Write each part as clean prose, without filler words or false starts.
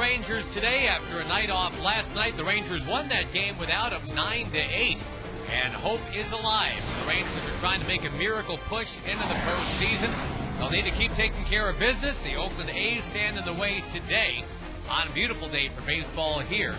Rangers today after a night off last night. The Rangers won that game without him 9-8, and hope is alive. The Rangers are trying to make a miracle push into the postseason. They'll need to keep taking care of business. The Oakland A's stand in the way today on a beautiful day for baseball here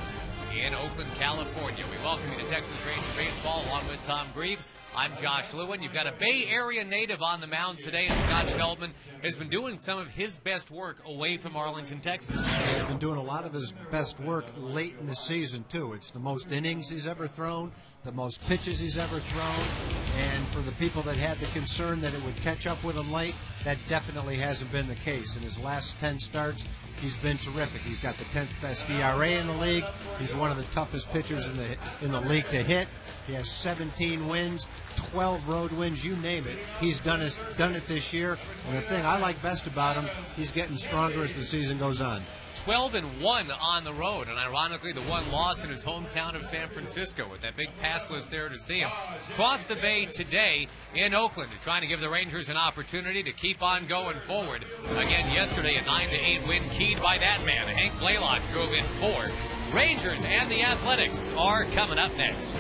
in Oakland, California. We welcome you to Texas Ranger Baseball along with Tom Grieve. I'm Josh Lewin. You've got a Bay Area native on the mound today, and Scott Feldman has been doing some of his best work away from Arlington, Texas. He's been doing a lot of his best work late in the season, too. It's the most innings he's ever thrown, the most pitches he's ever thrown, and for the people that had the concern that it would catch up with him late, that definitely hasn't been the case. In his last 10 starts, he's been terrific. He's got the 10th best ERA in the league. He's one of the toughest pitchers in the league to hit. He has 17 wins, 12 road wins, you name it. He's done it this year. And the thing I like best about him, he's getting stronger as the season goes on. 12-1 on the road, and ironically the one loss in his hometown of San Francisco with that big pass list there to see him. Crossed the Bay today in Oakland, trying to give the Rangers an opportunity to keep on going forward. Again, yesterday a 9-8 win keyed by that man. Hank Blaylock drove in 4. Rangers and the Athletics are coming up next.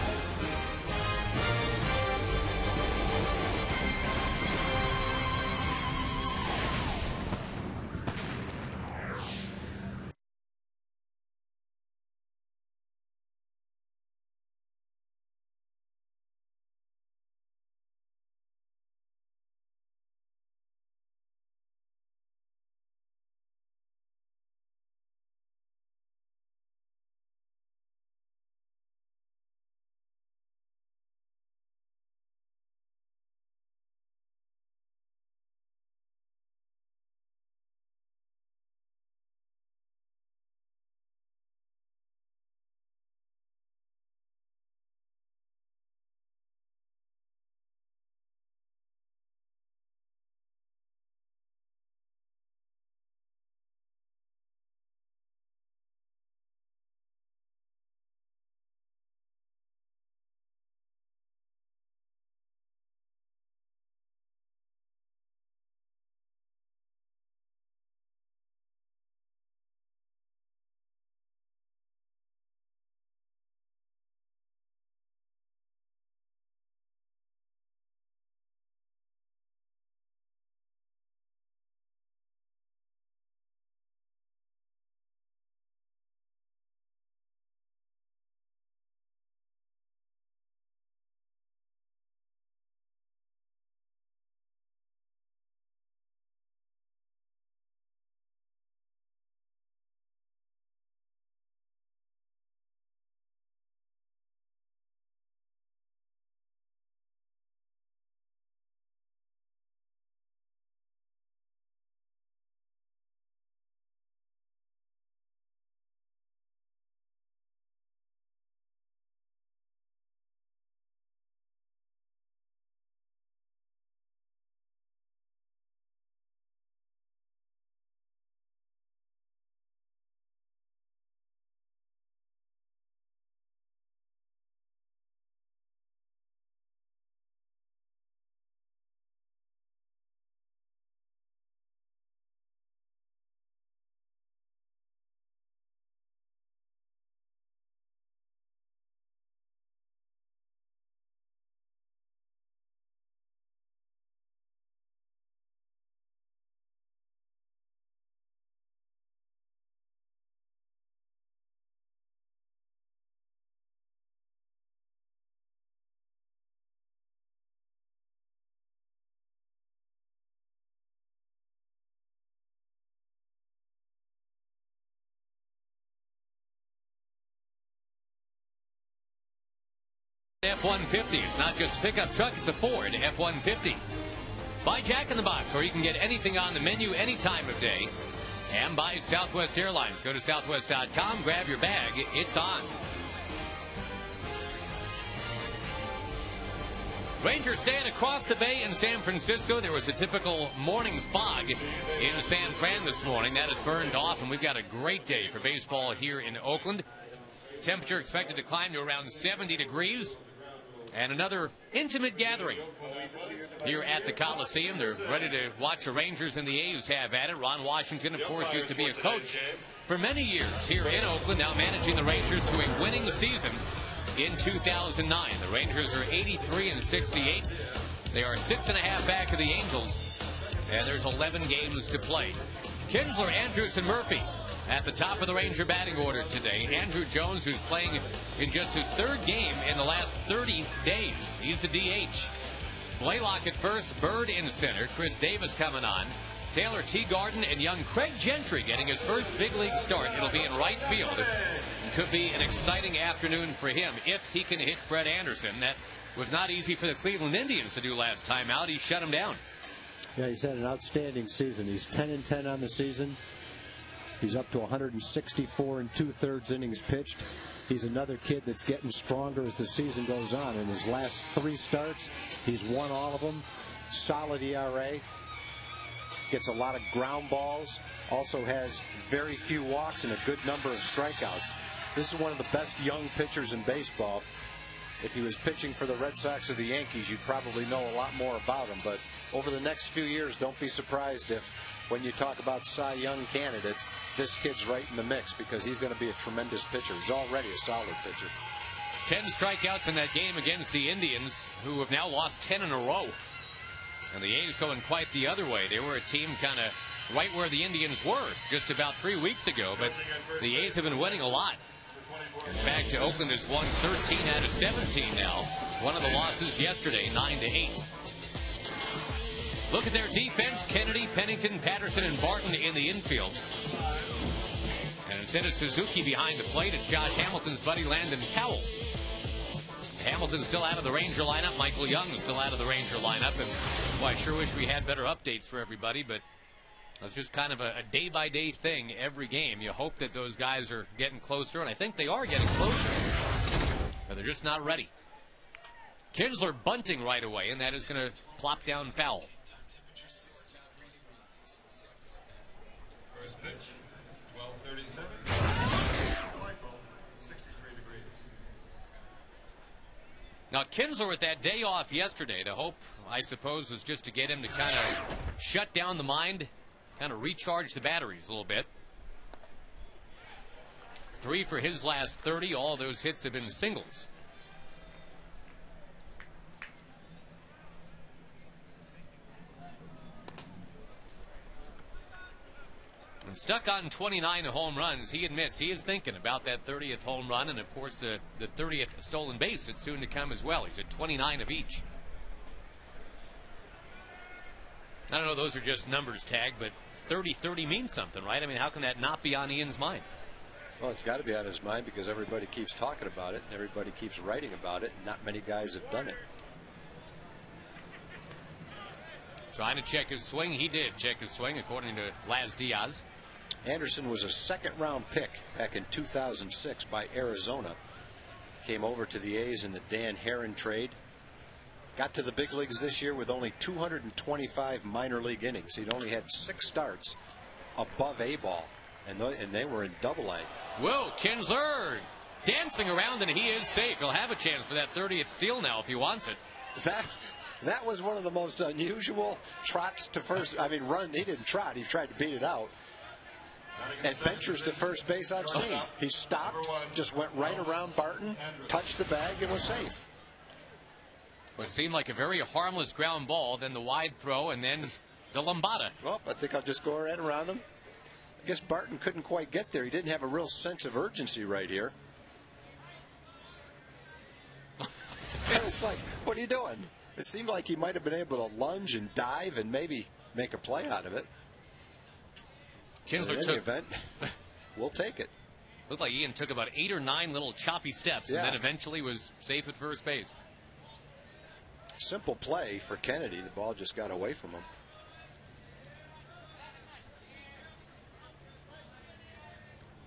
F-150. It's not just a pickup truck, it's a Ford F-150. Buy Jack in the Box, or you can get anything on the menu any time of day. And buy Southwest Airlines. Go to southwest.com, grab your bag, it's on. Rangers stand across the bay in San Francisco. There was a typical morning fog in San Fran this morning. That has burned off, and we've got a great day for baseball here in Oakland. Temperature expected to climb to around 70 degrees. And another intimate gathering here at the Coliseum. They're ready to watch the Rangers and the A's have at it. Ron Washington, of course, used to be a coach for many years here in Oakland, now managing the Rangers to a winning season in 2009. The Rangers are 83-68. They are 6.5 back of the Angels, and there's 11 games to play. Kinsler, Andrews, and Murphy at the top of the Ranger batting order today. Andrew Jones, who's playing in just his third game in the last 30 days. He's the DH. Blaylock at first, Bird in center. Chris Davis coming on. Taylor Teagarden and young Craig Gentry getting his first big league start. It'll be in right field. It could be an exciting afternoon for him if he can hit Brett Anderson. That was not easy for the Cleveland Indians to do last time out. He shut him down. Yeah, he's had an outstanding season. He's 10-10 on the season. He's up to 164 2/3 innings pitched. He's another kid that's getting stronger as the season goes on. In his last 3 starts, he's won all of them. Solid ERA. Gets a lot of ground balls. Also has very few walks and a good number of strikeouts. This is one of the best young pitchers in baseball. If he was pitching for the Red Sox or the Yankees, you'd probably know a lot more about him. But over the next few years, don't be surprised if, when you talk about Cy Young candidates, this kid's right in the mix, because he's going to be a tremendous pitcher. He's already a solid pitcher. 10 strikeouts in that game against the Indians, who have now lost 10 in a row. And the A's going quite the other way. They were a team kind of right where the Indians were just about 3 weeks ago, but the A's have been winning a lot. In fact, Oakland has won 13 out of 17 now. One of the losses yesterday, 9-8. Look at their defense. Kennedy, Pennington, Patterson, and Barton in the infield. And instead of Suzuki behind the plate, it's Josh Hamilton's buddy Landon Powell. Hamilton's still out of the Ranger lineup. Michael Young is still out of the Ranger lineup. And well, I sure wish we had better updates for everybody, but it's just kind of a day-by-day thing every game. You hope that those guys are getting closer, and I think they are getting closer, but they're just not ready. Kinsler bunting right away, and that is going to plop down foul. First pitch, 12:37. 63 degrees. Now, Kinsler with that day off yesterday, the hope, I suppose, was just to get him to kind of shut down the mind, kind of recharge the batteries a little bit. 3 for his last 30. All those hits have been singles. And stuck on 29 home runs. He admits he is thinking about that 30th home run, and of course the 30th stolen base that's soon to come as well. He's at 29 of each. I don't know, those are just numbers, Tag, but 30-30 means something, right? I mean, how can that not be on Ian's mind? Well, it's got to be on his mind because everybody keeps talking about it and everybody keeps writing about it, and not many guys have done it. Trying to check his swing. He did check his swing, according to Laz Diaz. Anderson was a second-round pick back in 2006 by Arizona. Came over to the A's in the Dan Herron trade. Got to the big leagues this year with only 225 minor league innings. He'd only had 6 starts above A ball, and they were in Double A. Whoa, Kinsler dancing around, and he is safe. He'll have a chance for that 30th steal now if he wants it. That was one of the most unusual trots to first. I mean, run. He didn't trot. He tried to beat it out. Adventures to first base I've seen. He stopped, just went right around Barton, touched the bag, and was safe. Well, it seemed like a very harmless ground ball, then the wide throw, and then the lambada. Well, I think I'll just go right around him. I guess Barton couldn't quite get there. He didn't have a real sense of urgency right here. It's like, what are you doing? It seemed like he might have been able to lunge and dive and maybe make a play out of it. Kinsler in any took. event, we'll take it. Looked like Ian took about 8 or 9 little choppy steps, and then eventually was safe at first base. Simple play for Kennedy. The ball just got away from him.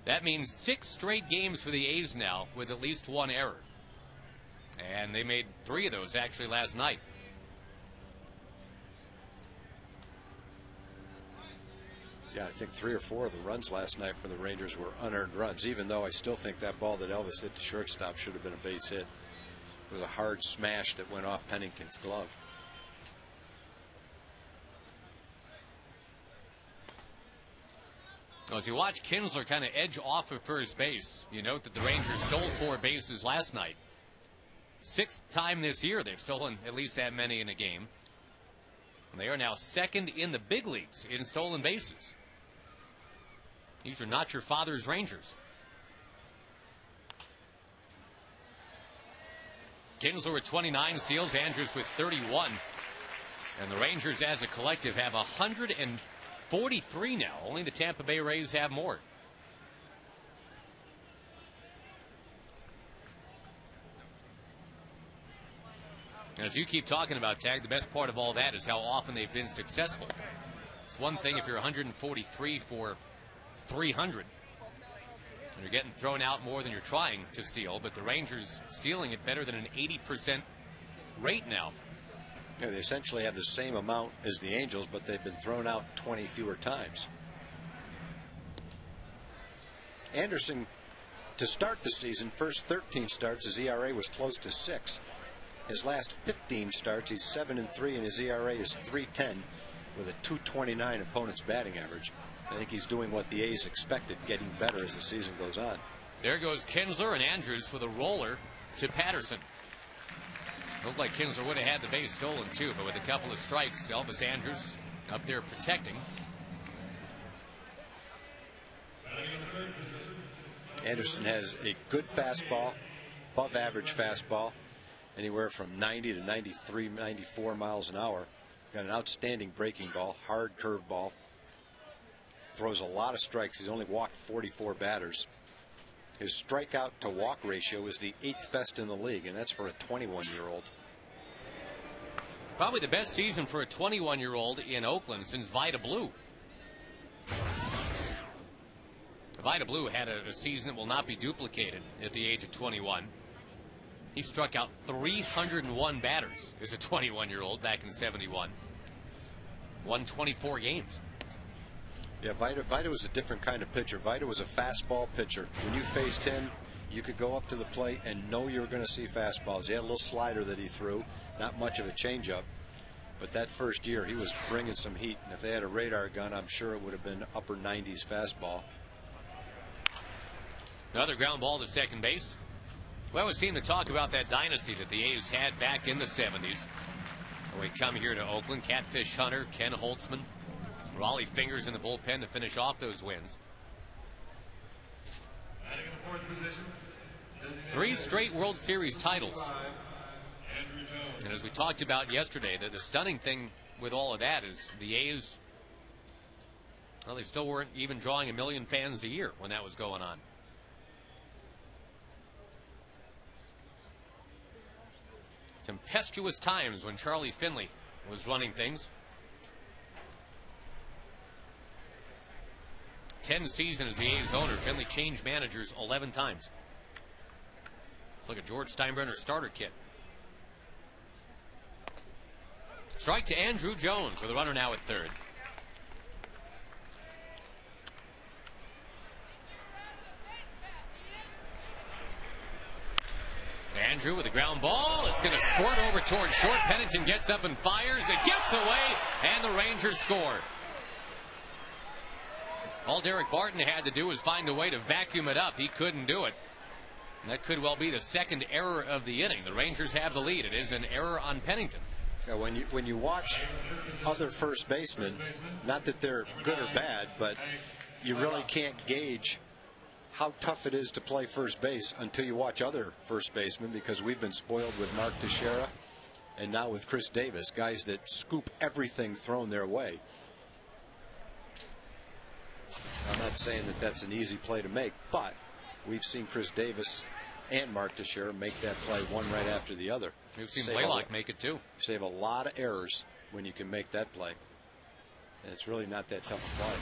That means 6 straight games for the A's now with at least 1 error. And they made 3 of those actually last night. Yeah, I think 3 or 4 of the runs last night for the Rangers were unearned runs, even though I still think that ball that Elvis hit to shortstop should have been a base hit. was a hard smash that went off Pennington's glove. Well, as you watch Kinsler kind of edge off of first base, you note that the Rangers stole 4 bases last night. 6th time this year they've stolen at least that many in a game. And they are now 2nd in the big leagues in stolen bases. These are not your father's Rangers. Kinsler with 29 steals, Andrews with 31. And the Rangers as a collective have 143 now. Only the Tampa Bay Rays have more. And as you keep talking about, Tag, the best part of all that is how often they've been successful. It's one thing if you're 143 for 300. And you're getting thrown out more than you're trying to steal, but the Rangers stealing it better than an 80% rate now. Yeah, they essentially have the same amount as the Angels, but they've been thrown out 20 fewer times. Anderson, to start the season, first 13 starts, his ERA was close to 6. His last 15 starts, he's 7-3, and his ERA is 3.10 with a 2.29 opponent's batting average. I think he's doing what the A's expected, getting better as the season goes on. There goes Kinsler, and Andrews for the roller to Patterson. Looked like Kinsler would have had the base stolen too, but with a couple of strikes, Elvis Andrews up there protecting. Anderson has a good fastball, above average fastball, anywhere from 90 to 93, 94 miles an hour. Got an outstanding breaking ball, hard curve ball. Throws a lot of strikes. He's only walked 44 batters. His strikeout to walk ratio is the 8th best in the league, and that's for a 21-year-old. Probably the best season for a 21-year-old in Oakland since Vida Blue. Vida Blue had a season that will not be duplicated at the age of 21. He struck out 301 batters as a 21-year-old back in '71. Won 24 games. Yeah, Vida was a different kind of pitcher. Vida was a fastball pitcher. When you faced him, you could go up to the plate and know you were going to see fastballs. He had a little slider that he threw, not much of a changeup. But that first year, he was bringing some heat. And if they had a radar gun, I'm sure it would have been upper 90s fastball. Another ground ball to second base. Well, we seem to talk about that dynasty that the A's had back in the 70s. When we come here to Oakland, Catfish Hunter, Ken Holtzman, Raleigh Fingers in the bullpen to finish off those wins. Batting in the 4th position. 3 straight World Series titles. And as we talked about yesterday, the stunning thing with all of that is the A's, well, they still weren't even drawing 1 million fans a year when that was going on. Tempestuous times when Charlie Finley was running things. 10 seasons as the A's owner, Finley changed managers 11 times. It's like a George Steinbrenner starter kit. Strike to Andrew Jones with a runner now at third. Andrew with a ground ball. It's going to squirt over towards short. Pennington gets up and fires. It gets away, and the Rangers score. All Derek Barton had to do was find a way to vacuum it up. He couldn't do it. And that could well be the second error of the inning. The Rangers have the lead. It is an error on Pennington. Yeah, when you watch other first basemen, not that they're good or bad, but you really can't gauge how tough it is to play first base until you watch other first basemen, because we've been spoiled with Mark Teixeira and now with Chris Davis, guys that scoop everything thrown their way. I'm not saying that that's an easy play to make, but we've seen Chris Davis and Mark Teixeira make that play one right after the other. We've seen Blaylock make it too. Save a lot of errors when you can make that play. And it's really not that tough to play.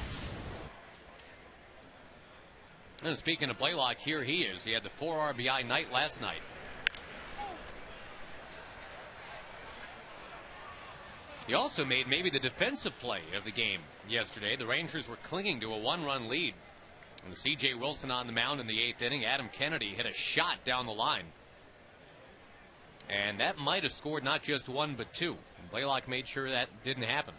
And speaking of Blaylock, here he is. He had the 4 RBI night last night. He also made maybe the defensive play of the game yesterday. The Rangers were clinging to a 1-run lead. And C.J. Wilson on the mound in the 8th inning. Adam Kennedy hit a shot down the line. And that might have scored not just one, but two. And Blaylock made sure that didn't happen.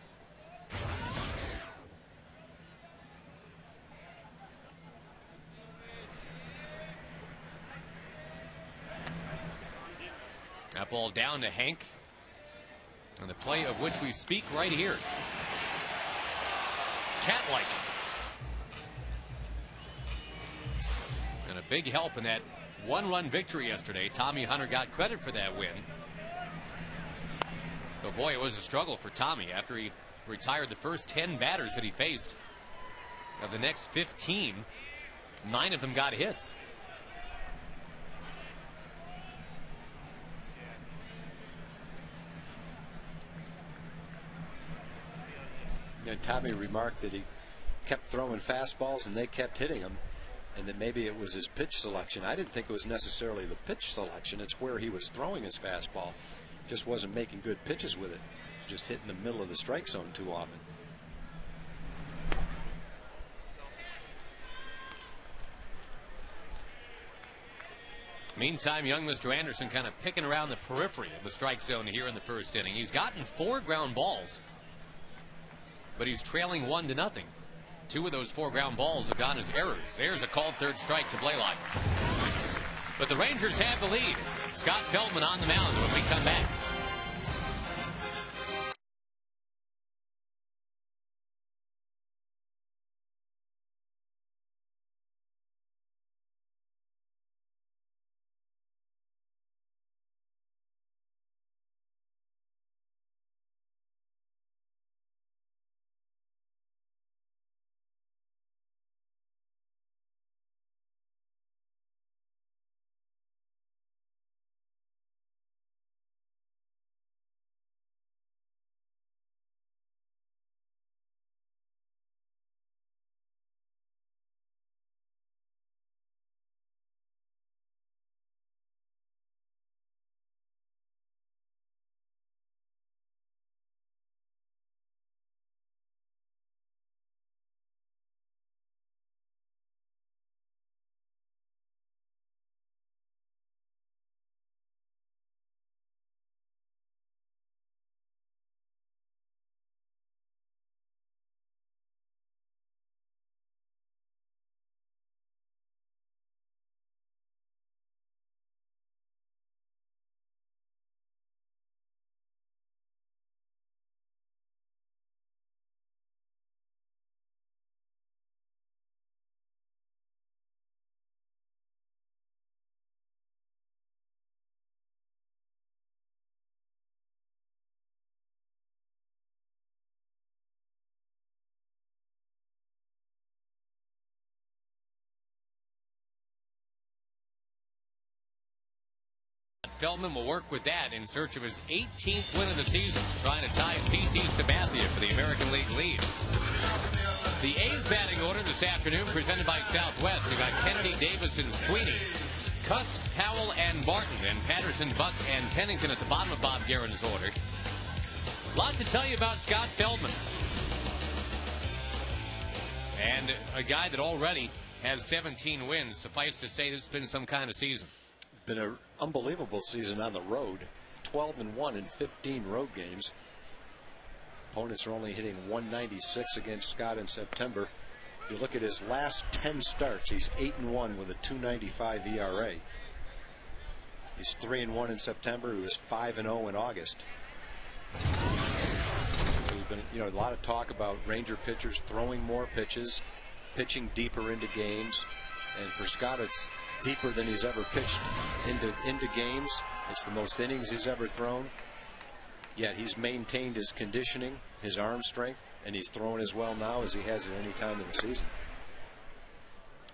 That ball down to Hank. And the play of which we speak right here. Cat-like. And a big help in that one-run victory yesterday. Tommy Hunter got credit for that win. Though, boy, it was a struggle for Tommy after he retired the first 10 batters that he faced. Of the next 15, 9 of them got hits. And Tommy remarked that he kept throwing fastballs and they kept hitting him, and that maybe it was his pitch selection. I didn't think it was necessarily the pitch selection. It's where he was throwing his fastball. Just wasn't making good pitches with it. Just hitting the middle of the strike zone too often. Meantime, young Mr. Anderson kind of picking around the periphery of the strike zone here in the first inning. He's gotten 4 ground balls, but he's trailing 1-0. 2 of those 4 ground balls have gone as errors. There's a called third strike to Blaylock. But the Rangers have the lead. Scott Feldman on the mound when we come back. Feldman will work with that in search of his 18th win of the season, trying to tie C.C. Sabathia for the American League lead. The A's batting order this afternoon presented by Southwest. We've got Kennedy, Davis, and Sweeney, Cust, Powell, and Barton, and Patterson, Buck, and Pennington at the bottom of Bob Guerin's order. A lot to tell you about Scott Feldman. And a guy that already has 17 wins. Suffice to say, this has been some kind of season. Been an unbelievable season on the road. 12-1 in 15 road games. Opponents are only hitting 196 against Scott in September. If you look at his last 10 starts, he's 8-1 with a 2.95 ERA. He's 3-1 in September. He was 5-0 in August. There's been, a lot of talk about Ranger pitchers throwing more pitches, pitching deeper into games, and for Scott, it's deeper than he's ever pitched into games. It's the most innings he's ever thrown. Yet he's maintained his conditioning, his arm strength, and he's throwing as well now as he has at any time in the season.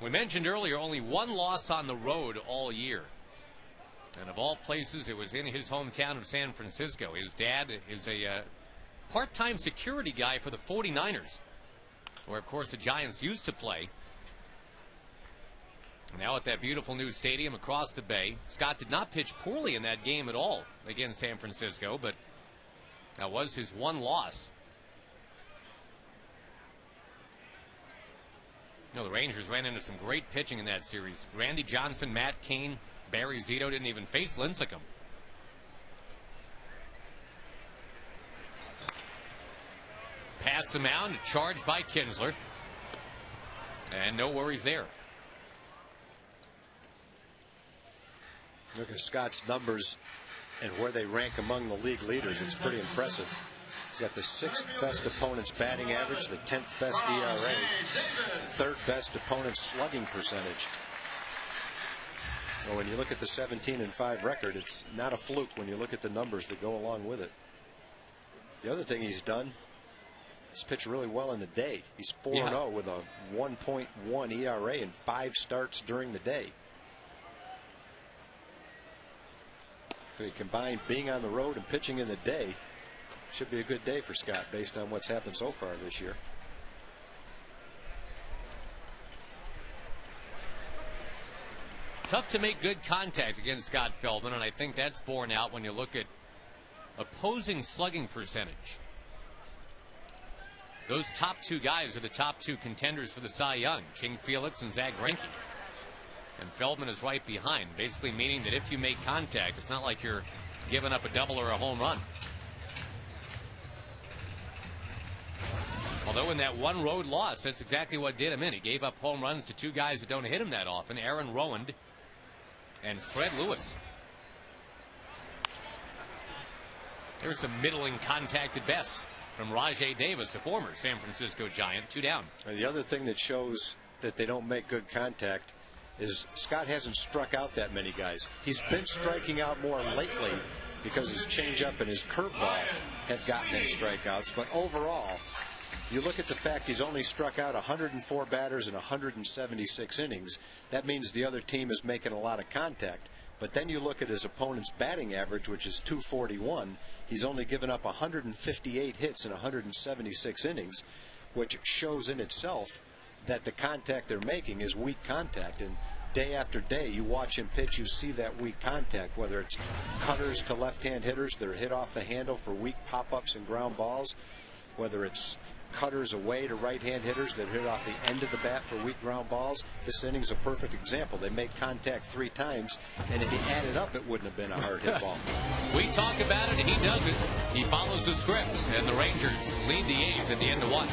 We mentioned earlier only 1 loss on the road all year. And of all places, it was in his hometown of San Francisco. His dad is a part-time security guy for the 49ers, where, of course, the Giants used to play. Now at that beautiful new stadium across the bay. Scott did not pitch poorly in that game at all against San Francisco, but that was his 1 loss. The Rangers ran into some great pitching in that series. Randy Johnson, Matt Cain, Barry Zito didn't even face Lincecum. across the mound, charged by Kinsler. And no worries there. Look at Scott's numbers and where they rank among the league leaders. It's pretty impressive. He's got the 6th best opponent's batting average, the 10th best ERA, the 3rd best opponent's slugging percentage. Well, when you look at the 17-5 record, it's not a fluke when you look at the numbers that go along with it. The other thing he's done, he's pitched really well in the day. He's 4-0 with a 1.1 ERA and 5 starts during the day. So you combine being on the road and pitching in the day, should be a good day for Scott based on what's happened so far this year. Tough to make good contact against Scott Feldman, and I think that's borne out when you look at opposing slugging percentage. Those top 2 guys are the top 2 contenders for the Cy Young, King Felix and Zach Greinke. And Feldman is right behind, basically meaning that if you make contact, it's not like you're giving up a double or a home run. Although in that one road loss, that's exactly what did him in. He gave up home runs to 2 guys that don't hit him that often, Aaron Rowand and Fred Lewis. There's some middling contact at best from Rajai Davis, a former San Francisco Giant. 2 down. The other thing that shows that they don't make good contact is Scott hasn't struck out that many guys. He's been striking out more lately because his changeup and his curveball have gotten him strikeouts. But overall, you look at the fact he's only struck out 104 batters in 176 innings. That means the other team is making a lot of contact. But then you look at his opponent's batting average, which is 241. He's only given up 158 hits in 176 innings, which shows in itself that the contact they're making is weak contact. And day after day, you watch him pitch, you see that weak contact, whether it's cutters to left-hand hitters that are hit off the handle for weak pop-ups and ground balls, whether it's cutters away to right-hand hitters that hit off the end of the bat for weak ground balls. This inning's a perfect example. They make contact 3 times, and if he added up, it wouldn't have been a hard hit ball. We talk about it, and he does it. He follows the script, and the Rangers lead the A's at the end of 1.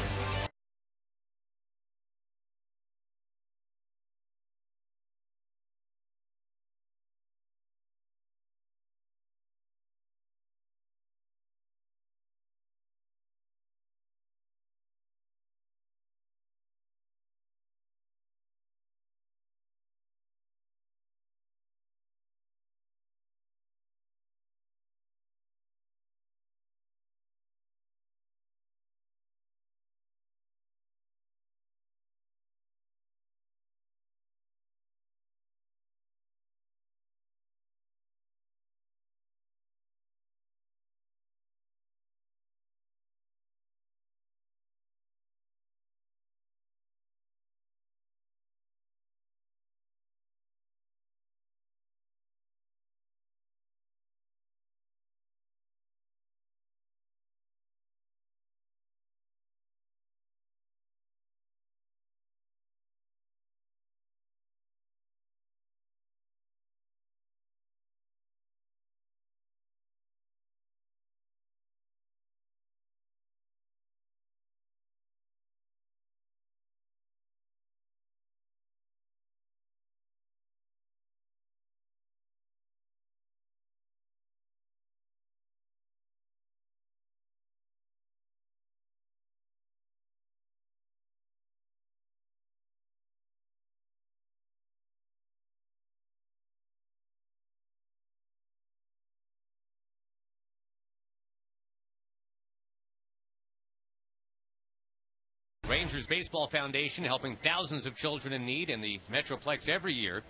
Rangers Baseball Foundation helping thousands of children in need in the Metroplex every year.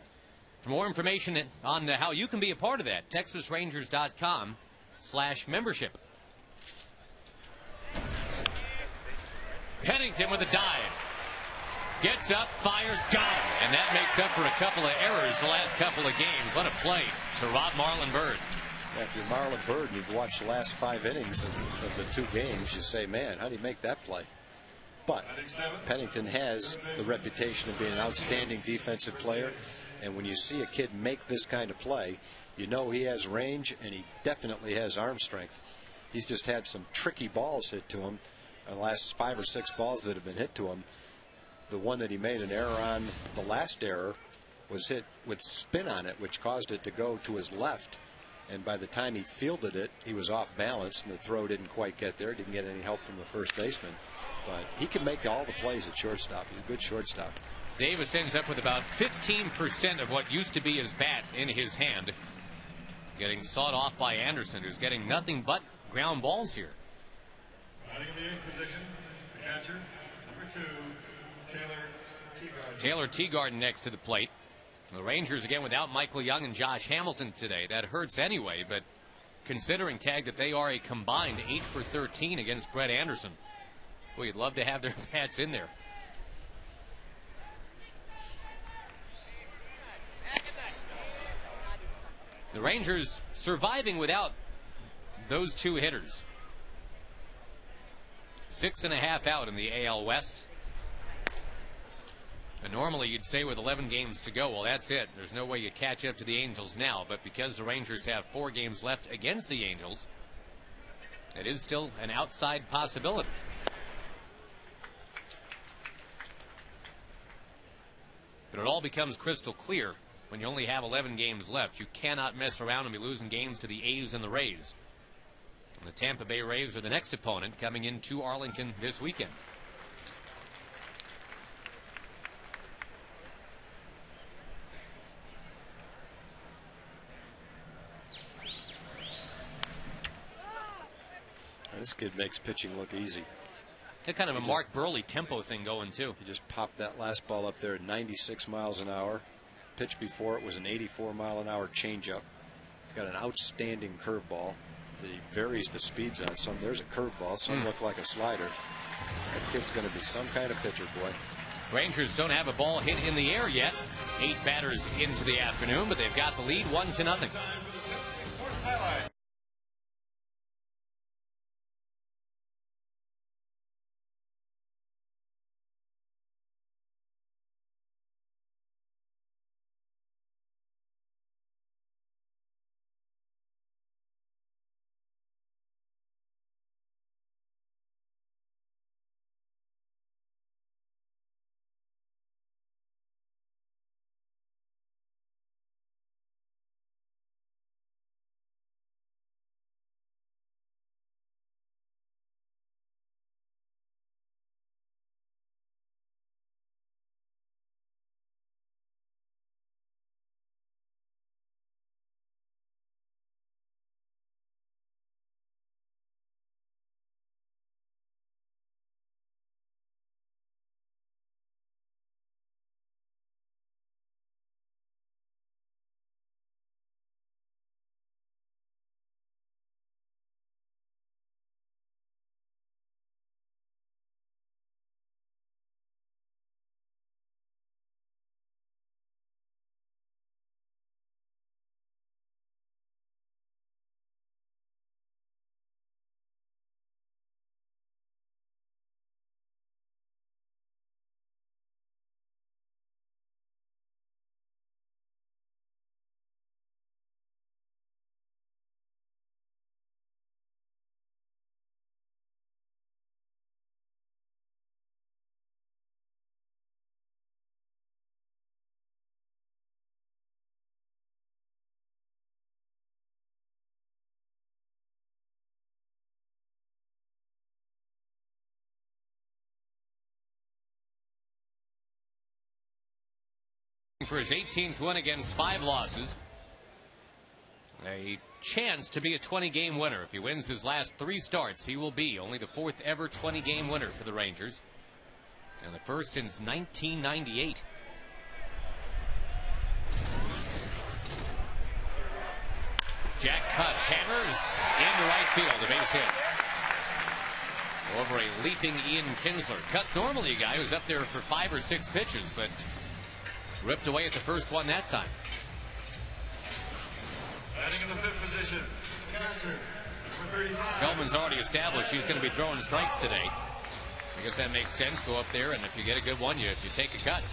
For more information on how you can be a part of that, TexasRangers.com/membership. Pennington with a dive. Gets up, fires, got him. And that makes up for a couple of errors the last couple of games. What a play to rob Marlon Byrd. If you're Marlon Byrd and you've watched the last 5 innings of the 2 games, you say, man, how do you make that play? But Pennington has the reputation of being an outstanding defensive player. And when you see a kid make this kind of play, you know he has range and he definitely has arm strength. He's just had some tricky balls hit to him. the last 5 or 6 balls that have been hit to him. The one that he made an error on, the last error, was hit with spin on it, which caused it to go to his left. And by the time he fielded it, he was off balance, and the throw didn't quite get there. Didn't get any help from the first baseman. But he can make all the plays at shortstop. He's a good shortstop. Davis ends up with about 15% of what used to be his bat in his hand. Getting sawed off by Anderson, who's getting nothing but ground balls here. Batting in the 8th position, the catcher, number 2, Taylor Teagarden. Taylor Teagarden next to the plate. The Rangers again without Michael Young and Josh Hamilton today. That hurts anyway, but considering, Tag, that they are a combined 8 for 13 against Brett Anderson. Well, you'd love to have their bats in there. The Rangers surviving without those 2 hitters. 6.5 out in the AL West. And normally you'd say with 11 games to go, well, that's it. There's no way you catch up to the Angels now. But because the Rangers have 4 games left against the Angels, it is still an outside possibility. But it all becomes crystal clear when you only have 11 games left. You cannot mess around and be losing games to the A's and the Rays. And the Tampa Bay Rays are the next opponent coming into Arlington this weekend. This kid makes pitching look easy. They're kind of a Mark Burley tempo thing going, too. He just popped that last ball up there at 96 miles an hour. Pitch before it was an 84-mile-an-hour changeup. He's got an outstanding curveball that he varies the speeds on. Some there's a curveball, some look like a slider. That kid's going to be some kind of pitcher, boy. Rangers don't have a ball hit in the air yet. 8 batters into the afternoon, but they've got the lead 1-0. Time for the 60 Sports Highlight. For his 18th win against 5 losses. A chance to be a 20-game winner. If he wins his last 3 starts, he will be only the 4th ever 20-game winner for the Rangers. And the first since 1998. Jack Cust hammers into right field, a base hit. Over a leaping Ian Kinsler. Cust normally a guy who's up there for 5 or 6 pitches, but ripped away at the first one that time. Batting in the 5th position, the catcher, number 35. Feldman's already established he's going to be throwing strikes today. I guess that makes sense. Go up there, and if you get a good one, you take a cut.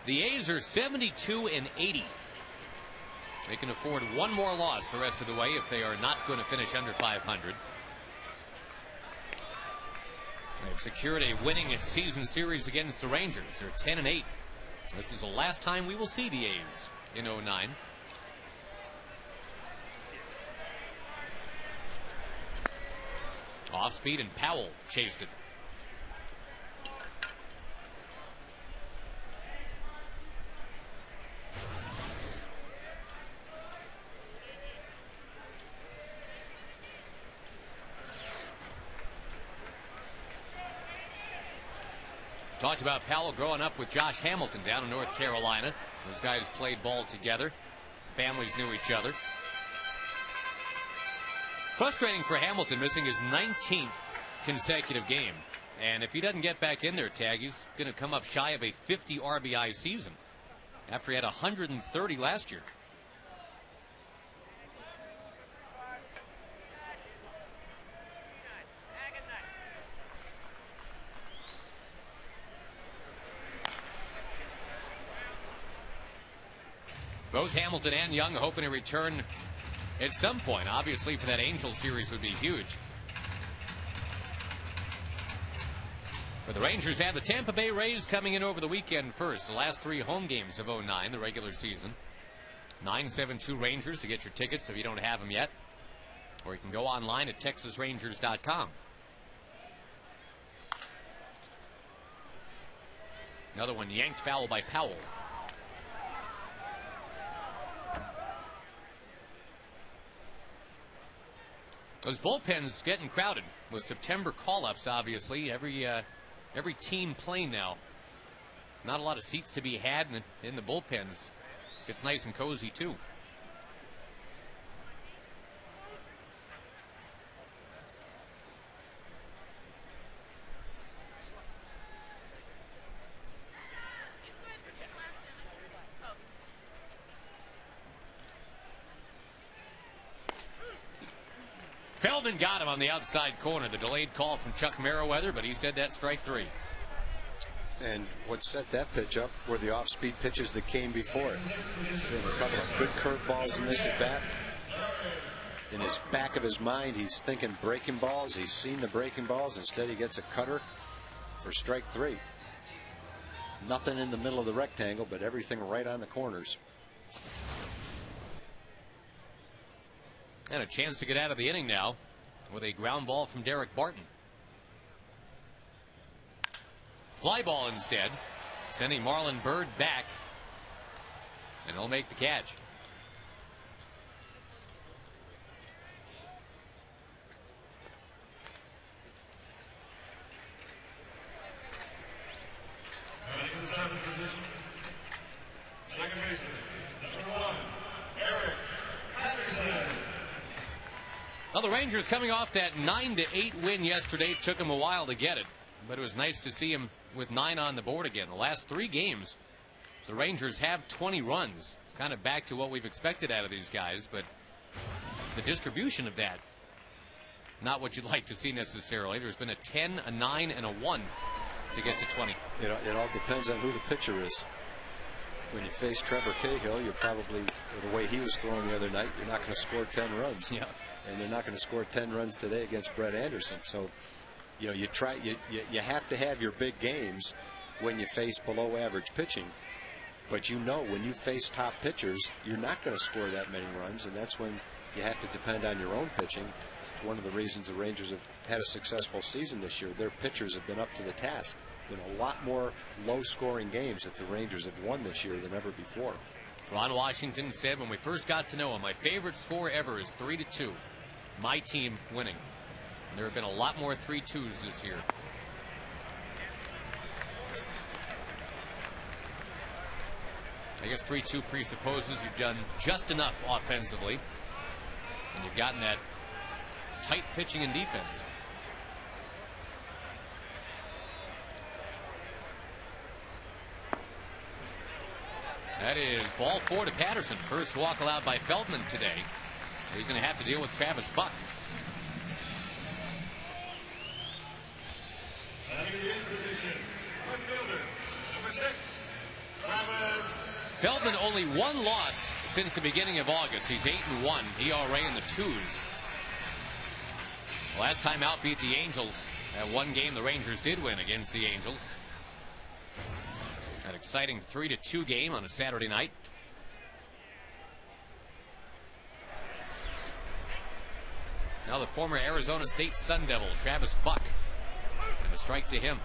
The A's are 72-80. They can afford one more loss the rest of the way if they are not going to finish under 500. They've secured a winning season series against the Rangers. They're 10-8. This is the last time we will see the A's in 09. Off speed, and Powell chased it. Talked about Powell growing up with Josh Hamilton down in North Carolina. Those guys played ball together. Families knew each other. Frustrating for Hamilton, missing his 19th consecutive game. And if he doesn't get back in there, Tag, he's going to come up shy of a 50 RBI season after he had 130 last year. Both Hamilton and Young hoping to return at some point. Obviously, for that Angels series would be huge. But the Rangers have the Tampa Bay Rays coming in over the weekend first. The last 3 home games of 09, the regular season. 972 Rangers to get your tickets if you don't have them yet. Or you can go online at TexasRangers.com. Another one yanked foul by Powell. Those bullpens getting crowded with September call-ups, obviously. Every team playing now. Not a lot of seats to be had in the bullpens. It's nice and cozy, too. Feldman got him on the outside corner. The delayed call from Chuck Merriweather, but he said that's strike 3. And what set that pitch up were the off-speed pitches that came before it. There were a couple of good curveballs in this at bat. In his back of his mind, he's thinking breaking balls. He's seen the breaking balls. Instead, he gets a cutter for strike 3. Nothing in the middle of the rectangle, but everything right on the corners. And a chance to get out of the inning now with a ground ball from Derek Barton. Fly ball instead, sending Marlon Byrd back, and he'll make the catch. Batting in the 7th position, second baseman, number 1, Eric Patterson. Well, the Rangers coming off that 9-8 win yesterday. Took them a while to get it, but it was nice to see him with 9 on the board again. The last 3 games, the Rangers have 20 runs. It's kind of back to what we've expected out of these guys, but the distribution of that, not what you'd like to see necessarily. There's been a 10, a 9, and a 1 to get to 20. It all depends on who the pitcher is. When you face Trevor Cahill, you're probably, or the way he was throwing the other night, you're not going to score 10 runs. Yeah. And they're not going to score 10 runs today against Brett Anderson. So, you know, you have to have your big games when you face below average pitching. But you know, when you face top pitchers, you're not going to score that many runs, and that's when you have to depend on your own pitching. It's one of the reasons the Rangers have had a successful season this year. Their pitchers have been up to the task. Been a lot more low-scoring games that the Rangers have won this year than ever before. Ron Washington said when we first got to know him, my favorite score ever is 3-2. My team winning. And there have been a lot more 3-2s this year. I guess 3-2 presupposes you've done just enough offensively, and you've gotten that tight pitching and defense. That is ball 4 to Patterson. First walk allowed by Feldman today. He's going to have to deal with Travis Buck. Batting in the 8th position, left fielder, number 6, Travis Feldman only one loss since the beginning of August. He's 8-1, ERA in the 2s. Last time out beat the Angels. That one game the Rangers did win against the Angels. An exciting 3-2 game on a Saturday night. Now the former Arizona State Sun Devil, Travis Buck, and a strike to him.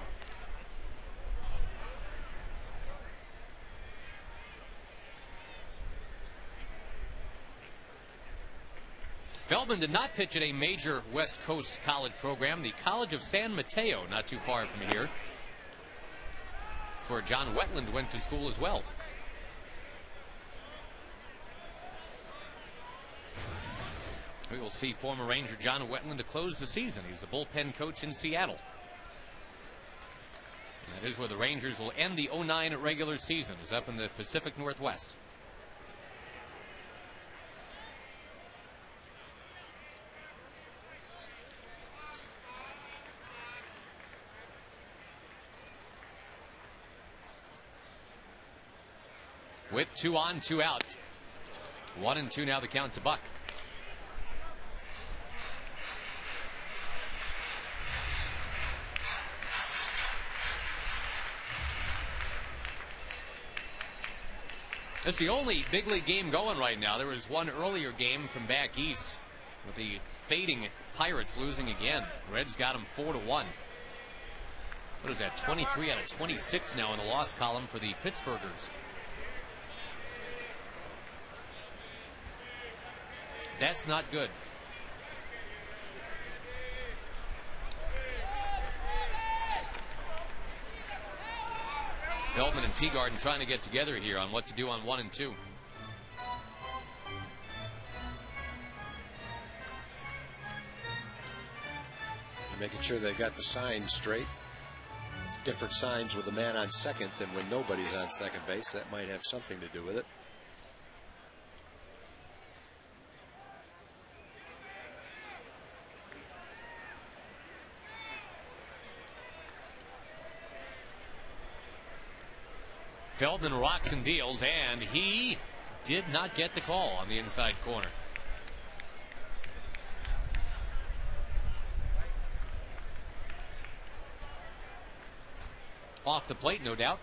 Feldman did not pitch at a major West Coast college program, the College of San Mateo, not too far from here. That's where John Wetland went to school as well. We will see former Ranger John Wetland to close the season. He's the bullpen coach in Seattle. That is where the Rangers will end the 09 regular season, is up in the Pacific Northwest. With 2 on, 2 out. 1-2 now the count to Buck. It's the only big league game going right now. There was one earlier game from back east with the fading Pirates losing again. Reds got them 4-1. What is that? 23 out of 26 now in the loss column for the Pittsburghers. That's not good. Feldman and Teagarden trying to get together here on what to do on 1 and 2. Making sure they got the signs straight. Different signs with a man on second than when nobody's on second base. That might have something to do with it. Feldman rocks and deals, and he did not get the call on the inside corner. Off the plate, no doubt.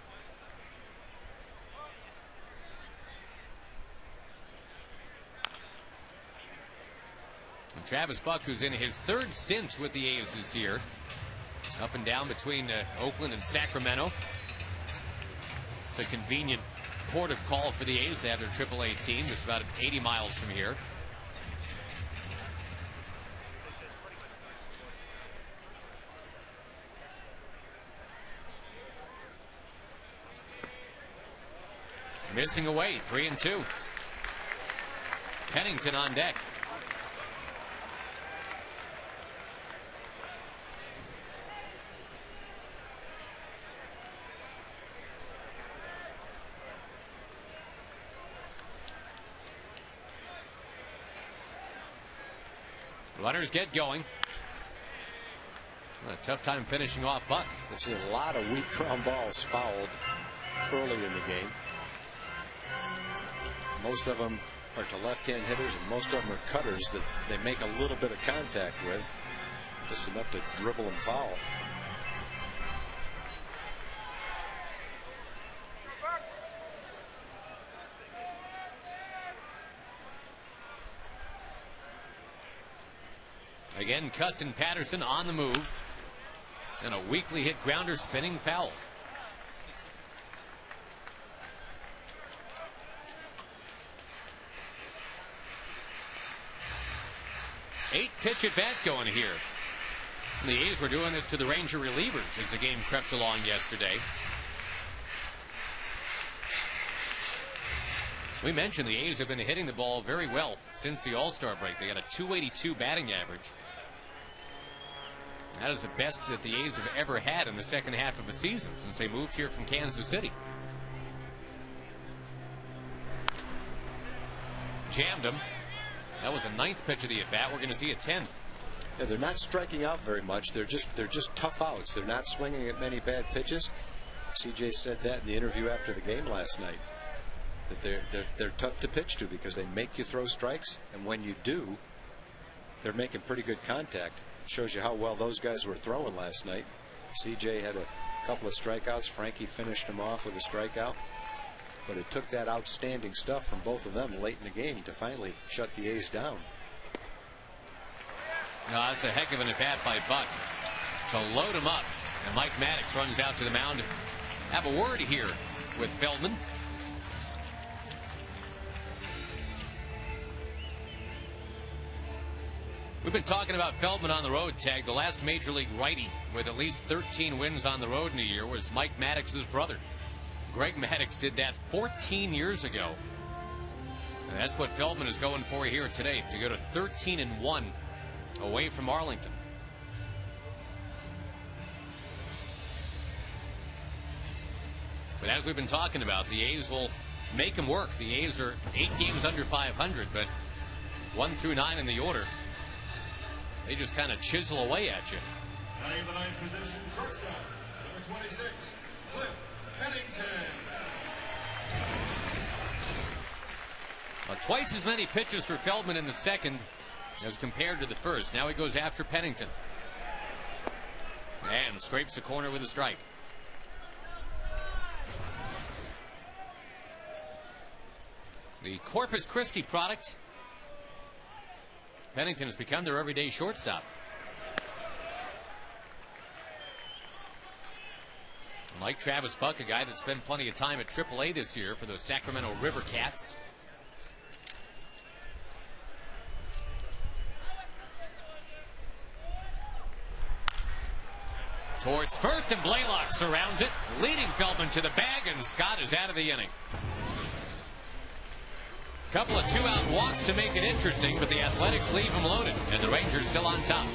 And Travis Buck, who's in his 3rd stint with the A's this year, up and down between Oakland and Sacramento. It's a convenient port of call for the A's to have their AAA team, just about 80 miles from here. Missing away, 3-2. Pennington on deck. Runners get going. A tough time finishing off Buck. I've seen a lot of weak ground balls fouled early in the game. Most of them are to left-hand hitters, and most of them are cutters that they make a little bit of contact with, just enough to dribble and foul. Again, Custon Patterson on the move. And a weakly hit grounder spinning foul. Eight pitch at bat going here. And the A's were doing this to the Ranger relievers as the game crept along yesterday. We mentioned the A's have been hitting the ball very well since the All-Star break. They got a .282 batting average. That is the best that the A's have ever had in the second half of a season since they moved here from Kansas City. Jammed him. That was the 9th pitch of the at-bat. We're going to see a 10th. Yeah, they're not striking out very much. They're just tough outs. They're not swinging at many bad pitches. CJ said that in the interview after the game last night. that they're tough to pitch to because they make you throw strikes, and when you do, they're making pretty good contact. Shows you how well those guys were throwing last night. CJ had a couple of strikeouts. Frankie finished him off with a strikeout. But it took that outstanding stuff from both of them late in the game to finally shut the A's down. No, that's a heck of an at-bat by Buck to load him up. And Mike Maddox runs out to the mound. Have a word here with Feldman. We've been talking about Feldman on the road, Tag. The last Major League righty with at least 13 wins on the road in a year was Mike Maddox's brother. Greg Maddox did that 14 years ago. And that's what Feldman is going for here today, to go to 13-1 away from Arlington. But as we've been talking about, the A's will make him work. The A's are 8 games under 500, but 1 through 9 in the order. They just kind of chisel away at you. Now in the ninth position, shortstop, number 26, Cliff Pennington. Twice as many pitches for Feldman in the second as compared to the first. Now he goes after Pennington. And scrapes the corner with a strike. The Corpus Christi product. Pennington has become their everyday shortstop. Like Travis Buck, a guy that spent plenty of time at AAA this year for the Sacramento River Cats. Towards first, and Blaylock surrounds it, leading Feldman to the bag, and Scott is out of the inning. Couple of 2-out walks to make it interesting, but the Athletics leave him loaded, and the Rangers still on top.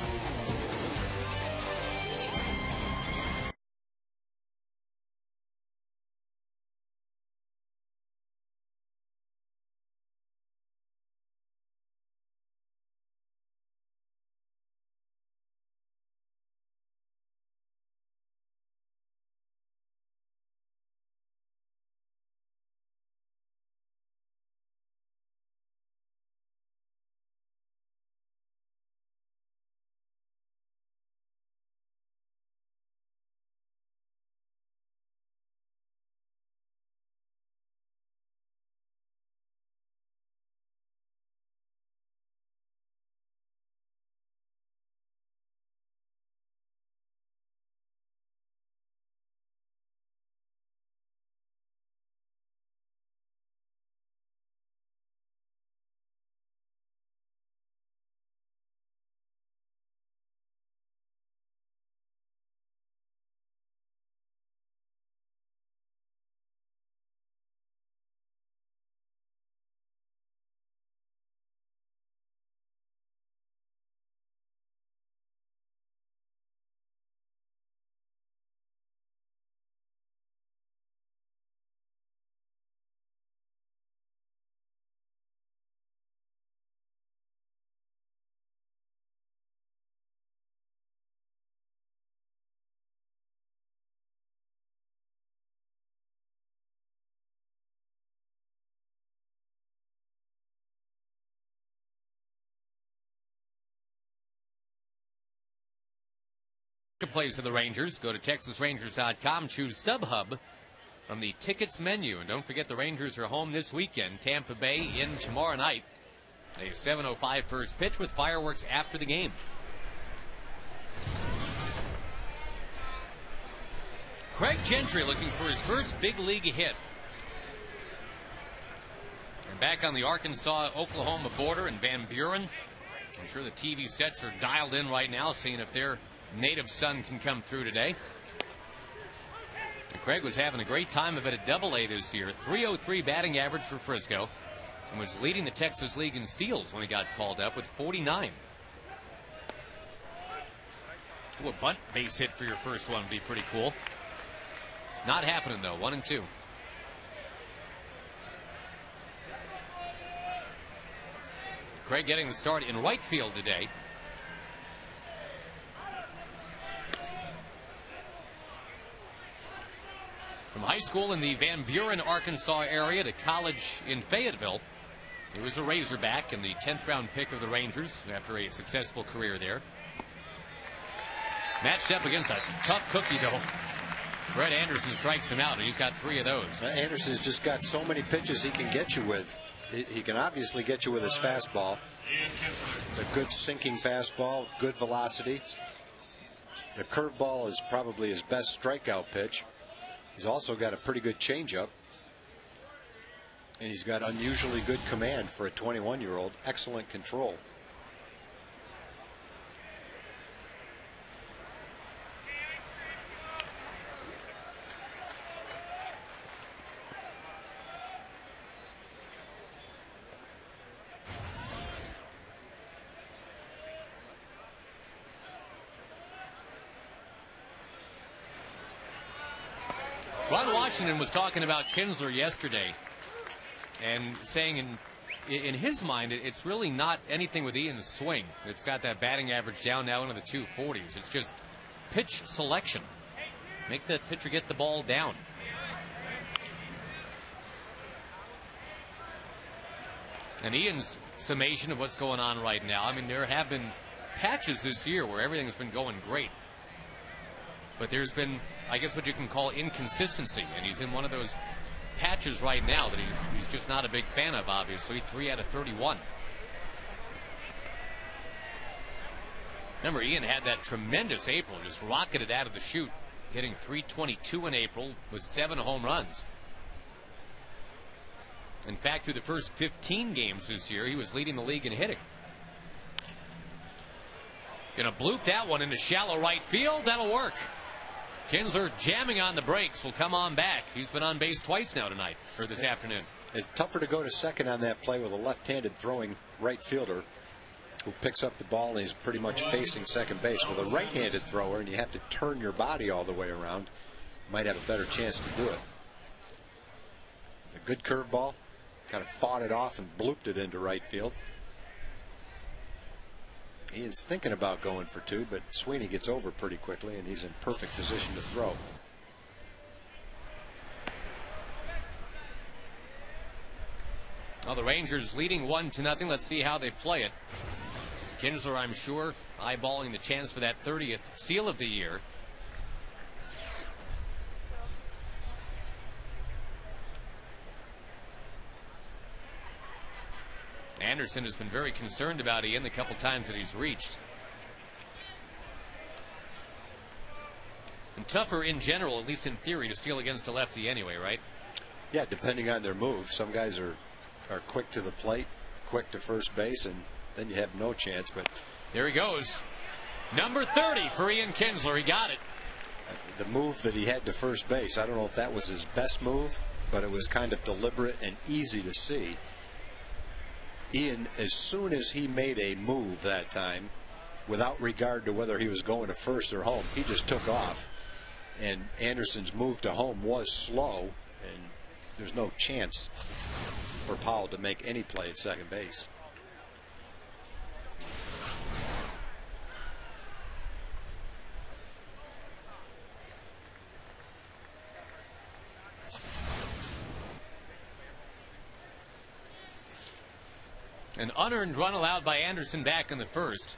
Marketplace of the Rangers. Go to TexasRangers.com. Choose StubHub from the tickets menu. And don't forget the Rangers are home this weekend. Tampa Bay in tomorrow night. A 7:05 first pitch with fireworks after the game. Craig Gentry looking for his first big league hit. And back on the Arkansas-Oklahoma border in Van Buren. I'm sure the TV sets are dialed in right now, seeing if their native son can come through today. And Craig was having a great time of it at Double-A this year. 303 batting average for Frisco, and was leading the Texas League in steals when he got called up with 49. Ooh, a bunt base hit for your first one would be pretty cool. Not happening though. 1-2. Craig getting the start in right field today. From high school school in the Van Buren, Arkansas area to college in Fayetteville. He was a Razorback and the 10th round pick of the Rangers after a successful career there. Matched up against a tough cookie, though. Brett Anderson strikes him out, and he's got 3 of those. Anderson's just got so many pitches he can get you with. He can obviously get you with his fastball. It's a good sinking fastball, good velocity. The curveball is probably his best strikeout pitch. He's also got a pretty good changeup. And he's got unusually good command for a 21-year-old. Excellent control. Ron Washington was talking about Kinsler yesterday and saying in his mind it's really not anything with Ian's swing. It's got that batting average down now into the 240s. It's just pitch selection. Make the pitcher get the ball down. And Ian's summation of what's going on right now, I mean, there have been patches this year where everything's been going great. But there's been, I guess, what you can call inconsistency, and he's in one of those patches right now that he's just not a big fan of, obviously. 3 out of 31. Remember, Ian had that tremendous April, just rocketed out of the chute, hitting .322 in April with 7 home runs. In fact, through the first 15 games this year, he was leading the league in hitting. Gonna bloop that one into shallow right field. That'll work. Kinsler jamming on the brakes will come on back. He's been on base twice now tonight, or this afternoon. It's tougher to go to second on that play with a left-handed throwing right fielder who picks up the ball and he's pretty much facing second base. With a right-handed thrower, and you have to turn your body all the way around, might have a better chance to do it. It's a good curveball. Kind of fought it off and blooped it into right field. Ian's thinking about going for 2, but Sweeney gets over pretty quickly, and he's in perfect position to throw. Well, the Rangers leading 1-0. Let's see how they play it. Kinsler, I'm sure, eyeballing the chance for that 30th steal of the year. Anderson has been very concerned about Ian the couple times that he's reached. And tougher in general, at least in theory, to steal against a lefty anyway, right? Yeah, depending on their move. Some guys are quick to the plate, quick to first base, and then you have no chance. But there he goes. Number 30 for Ian Kinsler. He got it. The move that he had to first base, I don't know if that was his best move, but it was kind of deliberate and easy to see. Ian, as soon as he made a move that time, without regard to whether he was going to first or home, he just took off. And Anderson's move to home was slow, and there's no chance for Powell to make any play at second base. An unearned run allowed by Anderson back in the first.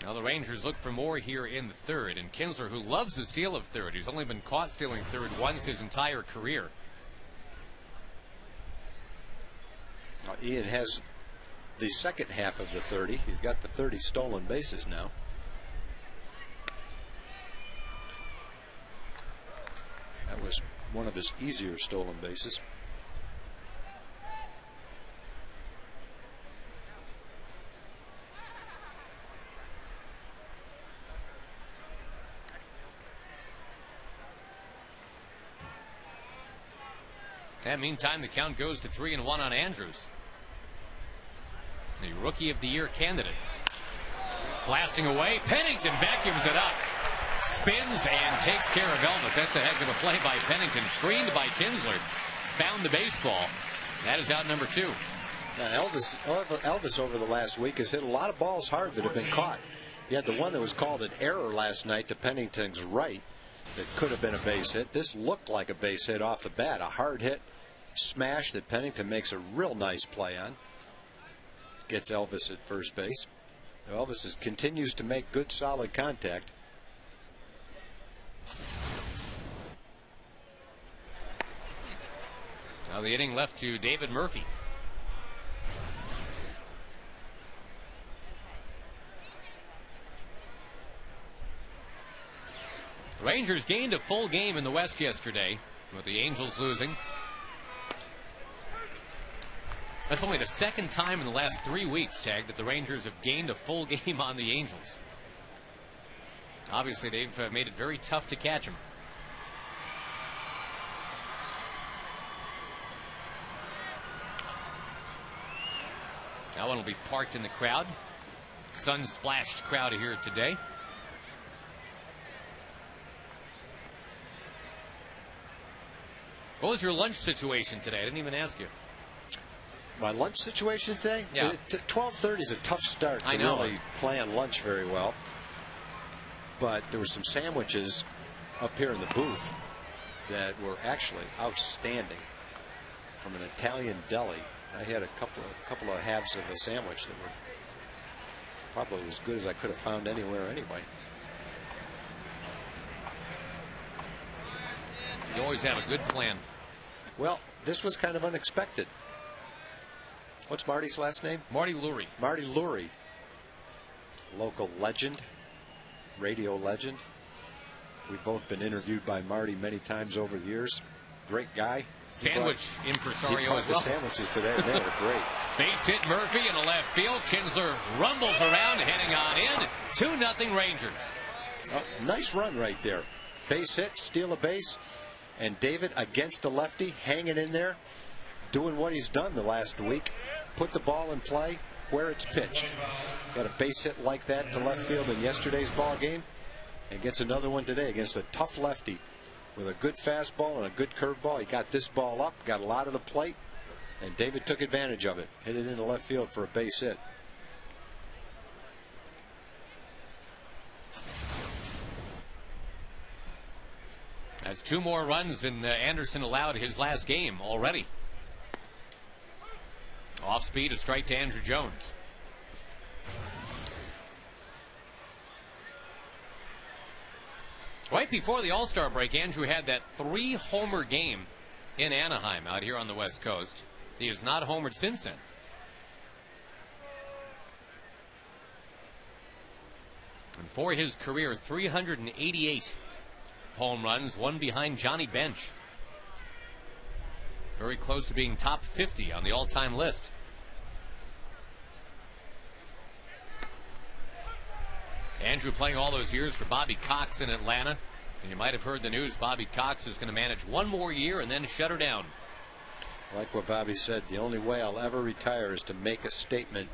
Now the Rangers look for more here in the third, and Kinsler, who loves the steal of third, he's only been caught stealing third once his entire career. Ian has the second half of the 30. He's got the 30 stolen bases now. That was one of his easier stolen bases. And meantime, the count goes to 3-1 on Andrews, the Rookie of the Year candidate. Blasting away, Pennington vacuums it up, spins and takes care of Elvis. That's a heck of a play by Pennington. Screened by Kinsler, found the baseball. That is out number 2. Elvis over the last week has hit a lot of balls hard that have been caught. He had the one that was called an error last night to Pennington's right. It could have been a base hit. This looked like a base hit off the bat. A hard hit smash that Pennington makes a real nice play on. Gets Elvis at first base. Elvis continues to make good, solid contact. Now the inning left to David Murphy. Rangers gained a full game in the West yesterday, with the Angels losing. That's only the second time in the last 3 weeks, Tag, that the Rangers have gained a full game on the Angels. Obviously, they've made it very tough to catch them. That one will be parked in the crowd. Sun-splashed crowd here today. What was your lunch situation today? I didn't even ask you. My lunch situation today? Yeah. 12:30 is a tough start to really plan lunch very well. But there were some sandwiches up here in the booth that were actually outstanding from an Italian deli. I had a couple of halves of a sandwich that were probably as good as I could have found anywhere anyway. You always have a good plan. Well, this was kind of unexpected. What's Marty's last name? Marty Lurie. Marty Lurie. Local legend. Radio legend. We've both been interviewed by Marty many times over the years. Great guy. Sandwich impresario as well. the sandwiches today. They were great. Base hit Murphy in the left field. Kinsler rumbles around, heading on in. 2-0 Rangers. Nice run right there. Base hit, steal a base, and David against the lefty, hanging in there, doing what he's done the last week. Put the ball in play where it's pitched. Got a base hit like that to left field in yesterday's ball game, and gets another one today against a tough lefty with a good fastball and a good curveball. He got this ball up, got a lot of the plate, and David took advantage of it. Hit it into left field for a base hit. That's 2 more runs than Anderson allowed his last game already. Off speed, a strike to Andrew Jones. Right before the All-Star break, Andrew had that 3-homer game in Anaheim out here on the West Coast. He has not homered since then. And for his career, 388 home runs, one behind Johnny Bench. Very close to being top 50 on the all-time list. Andrew playing all those years for Bobby Cox in Atlanta. And you might have heard the news, Bobby Cox is going to manage 1 more year and then shut her down. Like what Bobby said, the only way I'll ever retire is to make a statement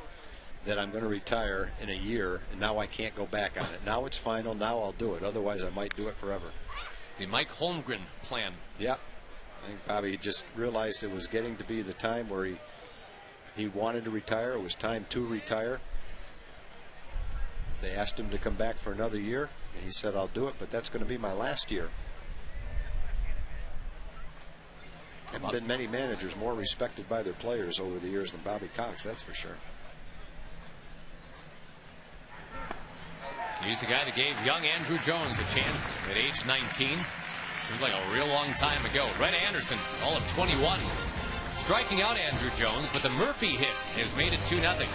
that I'm going to retire in a year, and now I can't go back on it. Now it's final, now I'll do it. Otherwise, I might do it forever. The Mike Holmgren plan. Yeah. I think Bobby just realized it was getting to be the time where he wanted to retire. It was time to retire. They asked him to come back for another year, and he said, I'll do it, but that's going to be my last year. There haven't been many managers more respected by their players over the years than Bobby Cox, that's for sure. He's the guy that gave young Andrew Jones a chance at age 19. Seems like a real long time ago. Red Anderson, all of 21. Striking out Andrew Jones, but the Murphy hit has made it 2-0.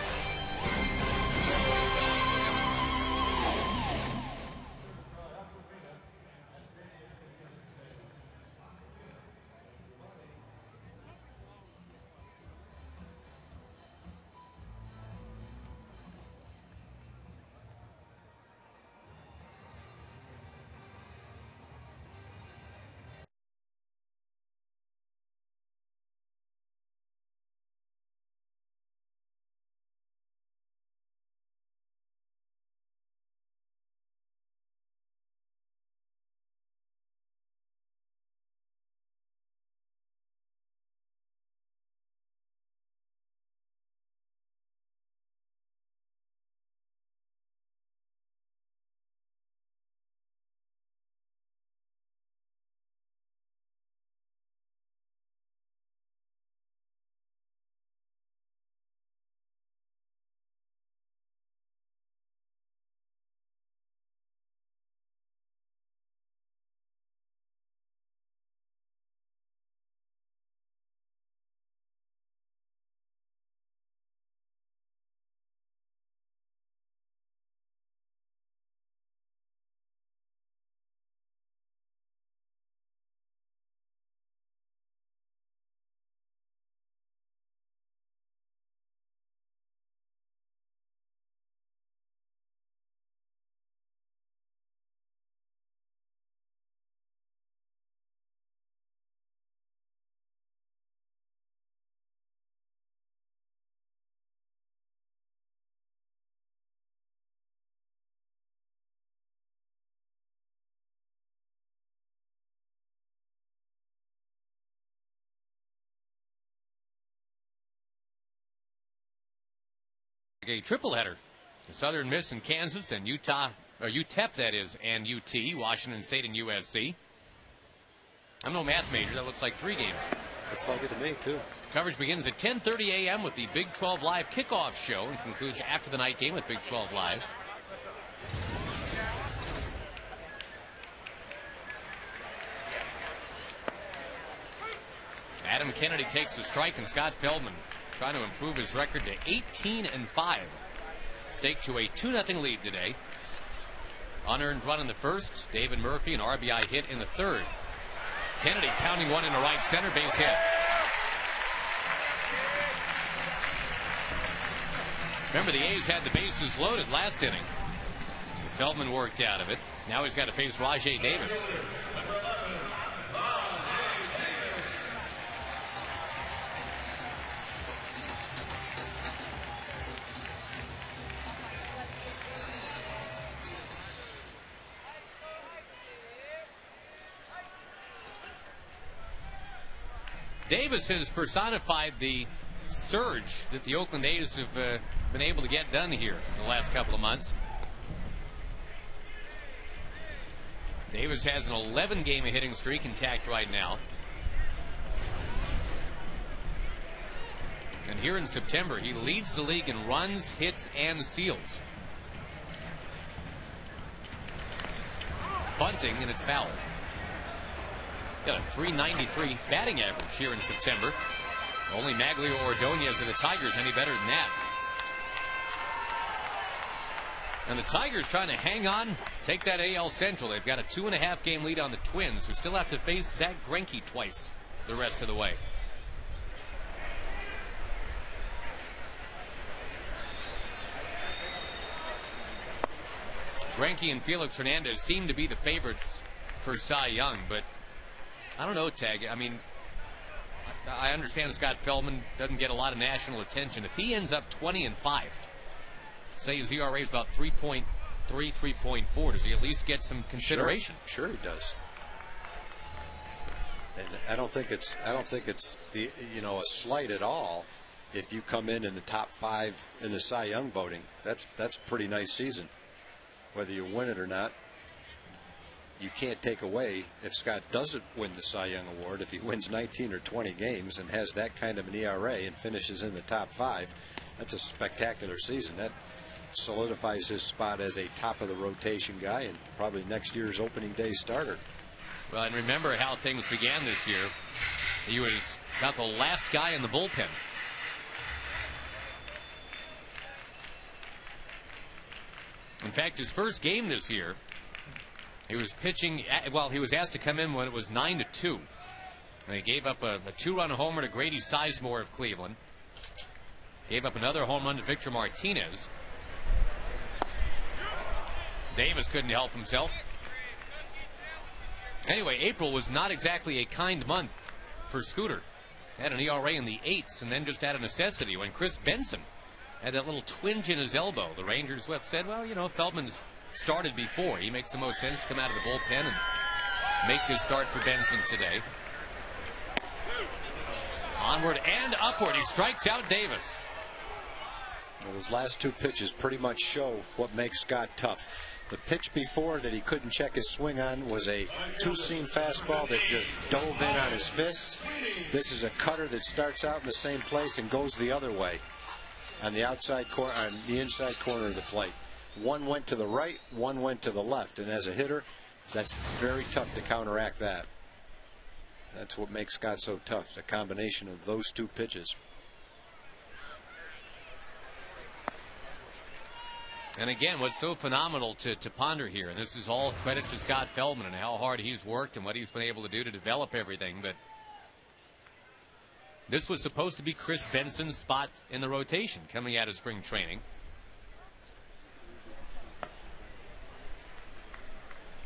A triple header. Southern Miss and Kansas and Utah, or UTEP that is, and UT, Washington State and USC. I'm no math major. That looks like 3 games. Looks like it to me, too. Coverage begins at 10:30 a.m. with the Big 12 Live kickoff show and concludes after the night game with Big 12 Live. Adam Kennedy takes a strike, and Scott Feldman trying to improve his record to 18-5. Staked to a 2-0 lead today. Unearned run in the first. David Murphy, an RBI hit in the third. Kennedy pounding one into right center, base hit. Remember, the A's had the bases loaded last inning. Feldman worked out of it. Now he's got to face Rajay Davis. Davis has personified the surge that the Oakland A's have been able to get done here in the last couple of months. Davis has an 11-game hitting streak intact right now. And here in September, he leads the league in runs, hits, and steals. Bunting, and it's foul. Got a .393 batting average here in September. Only Maglio Ordonez and the Tigers any better than that. And the Tigers trying to hang on, take that AL Central. They've got a 2.5-game lead on the Twins, who still have to face Zach Greinke twice the rest of the way. Greinke and Felix Hernandez seem to be the favorites for Cy Young, but I don't know, Tag. I mean, I understand Scott Feldman doesn't get a lot of national attention. If he ends up 20-5, say his ERA is about 3.3, 3.4, does he at least get some consideration? Sure he does. And I don't think it's the, a slight at all if you come in the top 5 in the Cy Young voting. That's a pretty nice season, whether you win it or not. You can't take away if Scott doesn't win the Cy Young Award. If he wins 19 or 20 games and has that kind of an ERA and finishes in the top 5, that's a spectacular season. That solidifies his spot as a top of the rotation guy and probably next year's opening day starter. Well, and remember how things began this year. He was about the last guy in the bullpen. In fact, his first game this year, he was pitching, well, he was asked to come in when it was 9-2. And he gave up a 2-run homer to Grady Sizemore of Cleveland. Gave up another home run to Victor Martinez. Davis couldn't help himself. Anyway, April was not exactly a kind month for Scooter. Had an ERA in the 8s and then just had a necessity when Chris Benson had that little twinge in his elbow. The Rangers said, well, Feldman's started before. He makes the most sense to come out of the bullpen and make this start for Benson today. Onward and upward. He strikes out Davis. Well, those last 2 pitches pretty much show what makes Scott tough. The pitch before that he couldn't check his swing on was a 2-seam fastball that just dove in on his fists. This is a cutter that starts out in the same place and goes the other way on the outside corner, on the inside corner of the plate. One went to the right, one went to the left, and as a hitter, that's very tough to counteract that. That's what makes Scott so tough, the combination of those 2 pitches. And again, what's so phenomenal to ponder here, and this is all credit to Scott Feldman and how hard he's worked and what he's been able to do to develop everything, but this was supposed to be Chris Benson's spot in the rotation coming out of spring training.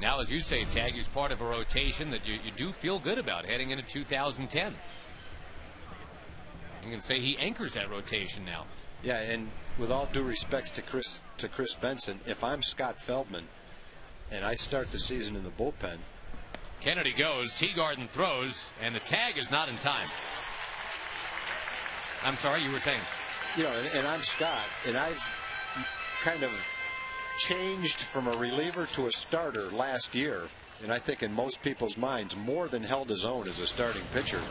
Now, as you say, Tag, he's part of a rotation that you do feel good about heading into 2010. You can say he anchors that rotation now. Yeah, and with all due respects to Chris Benson, if I'm Scott Feldman and I start the season in the bullpen. Kennedy goes, Teagarden throws, and the tag is not in time. I'm sorry, you were saying? You know, and I'm Scott, and I've kind of changed from a reliever to a starter last year, and I think in most people's minds more than held his own as a starting pitcher.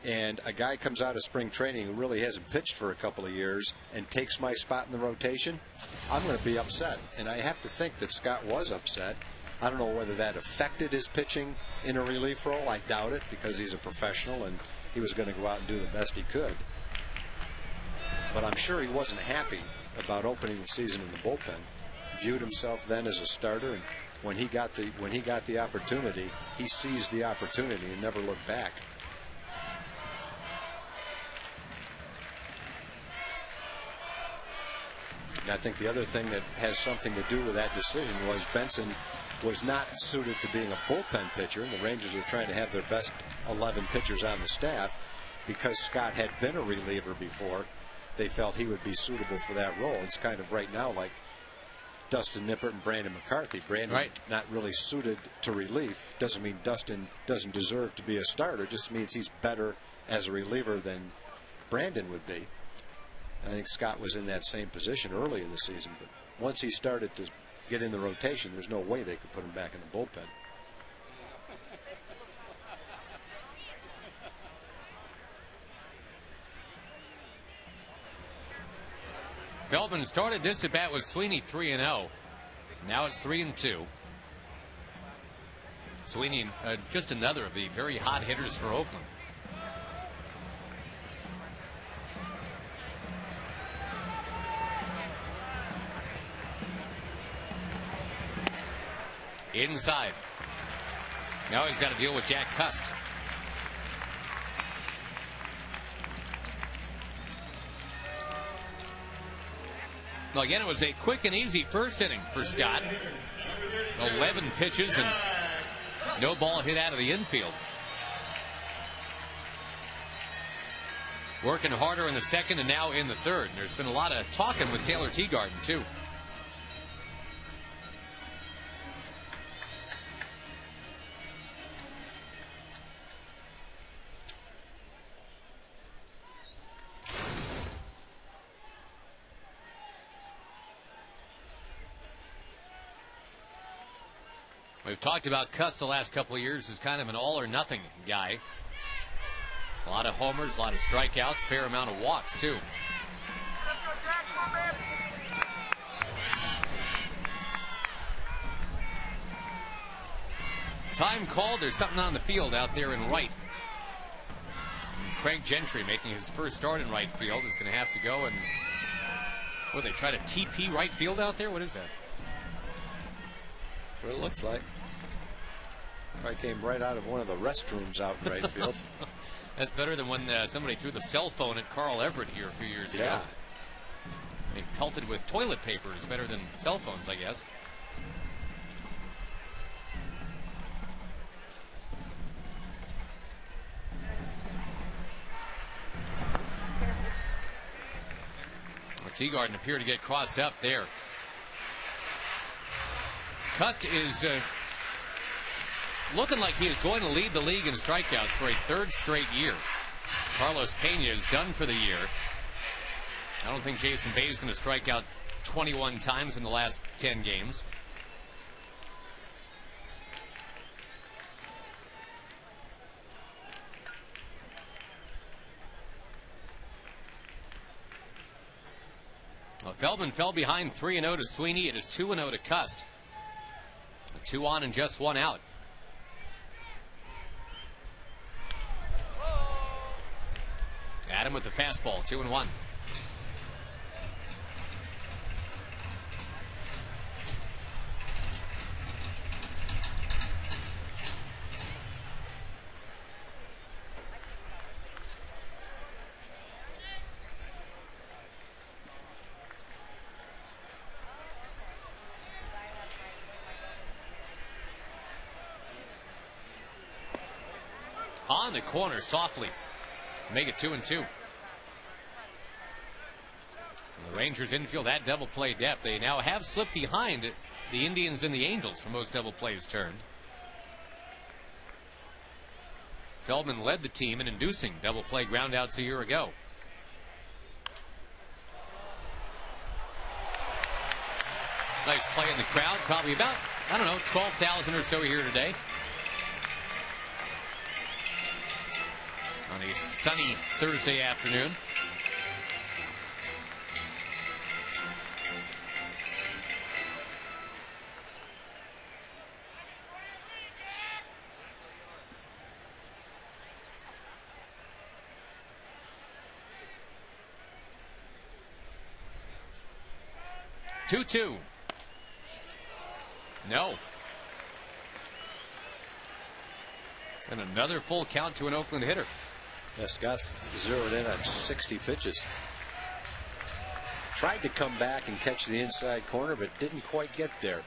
And a guy comes out of spring training who really hasn't pitched for a couple of years and takes my spot in the rotation, I'm going to be upset. And I have to think that Scott was upset. I don't know whether that affected his pitching in a relief role. I doubt it, because he's a professional and he was going to go out and do the best he could. But I'm sure he wasn't happy about opening the season in the bullpen. Viewed himself then as a starter, and when he got the opportunity, he seized the opportunity and never looked back. And I think the other thing that has something to do with that decision was Benson was not suited to being a bullpen pitcher, and the Rangers are trying to have their best 11 pitchers on the staff. Because Scott had been a reliever before, they felt he would be suitable for that role. It's kind of right now like Dustin Nippert and Brandon McCarthy. Brandon not really suited to relief. Doesn't mean Dustin doesn't deserve to be a starter. Just means he's better as a reliever than Brandon would be. And I think Scott was in that same position early in the season, but once he started to get in the rotation, there's no way they could put him back in the bullpen. Feldman started this at bat with Sweeney 3-0. Now it's 3-2. Sweeney, just another of the very hot hitters for Oakland. Inside. Now he's got to deal with Jack Cust. Well, again, it was a quick and easy first inning for Scott. 11 pitches and no ball hit out of the infield. Working harder in the second and now in the third. There's been a lot of talking with Taylor Teagarden, too. We've talked about Cuss the last couple of years as kind of an all-or-nothing guy. A lot of homers, a lot of strikeouts, fair amount of walks, too. Time called. There's something on the field out there in right. And Craig Gentry, making his first start in right field, is going to have to go and... What, they try to TP right field out there? What is that? That's what it looks like. Probably came right out of one of the restrooms out in right field. That's better than when somebody threw the cell phone at Carl Everett here a few years ago. Yeah. I mean, pelted with toilet paper is better than cell phones, I guess. Well, Teagarden appeared to get crossed up there. Cust is looking like he is going to lead the league in strikeouts for a third straight year. Carlos Pena is done for the year. I don't think Jason Bay is going to strike out 21 times in the last 10 games. Well, Feldman fell behind 3-0 to Sweeney. It is 2-0 to Cust. 2 on and just 1 out. Adam with the fastball, 2-1. On the corner softly. Make it 2-2. The Rangers infield that double play depth. They now have slipped behind the Indians and the Angels for most double plays turned. Feldman led the team in inducing double play groundouts a year ago. Nice play in the crowd. Probably about, I don't know, 12,000 or so here today. On a sunny Thursday afternoon. Two. No. And another full count to an Oakland hitter. Yeah, Scott's zeroed in on 60 pitches. Tried to come back and catch the inside corner, but didn't quite get there.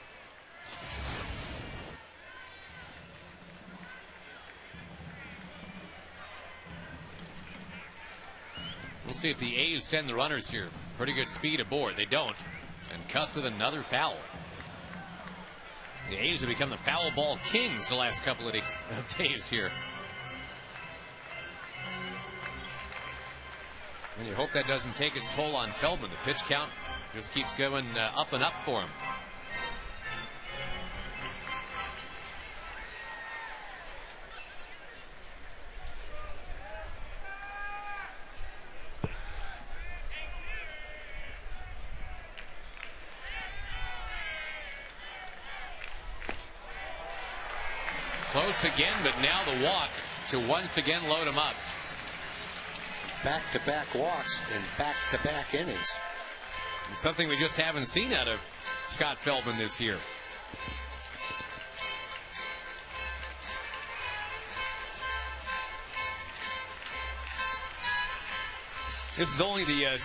We'll see if the A's send the runners here. Pretty good speed aboard. They don't. And Cuss with another foul. The A's have become the foul ball kings the last couple of days here. And you hope that doesn't take its toll on Feldman. The pitch count just keeps going up and up for him. Close again, but now the walk to once again load him up. Back-to-back walks in back-to-back innings. And something we just haven't seen out of Scott Feldman this year. This is only the,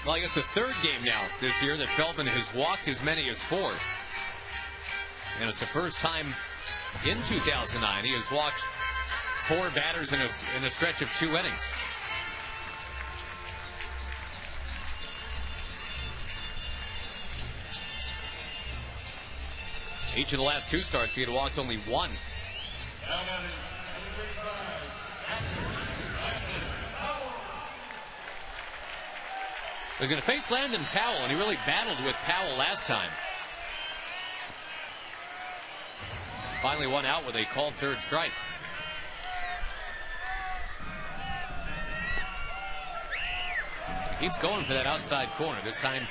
well, I guess the third game now this year that Feldman has walked as many as 4. And it's the first time in 2009 he has walked 4 batters in a stretch of 2 innings. Each of the last 2 starts he had walked only 1. He's going to face Landon Powell, and he really battled with Powell last time. Finally one out with a called third strike. He keeps going for that outside corner. This time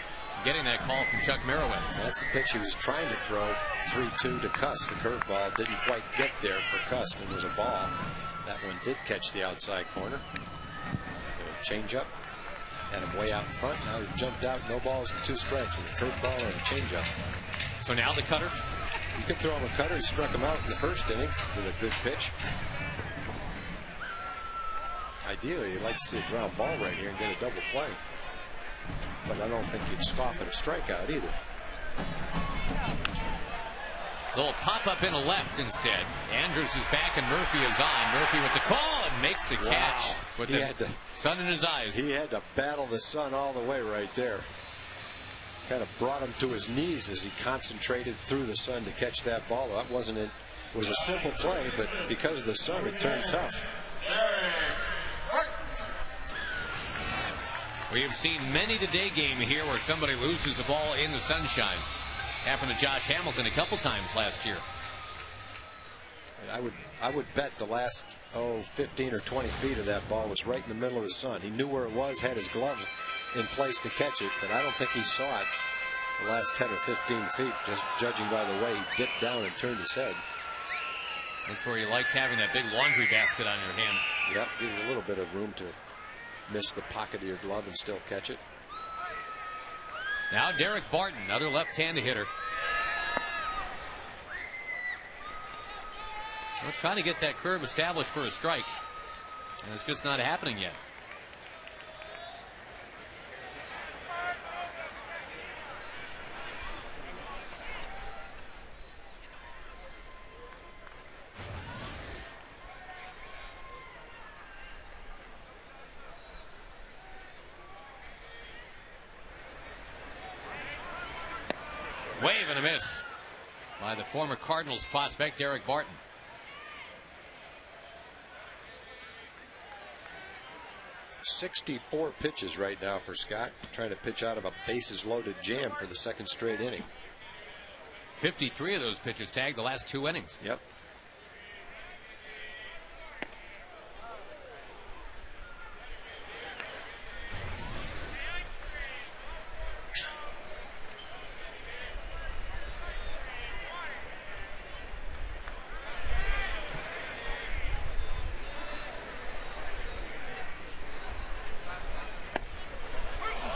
getting that call from Chuck Meroweth. That's the pitch he was trying to throw 3-2 to Cuss. The curveball didn't quite get there for Cuss and was a ball. That one did catch the outside corner. Change up. Had him way out in front. Now he's jumped out. No balls and 2 strikes with a curveball and a changeup. So now the cutter. You could throw him a cutter. He struck him out in the first inning with a good pitch. Ideally, you'd like to see a ground ball right here and get a double play. But I don't think you'd scoff at a strikeout either. Little pop up in a left instead. Andrews is back and Murphy is on. Murphy with the call and makes the catch with the sun in his eyes. He had to battle the sun all the way right there. Kind of brought him to his knees as he concentrated through the sun to catch that ball. That wasn't it. It was a simple play, but because of the sun, it turned tough. We have seen many the day game here where somebody loses the ball in the sunshine. Happened to Josh Hamilton a couple times last year. I would bet the last 15 or 20 feet of that ball was right in the middle of the sun. He knew where it was, had his glove in place to catch it, but I don't think he saw it the last 10 or 15 feet, just judging by the way he dipped down and turned his head. That's where you like having that big laundry basket on your hand. Yep, gives you a little bit of room to miss the pocket of your glove and still catch it. Now Derek Barton, another left-handed hitter. We're trying to get that curve established for a strike, and it's just not happening yet. Wave and a miss by the former Cardinals prospect Derek Barton. .64 pitches right now for Scott, trying to pitch out of a bases loaded jam for the second straight inning. 53 of those pitches tagged the last 2 innings. Yep.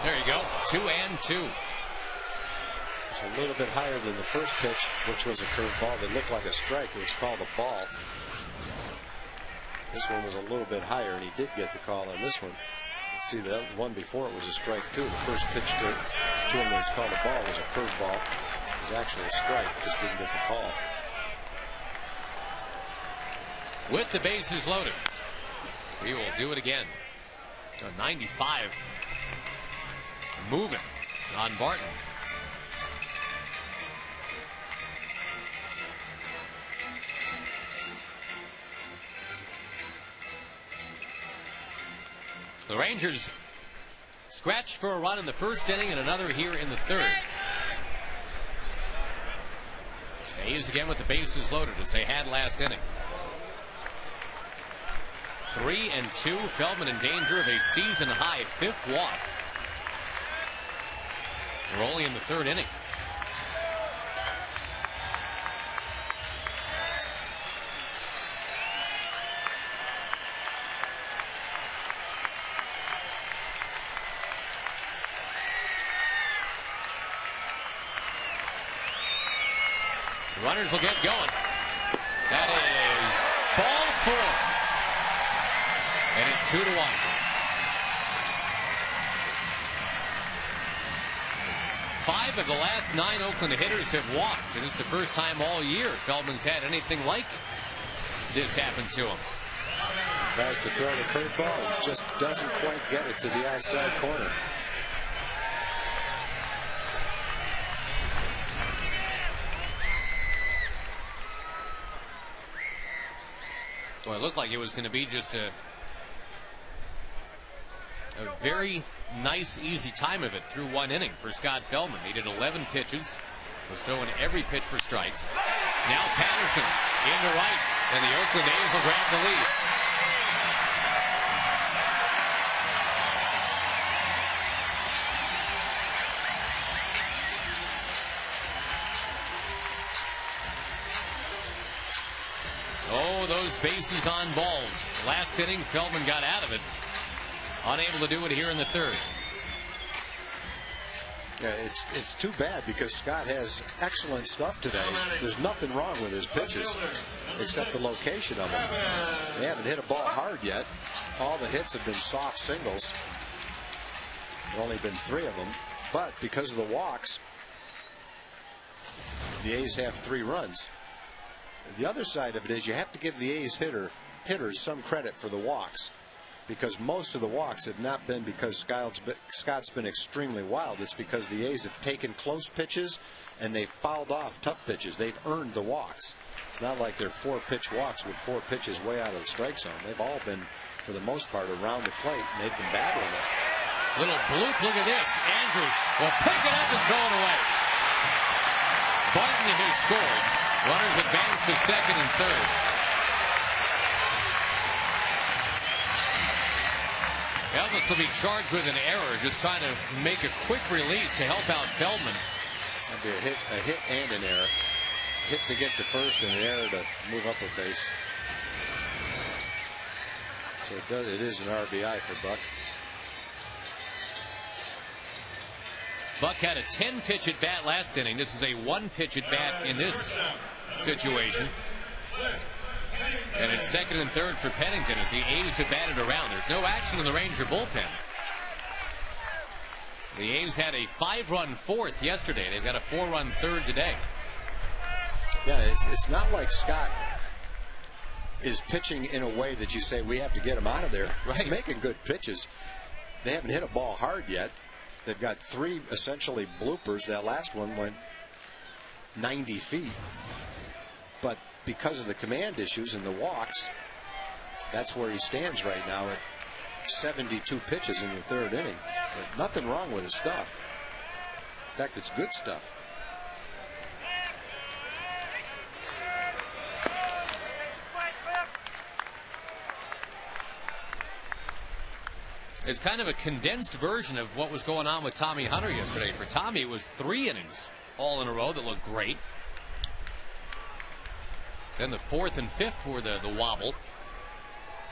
There you go. 2-2. It's a little bit higher than the first pitch, which was a curveball that looked like a strike. It was called a ball. This one was a little bit higher, and he did get the call on this one. See, the one before it was a strike, too. The first pitch to him that was called a ball was a curveball. It was actually a strike, just didn't get the call. With the bases loaded, we will do it again. To 95. Moving on Barton. The Rangers scratched for a run in the first inning and another here in the third. A's again with the bases loaded as they had last inning. 3-2. Feldman in danger of a season-high 5th walk. We're only in the third inning. The runners will get going. That is ball 4. And it's 2-1. 5 of the last 9 Oakland hitters have walked, and it's the first time all year Feldman's had anything like this happen to him. Tries to throw the curveball, just doesn't quite get it to the outside corner. Well, it looked like it was going to be just a very nice, easy time of it through 1 inning for Scott Feldman. He did 11 pitches, was throwing every pitch for strikes. Now Patterson in the right, and the Oakland A's will grab the lead. Oh, those bases on balls. Last inning, Feldman got out of it. Unable to do it here in the third. Yeah, it's too bad because Scott has excellent stuff today. There's nothing wrong with his pitches except the location of them. They haven't hit a ball hard yet. All the hits have been soft singles. There have only been 3 of them. But because of the walks, the A's have 3 runs. The other side of it is you have to give the A's hitters some credit for the walks, because most of the walks have not been because Scott's been extremely wild. It's because the A's have taken close pitches and they've fouled off tough pitches. They've earned the walks. It's not like they're 4-pitch walks with 4 pitches way out of the strike zone. They've all been, for the most part, around the plate, and they've been battling it. Little bloop, look at this. Andrews will pick it up and throw it away. Barton has scored. Runners advance to second and third. Elvis will be charged with an error, just trying to make a quick release to help out Feldman. That'd be a hit and an error. Hit to get to first and an error to move up a base. So it is an RBI for Buck. Buck had a 10-pitch at bat last inning. This is a 1-pitch at bat in this situation. And it's second and third for Pennington as the A's have batted around. There's no action in the Ranger bullpen. The A's had a 5-run 4th yesterday. They've got a 4-run 3rd today. Yeah, it's not like Scott is pitching in a way that you say we have to get him out of there. Right. He's making good pitches. They haven't hit a ball hard yet. They've got 3 essentially bloopers. That last one went 90 feet. But because of the command issues and the walks, that's where he stands right now at 72 pitches in the 3rd inning. But nothing wrong with his stuff. In fact, it's good stuff. It's kind of a condensed version of what was going on with Tommy Hunter yesterday. For Tommy, it was 3 innings all in a row that looked great. Then the 4th and 5th were the wobble.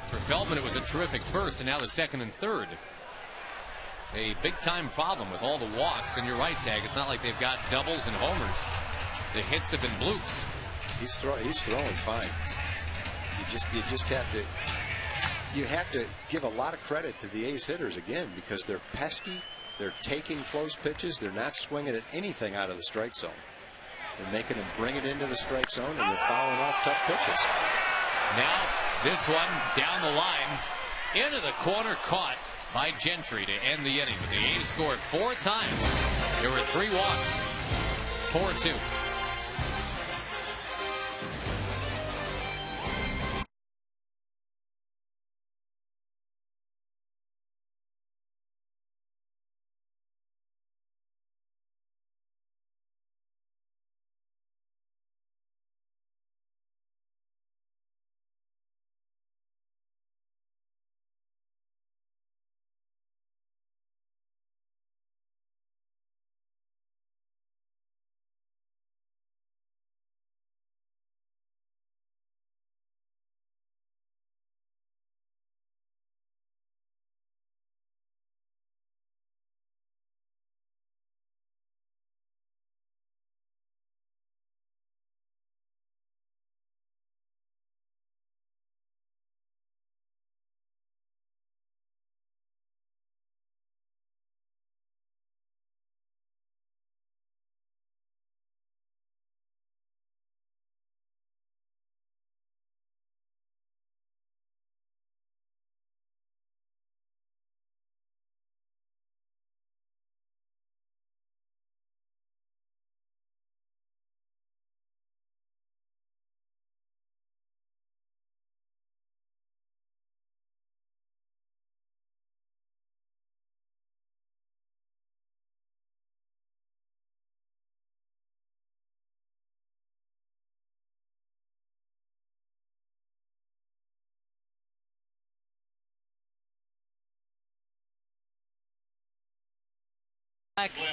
For Feldman, it was a terrific first, and now the 2nd and 3rd. A big-time problem with all the walks, and you're right, Tag. It's not like they've got doubles and homers. The hits have been bloops. He's throwing fine. You just have to give a lot of credit to the A's hitters again, because they're pesky. They're taking close pitches. They're not swinging at anything out of the strike zone. They're making them bring it into the strike zone, and they're fouling off tough pitches. Now this one down the line into the corner, caught by Gentry to end the inning. But the A's scored 4 times. There were 3 walks. 4-2.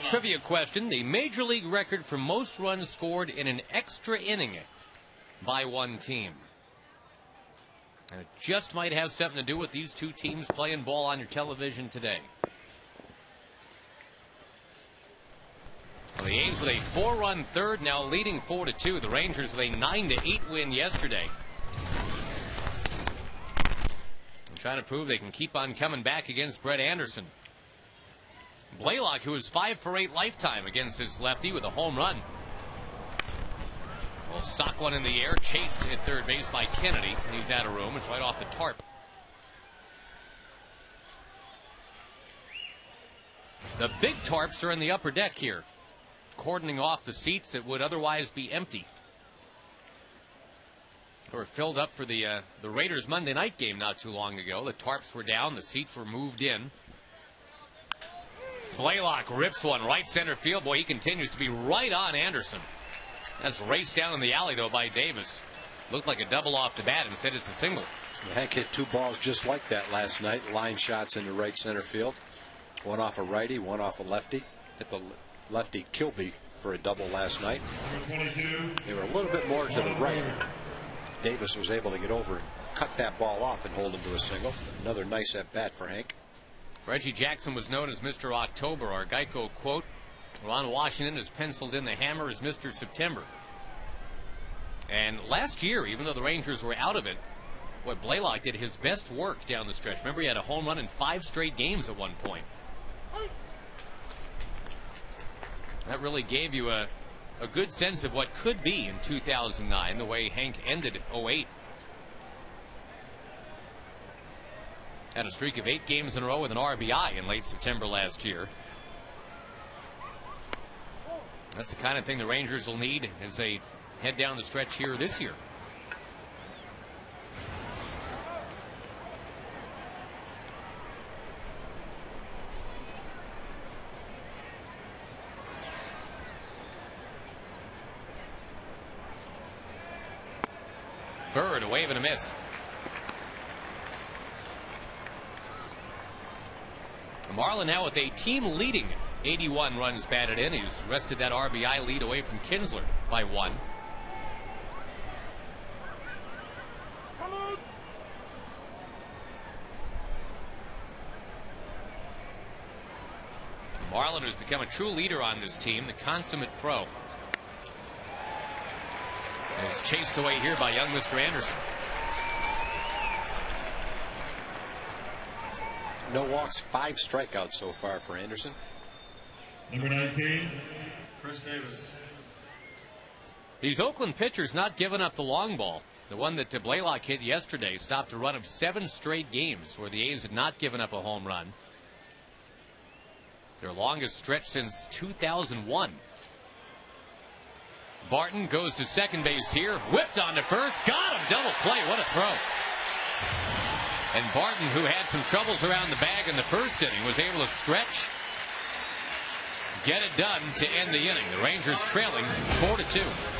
Trivia question. The Major League record for most runs scored in an extra inning by one team. And it just might have something to do with these two teams playing ball on your television today. Well, the A's with a 4-run third, now leading 4-2. The Rangers with a 9-8 win yesterday. I'm trying to prove they can keep on coming back against Brett Anderson. Blaylock, who was 5 for 8 lifetime against this lefty with a home run. Will sock one in the air, chased at third base by Kennedy, and he's out of room. It's right off the tarp. The big tarps are in the upper deck here, cordoning off the seats that would otherwise be empty. They were filled up for the Raiders Monday night game not too long ago. The tarps were down, the seats were moved in. Blaylock rips one right center field. Boy, he continues to be right on Anderson. That's raced down in the alley, though, by Davis. Looked like a double off the bat. Instead, it's a single. Hank hit 2 balls just like that last night. Line shots into right center field. One off a righty, one off a lefty. Hit the lefty Kilby for a double last night. They were a little bit more to the right. Davis was able to get over and cut that ball off and hold him to a single. Another nice at bat for Hank. Reggie Jackson was known as Mr. October. Our Geico quote, Ron Washington has penciled in the hammer as Mr. September. And last year, even though the Rangers were out of it, what Blaylock did his best work down the stretch. Remember, he had a home run in 5 straight games at one point. That really gave you a good sense of what could be in 2009, the way Hank ended 08. Had a streak of 8 games in a row with an RBI in late September last year. That's the kind of thing the Rangers will need as they head down the stretch here this year. Bird, a wave and a miss. Marlin now with a team-leading 81 runs batted in. He's wrested that RBI lead away from Kinsler by 1. Marlin has become a true leader on this team, the consummate pro. And he's chased away here by young Mr. Anderson. No walks, 5 strikeouts so far for Anderson. Number 19, Chris Davis. These Oakland pitchers not giving up the long ball. The one that Blaylock hit yesterday stopped a run of 7 straight games where the A's had not given up a home run. Their longest stretch since 2001. Barton goes to second base here. Whipped on to first. Got him. Double play. What a throw. And Barton, who had some troubles around the bag in the first inning, was able to stretch, get it done to end the inning. The Rangers trailing 4-2.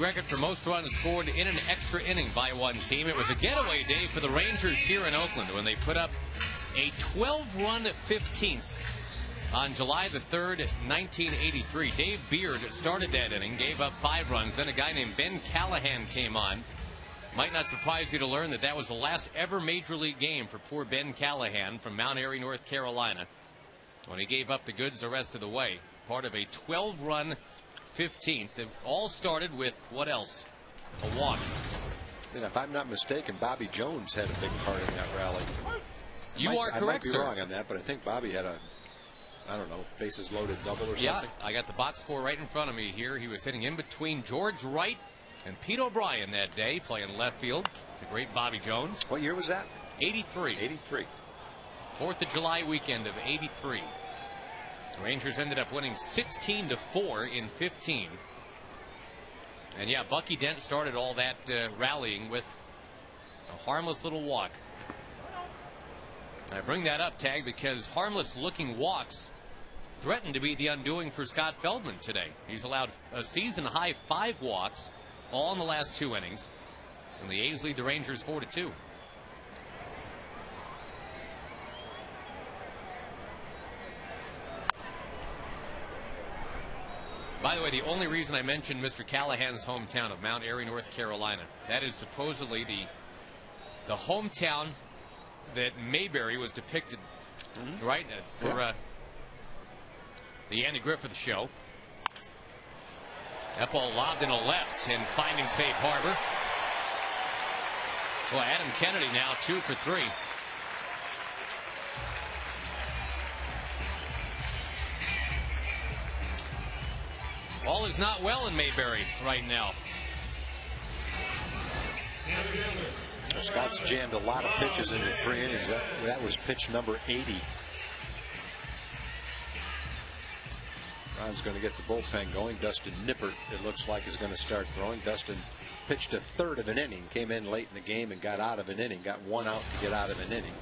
Record for most runs scored in an extra inning by one team. It was a getaway day for the Rangers here in Oakland when they put up a 12-run 15th on July the 3rd, 1983. Dave Beard started that inning, gave up 5 runs. Then a guy named Ben Callahan came on. Might not surprise you to learn that that was the last ever major league game for poor Ben Callahan from Mount Airy, North Carolina, when he gave up the goods the rest of the way. Part of a 12-run 15th. It all started with what else? A walk. And if I'm not mistaken, Bobby Jones had a big part in that rally. You are correct, I might be sir. wrong on that, but I think Bobby had a, I don't know, bases loaded double or something. Yeah, I got the box score right in front of me here. He was hitting in between George Wright and Pete O'Brien that day, playing left field. The great Bobby Jones. What year was that? 83. 83. 4th of July weekend of 83. The Rangers ended up winning 16-4 in 15. And yeah, Bucky Dent started all that rallying with a harmless little walk. I bring that up, Tag, because harmless looking walks threatened to be the undoing for Scott Feldman today. He's allowed a season high 5 walks, all in the last 2 innings. And the A's lead the Rangers 4-2. By the way, the only reason I mentioned Mr. Callahan's hometown of Mount Airy, North Carolina, that is supposedly the hometown that Mayberry was depicted, right, for the Andy Griffith show. That ball lobbed in a left and finding safe harbor. Well, Adam Kennedy now 2 for 3. All is not well in Mayberry right now. Scott's jammed a lot of pitches into 3 innings. That was pitch number 80. Ron's going to get the bullpen going. Dustin Nippert, it looks like, is going to start throwing. Dustin pitched a third of an inning, came in late in the game and got out of an inning, got 1 out to get out of an inning.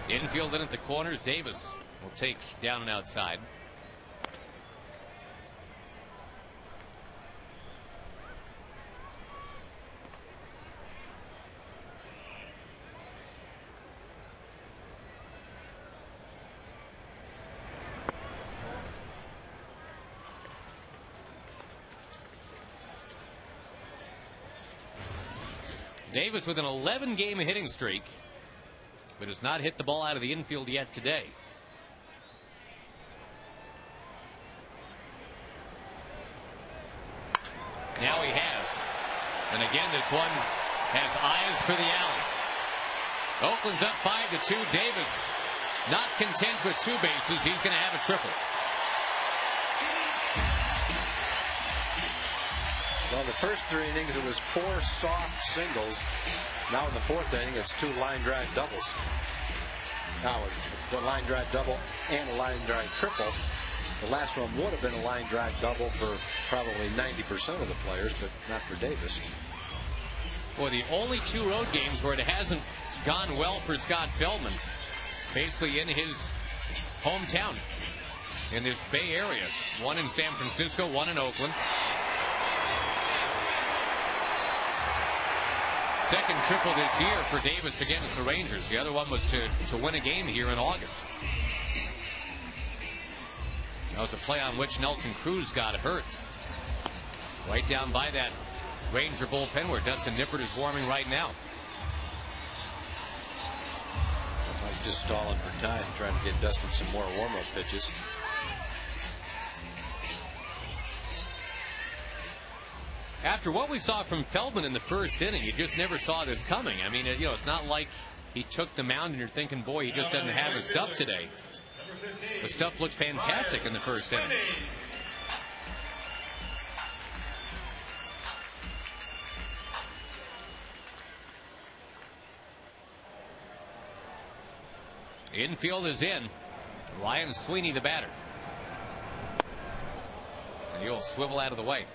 Infield in at the corners. Davis will take down and outside. Davis with an 11-game hitting streak, but has not hit the ball out of the infield yet today. Now he has. And again, this one has eyes for the alley. Oakland's up 5-2. Davis not content with 2 bases. He's going to have a triple. Well, the first 3 innings, it was 4 soft singles. Now in the 4th inning, it's 2 line drive doubles. Now a line drive double and a line drive triple. The last one would have been a line drive double for probably 90% of the players, but not for Davis. Boy, the only 2 road games where it hasn't gone well for Scott Feldman, basically in his hometown, in this Bay Area. 1 in San Francisco, 1 in Oakland. Second triple this year for Davis against the Rangers. The other one was to win a game here in August. That was a play on which Nelson Cruz got hurt. Right down by that Ranger bullpen where Dustin Nippert is warming right now. Mike just stalling for time, trying to get Dustin some more warm-up pitches. After what we saw from Feldman in the first inning, you just never saw this coming. I mean, you know, it's not like he took the mound and you're thinking, boy, he just doesn't have his stuff today. The stuff looked fantastic in the first inning. Infield is in. Ryan Sweeney, the batter. And he'll swivel out of the way.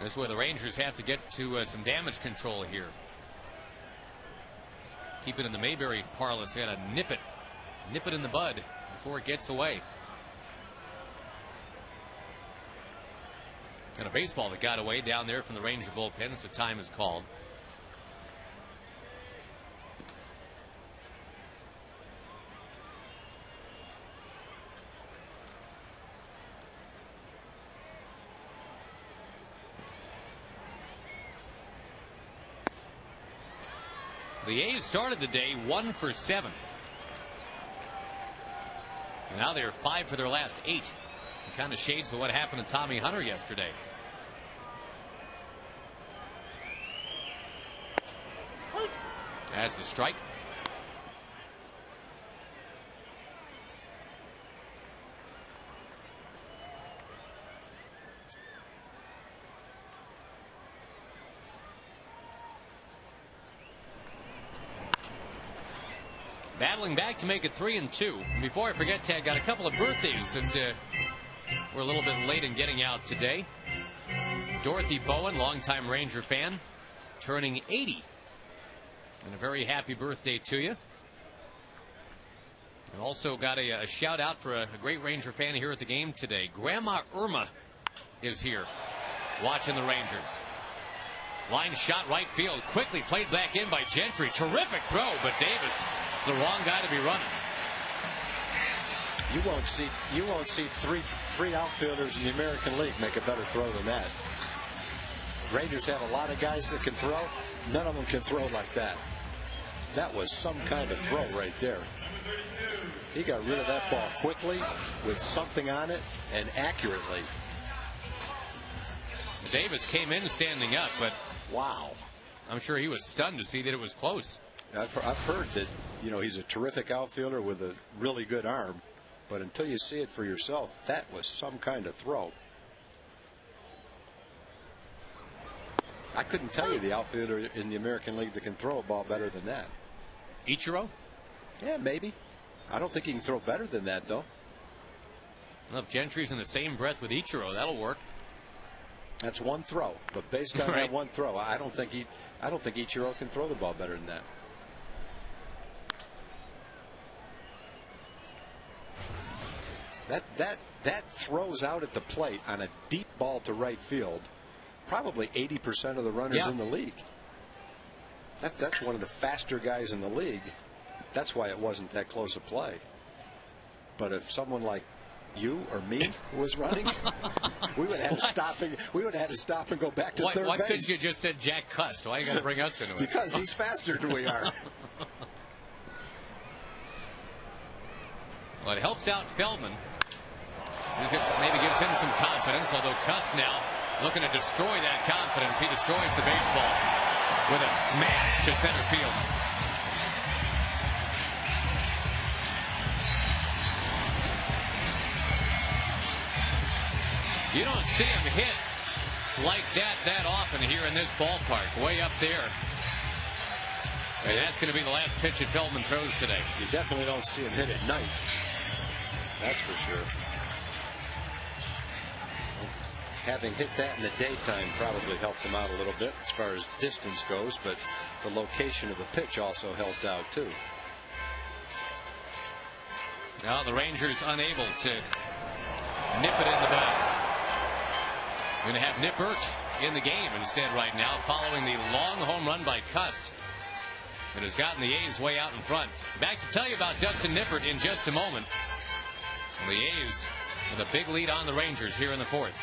This is where the Rangers have to get to some damage control here. Keep it in the Mayberry parlance. They got to nip it in the bud before it gets away. And a baseball that got away down there from the Ranger bullpen, so time is called. The A's started the day 1 for 7. And now they're 5 for their last 8. It kind of shades of what happened to Tommy Hunter yesterday. That's a strike. Battling back to make it 3-2. Before I forget, Ted, got a couple of birthdays that we're a little bit late in getting out today. Dorothy Bowen, longtime Ranger fan, turning 80. And a very happy birthday to you. And also got a shout out for a great Ranger fan here at the game today. Grandma Irma is here watching the Rangers. Line shot right field, quickly played back in by Gentry. Terrific throw, but Davis is the wrong guy to be running. You won't see three outfielders in the American League make a better throw than that. Rangers have a lot of guys that can throw. None of them can throw like that. That was some kind of throw right there. He got rid of that ball quickly with something on it and accurately. Davis came in standing up, but wow. I'm sure he was stunned to see that it was close. I've heard that, you know, he's a terrific outfielder with a really good arm, but until you see it for yourself, that was some kind of throw. I couldn't tell you the outfielder in the American League that can throw a ball better than that. Ichiro? Yeah, maybe. I don't think he can throw better than that, though. Well, if Gentry's in the same breath with Ichiro, that'll work. That's one throw, but based on that one throw, I don't think Ichiro can throw the ball better than that. That throws out at the plate on a deep ball to right field. Probably 80% of the runners in the league. That's one of the faster guys in the league. That's why it wasn't that close a play. But if someone like you or me was running, we would have had to stop and go back to third base. Why couldn't you just said Jack Cust? Why you got to bring us into it? Because he's faster than we are. Well, it helps out Feldman. Maybe gives him some confidence, although Cust now looking to destroy that confidence. He destroys the baseball with a smash to center field. You don't see him hit like that often here in this ballpark, way up there. And that's going to be the last pitch that Feldman throws today. You definitely don't see him hit at night. That's for sure. Having hit that in the daytime probably helped him out a little bit as far as distance goes, but the location of the pitch also helped out too. Now the Rangers unable to nip it in the bud. Going to have Nippert in the game instead right now, following the long home run by Cust that has gotten the A's way out in front. Back to tell you about Dustin Nippert in just a moment. The A's with a big lead on the Rangers here in the fourth.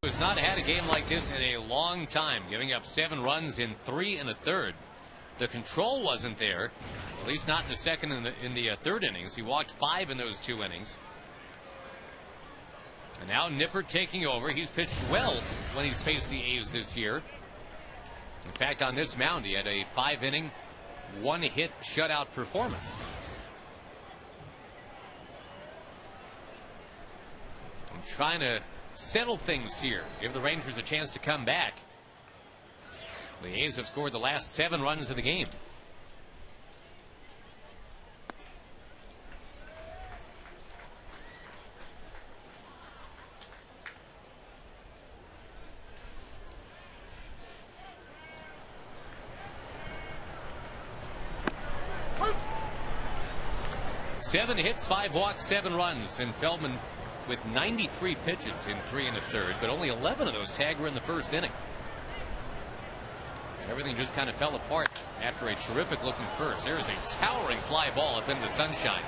Has not had a game like this in a long time, giving up 7 runs in 3 1/3. The control wasn't there, at least not in the second and in the third innings. He walked 5 in those 2 innings. And now Nippert taking over. He's pitched well when he's faced the A's this year. In fact, on this mound, he had a 5-inning, 1-hit shutout performance. I'm trying to settle things here, give the Rangers a chance to come back. The A's have scored the last 7 runs of the game. 7 hits, 5 walks, 7 runs, and Feldman with 93 pitches in 3 1/3, but only 11 of those tagged were in the first inning. Everything just kind of fell apart after a terrific looking first. There is a towering fly ball up into the sunshine.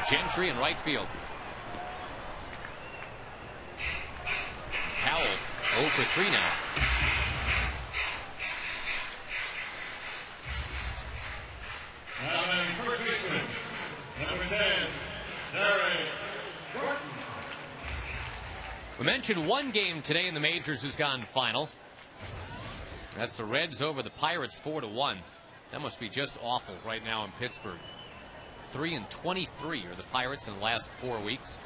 Gentry in right field. Howell 0 for 3 now. First baseman, number 10, Larry Gordon. We mentioned one game today in the majors has gone final. That's the Reds over the Pirates 4-1. That must be just awful right now in Pittsburgh. 3-23 are the Pirates in the last 4 weeks.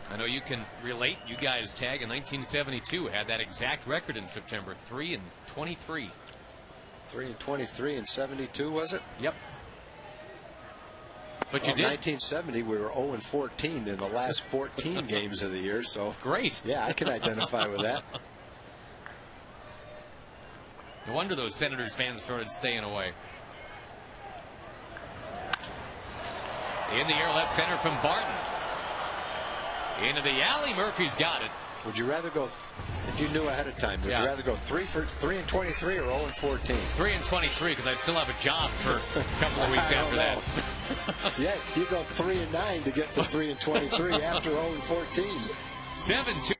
I know you can relate. You guys tag in 1972 had that exact record in September. 3-23. 3-23 in 72, was it? Yep. But you did. In 1970, we were 0-14 in the last 14 games of the year. So great. Yeah, I can identify with that. No wonder those Senators fans started staying away. In the air, left center from Barton. Into the alley. Murphy's got it. Would you rather go, if you knew ahead of time, would you rather go 3-23 or 0-14? 3-23 because I'd still have a job for a couple of weeks after that. Yeah, you go 3-9 to get to 3-23 after 0-14. 7-2.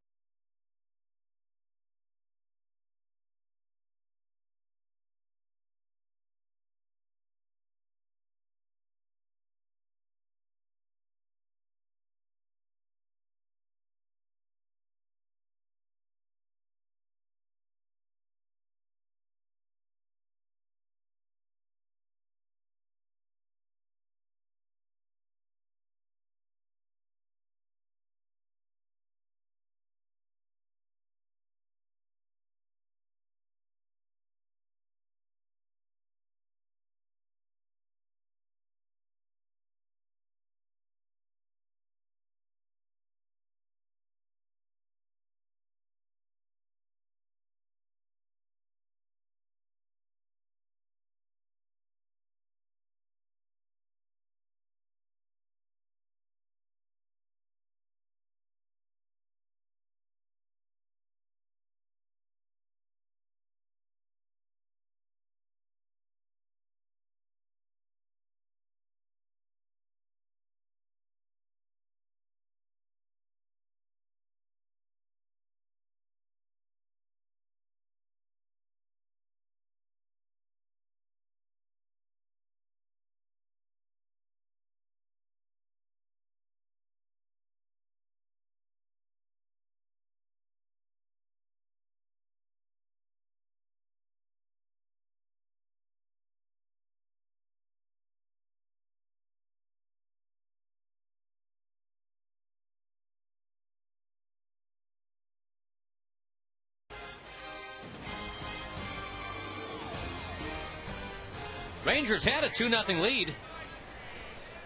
Rangers had a 2-0 lead.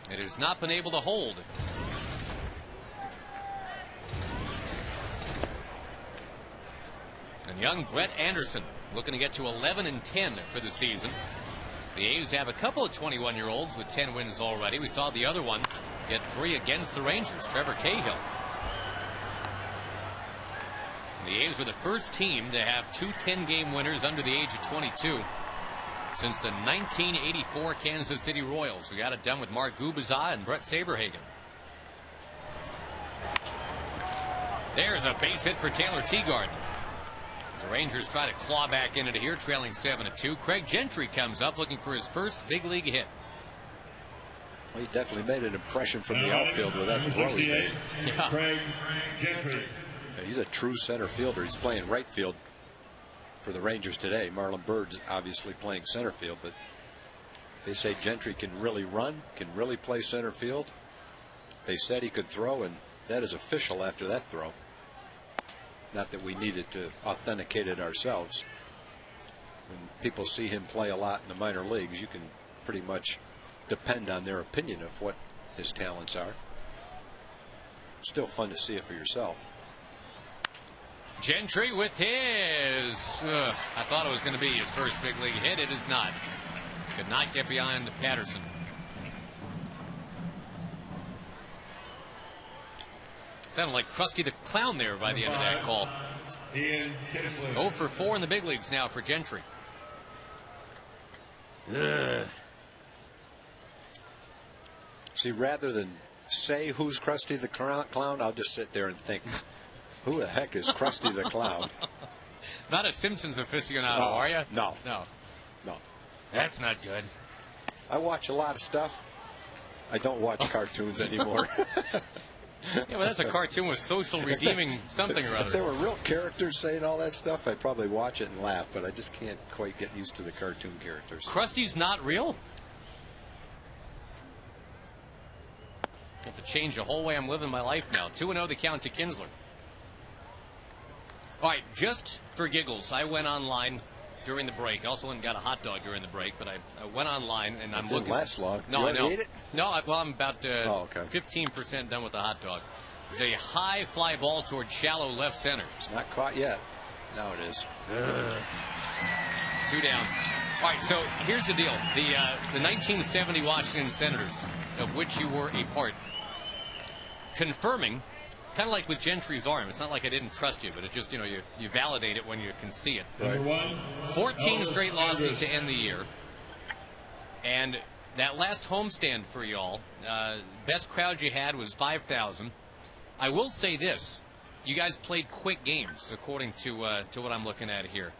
It has not been able to hold. And young Brett Anderson looking to get to 11-10 for the season. The A's have a couple of 21-year-olds with 10 wins already. We saw the other one get 3 against the Rangers, Trevor Cahill. The A's were the first team to have 2 10-game winners under the age of 22 since the 1984 Kansas City Royals, who got it done with Mark Gubicza and Brett Saberhagen. There's a base hit for Taylor Teagard. The Rangers try to claw back into here, trailing 7-2. Craig Gentry comes up looking for his first big league hit. Well, he definitely made an impression from the outfield with that throw he made. Yeah. Craig Gentry. He's a true center fielder. He's playing right field for the Rangers today. Marlon Byrd's obviously playing center field, but they say Gentry can really run, can really play center field. They said he could throw, and that is official after that throw. Not that we needed to authenticate it ourselves. When people see him play a lot in the minor leagues, you can pretty much depend on their opinion of what his talents are. Still fun to see it for yourself. Gentry with his. I thought it was going to be his first big league hit. It is not. Could not get behind Patterson. Sounded like Krusty the Clown there by the end of that call. 0 for 4 in the big leagues now for Gentry. See, rather than say who's Krusty the Clown, I'll just sit there and think, who the heck is Krusty the Clown? Not a Simpsons aficionado, are you? No. No. No. That's not good. I watch a lot of stuff. I don't watch cartoons anymore. Yeah, well, that's a cartoon with social redeeming something or other. If there were real characters saying all that stuff, I'd probably watch it and laugh, but I just can't quite get used to the cartoon characters. Krusty's not real? I have to change the whole way I'm living my life now. 2-0 the count to Kinsler. All right, just for giggles, I went online during the break. I also went and got a hot dog during the break, but I went online and I'm looking. Didn't last long. No, I know. Ate it? No, I'm about okay. 15% done with the hot dog. It's a high fly ball toward shallow left center. It's not caught yet. Now it is. 2 down. All right, so here's the deal. The 1970 Washington Senators, of which you were a part, confirming, kind of like with Gentry's arm. It's not like I didn't trust you, but it just, you validate it when you can see it. Right. 14 straight losses to end the year. And that last homestand for y'all, best crowd you had was 5,000. I will say this. You guys played quick games, according to what I'm looking at here.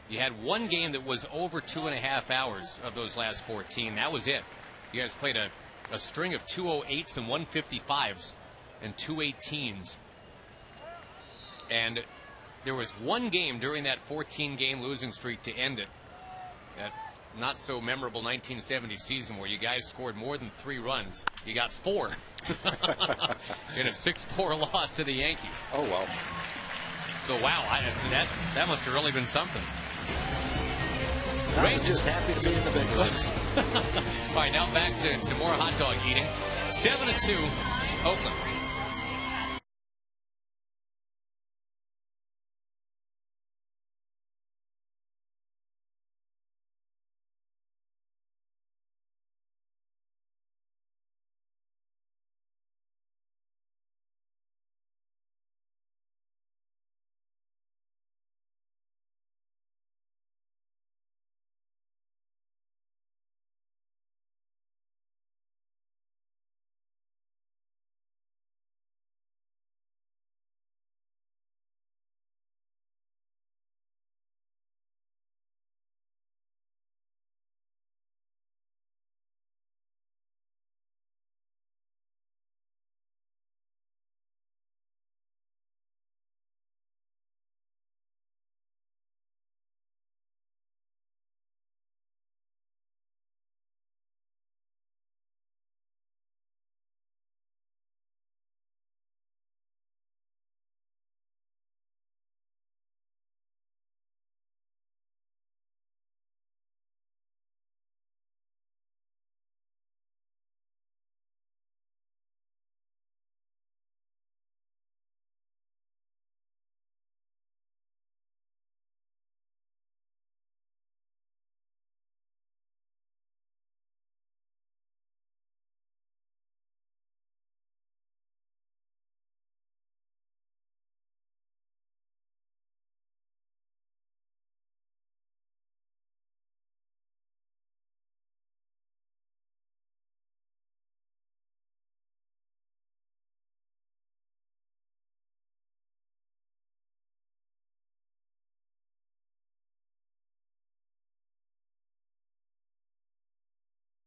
You had one game that was over 2.5 hours of those last 14. That was it. You guys played a string of 208s and 155s and 218s. And there was one game during that 14-game losing streak to end it. That not so memorable 1970 season where you guys scored more than 3 runs. You got 4 in a 6-4 loss to the Yankees. Oh, well. So, wow, that must have really been something. I was just happy to be in the big leagues. All right, now back to more hot dog eating. 7-2, Oakland.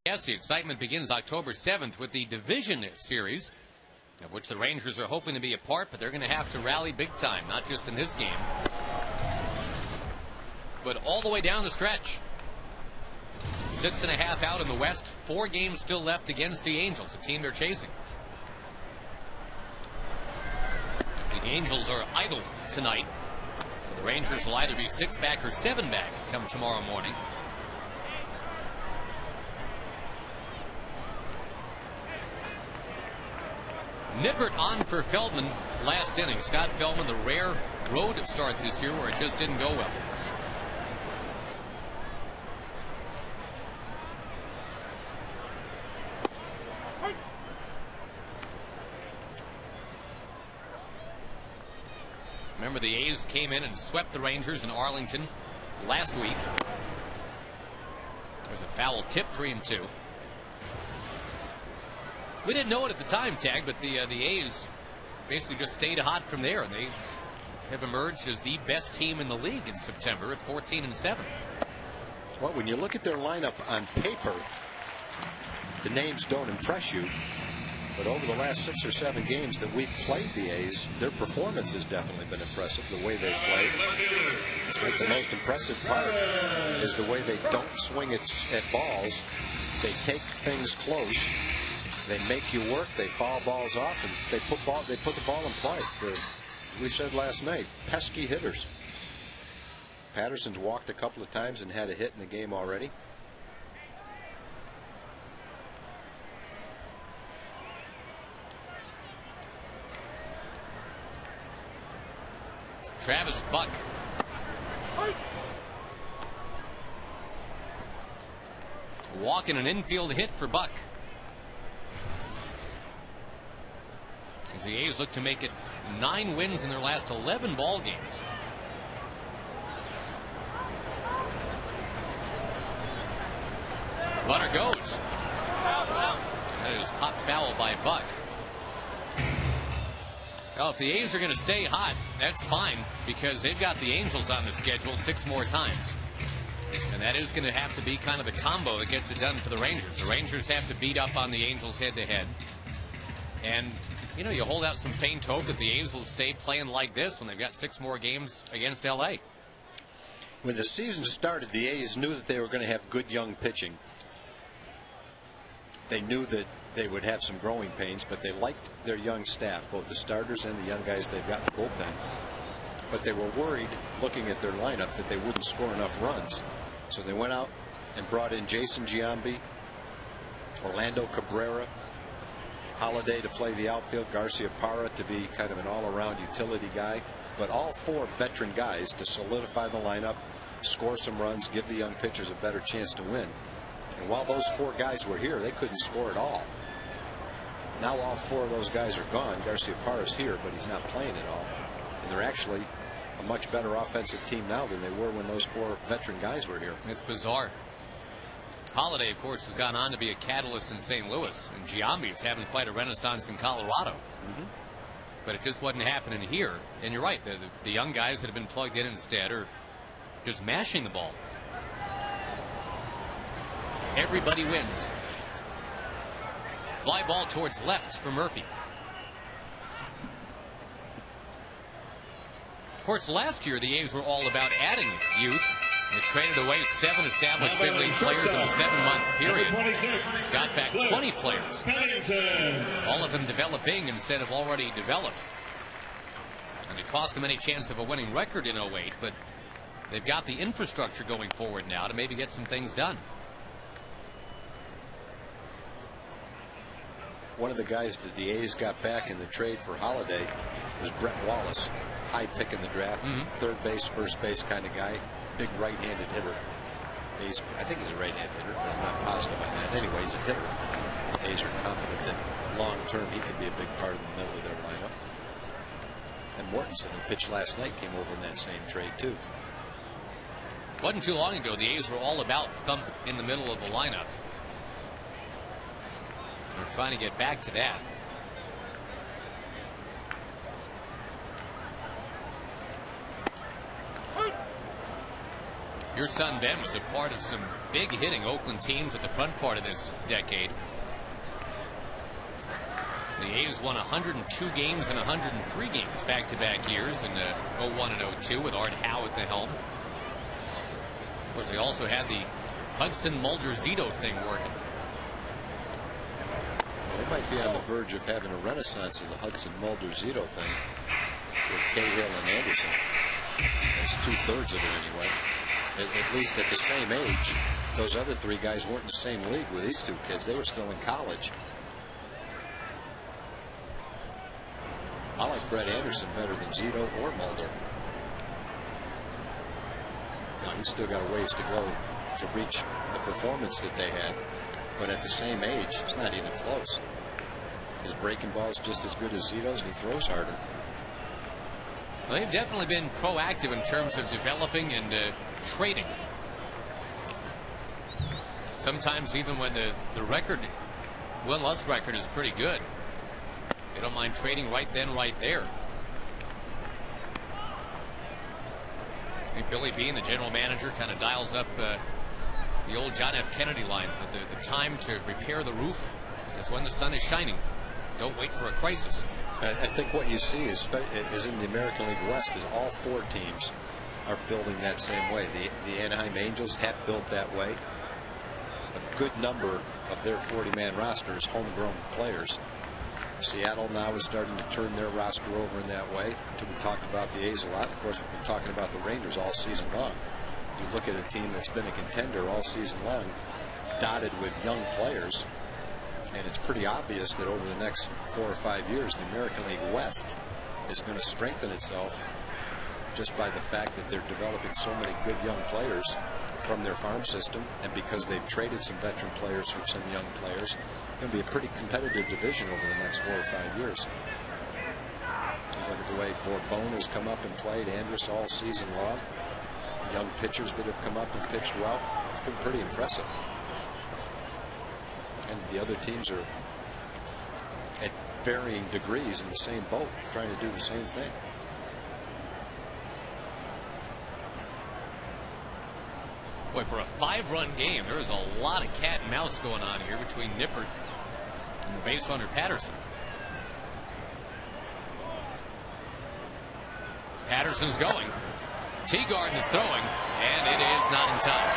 Yes, the excitement begins October 7th with the Division Series, of which the Rangers are hoping to be a part, but they're going to have to rally big time, not just in this game, but all the way down the stretch. 6.5 out in the West, 4 games still left against the Angels, a team they're chasing. The Angels are idle tonight. So the Rangers will either be 6 back or 7 back come tomorrow morning. Nippert on for Feldman. last inning. Scott Feldman, the rare road start this year where it just didn't go well. Remember, the A's came in and swept the Rangers in Arlington last week. There's a foul tip, 3-2. We didn't know it at the time, Tag, but the A's basically just stayed hot from there, and they have emerged as the best team in the league in September at 14-7. Well, when you look at their lineup on paper, the names don't impress you. But over the last 6 or 7 games that we've played the A's, their performance has definitely been impressive, the way they play. I think the most impressive part is the way they don't swing at balls. They take things close. They make you work. They foul balls off, and they put the ball in play. We said last night, pesky hitters. Patterson's walked a couple of times and had a hit in the game already. Travis Buck. Walking an infield hit for Buck. As the A's look to make it 9 wins in their last 11 ball games. Runner goes. That is popped foul by Buck. Well, if the A's are going to stay hot, that's fine, because they've got the Angels on the schedule 6 more times. And that is going to have to be kind of the combo that gets it done for the Rangers. The Rangers have to beat up on the Angels head-to-head. And, you know, you hold out some faint hope that the A's will stay playing like this when they've got 6 more games against L.A. When the season started, the A's knew that they were going to have good young pitching. They knew that they would have some growing pains, but they liked their young staff, both the starters and the young guys they've got in the bullpen. But they were worried, looking at their lineup, that they wouldn't score enough runs. So they went out and brought in Jason Giambi, Orlando Cabrera, Holiday to play the outfield, Garcia Parra to be kind of an all-around utility guy. But all 4 veteran guys to solidify the lineup, score some runs, give the young pitchers a better chance to win. And while those 4 guys were here, they couldn't score at all. Now all 4 of those guys are gone. Garcia Parra's here, but he's not playing at all. And they're actually a much better offensive team now than they were when those 4 veteran guys were here. It's bizarre. Holiday, of course, has gone on to be a catalyst in St. Louis, and Giambi's having quite a renaissance in Colorado. But it just wasn't happening here. And you're right, the young guys that have been plugged in instead are just mashing the ball. Everybody wins. Fly ball towards left for Murphy. Of course, last year the A's were all about adding youth. They traded away 7 established big league players in a 7-month period. Got back 20 players. All of them developing instead of already developed. And it cost them any chance of a winning record in 08, but they've got the infrastructure going forward now to maybe get some things done. One of the guys that the A's got back in the trade for Holiday was Brett Wallace. High pick in the draft, third base, first base kind of guy. Big right-handed hitter. I think he's a right-handed hitter, but I'm not positive on that. Anyway, he's a hitter. The A's are confident that long-term he could be a big part of the middle of their lineup. And Mortensen, who pitched last night, came over in that same trade, too. Wasn't too long ago, the A's were all about thump in the middle of the lineup. They're trying to get back to that. Your son Ben was a part of some big hitting Oakland teams at the front part of this decade. The A's won 102 games and 103 games back-to-back years in 01 and 02 with Art Howe at the helm. Of course, they also had the Hudson Mulder-Zito thing working. They might be on the verge of having a renaissance of the Hudson Mulder-Zito thing with Cahill and Anderson. That's 2/3 of it anyway. At least at the same age. Those other 3 guys weren't in the same league with these 2 kids. They were still in college. I like Brett Anderson better than Zito or Mulder. Now, he's still got a ways to go to reach the performance that they had, but at the same age, it's not even close. His breaking ball is just as good as Zito's, and he throws harder. Well, they've definitely been proactive in terms of developing and trading. Sometimes even when the record, win-loss record, is pretty good, they don't mind trading right then, right there. I think Billy Beane, the general manager, kind of dials up the old John F. Kennedy line. The time to repair the roof is when the sun is shining. Don't wait for a crisis. I think what you see is in the American League West is all 4 teams are building that same way. The Anaheim Angels have built that way. A good number of their 40-man roster is homegrown players. Seattle now is starting to turn their roster over in that way. We talked about the A's a lot. Of course, we've been talking about the Rangers all season long. You look at a team that's been a contender all season long, dotted with young players, and it's pretty obvious that over the next 4 or 5 years, the American League West is going to strengthen itself just by the fact that they're developing so many good young players from their farm system, and because they've traded some veteran players for some young players. It's going to be a pretty competitive division over the next 4 or 5 years. You look at the way Bourbon has come up and played, Andrus all season long. Young pitchers that have come up and pitched well. It's been pretty impressive. And the other teams are at varying degrees in the same boat, trying to do the same thing. Boy, for a 5-run game, there is a lot of cat and mouse going on here between Nippert and the base runner Patterson. Patterson's going. Teagarden is throwing, and it is not in time.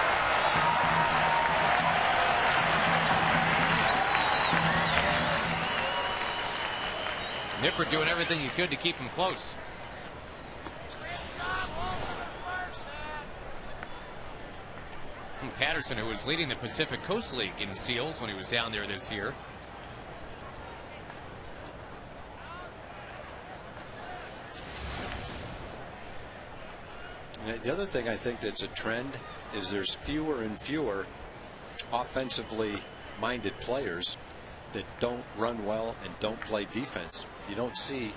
Nippert doing everything he could to keep him close. And Patterson, who was leading the Pacific Coast League in steals when he was down there this year. The other thing I think that's a trend is there's fewer and fewer offensively minded players that don't run well and don't play defense. You don't see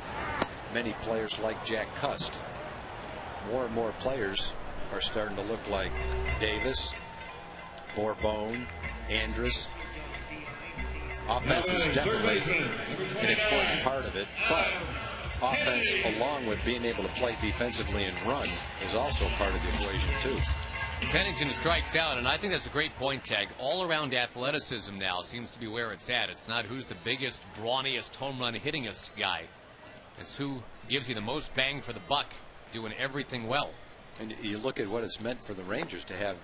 many players like Jack Cust. More and more players are starting to look like Davis, Bourbon, Andrus. Offense is definitely an important part of it, but offense, along with being able to play defensively and run, is also part of the equation too. Pennington strikes out, and I think that's a great point, Tag. All-around athleticism now seems to be where it's at. It's not who's the biggest, brawniest, home run hittingest guy. It's who gives you the most bang for the buck, doing everything well. And you look at what it's meant for the Rangers to have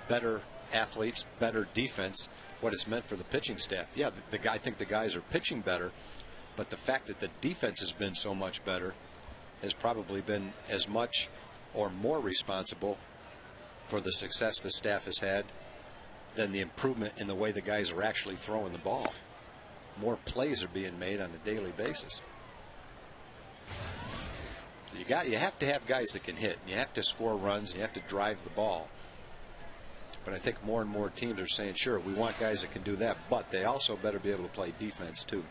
better athletes, better defense, what it's meant for the pitching staff. Yeah, I think the guys are pitching better, but the fact that the defense has been so much better has probably been as much or more responsible for the success the staff has had than the improvement in the way the guys are actually throwing the ball. More plays are being made on a daily basis. You have to have guys that can hit. You have to score runs. You have to drive the ball. But I think more and more teams are saying, sure, we want guys that can do that, but they also better be able to play defense too.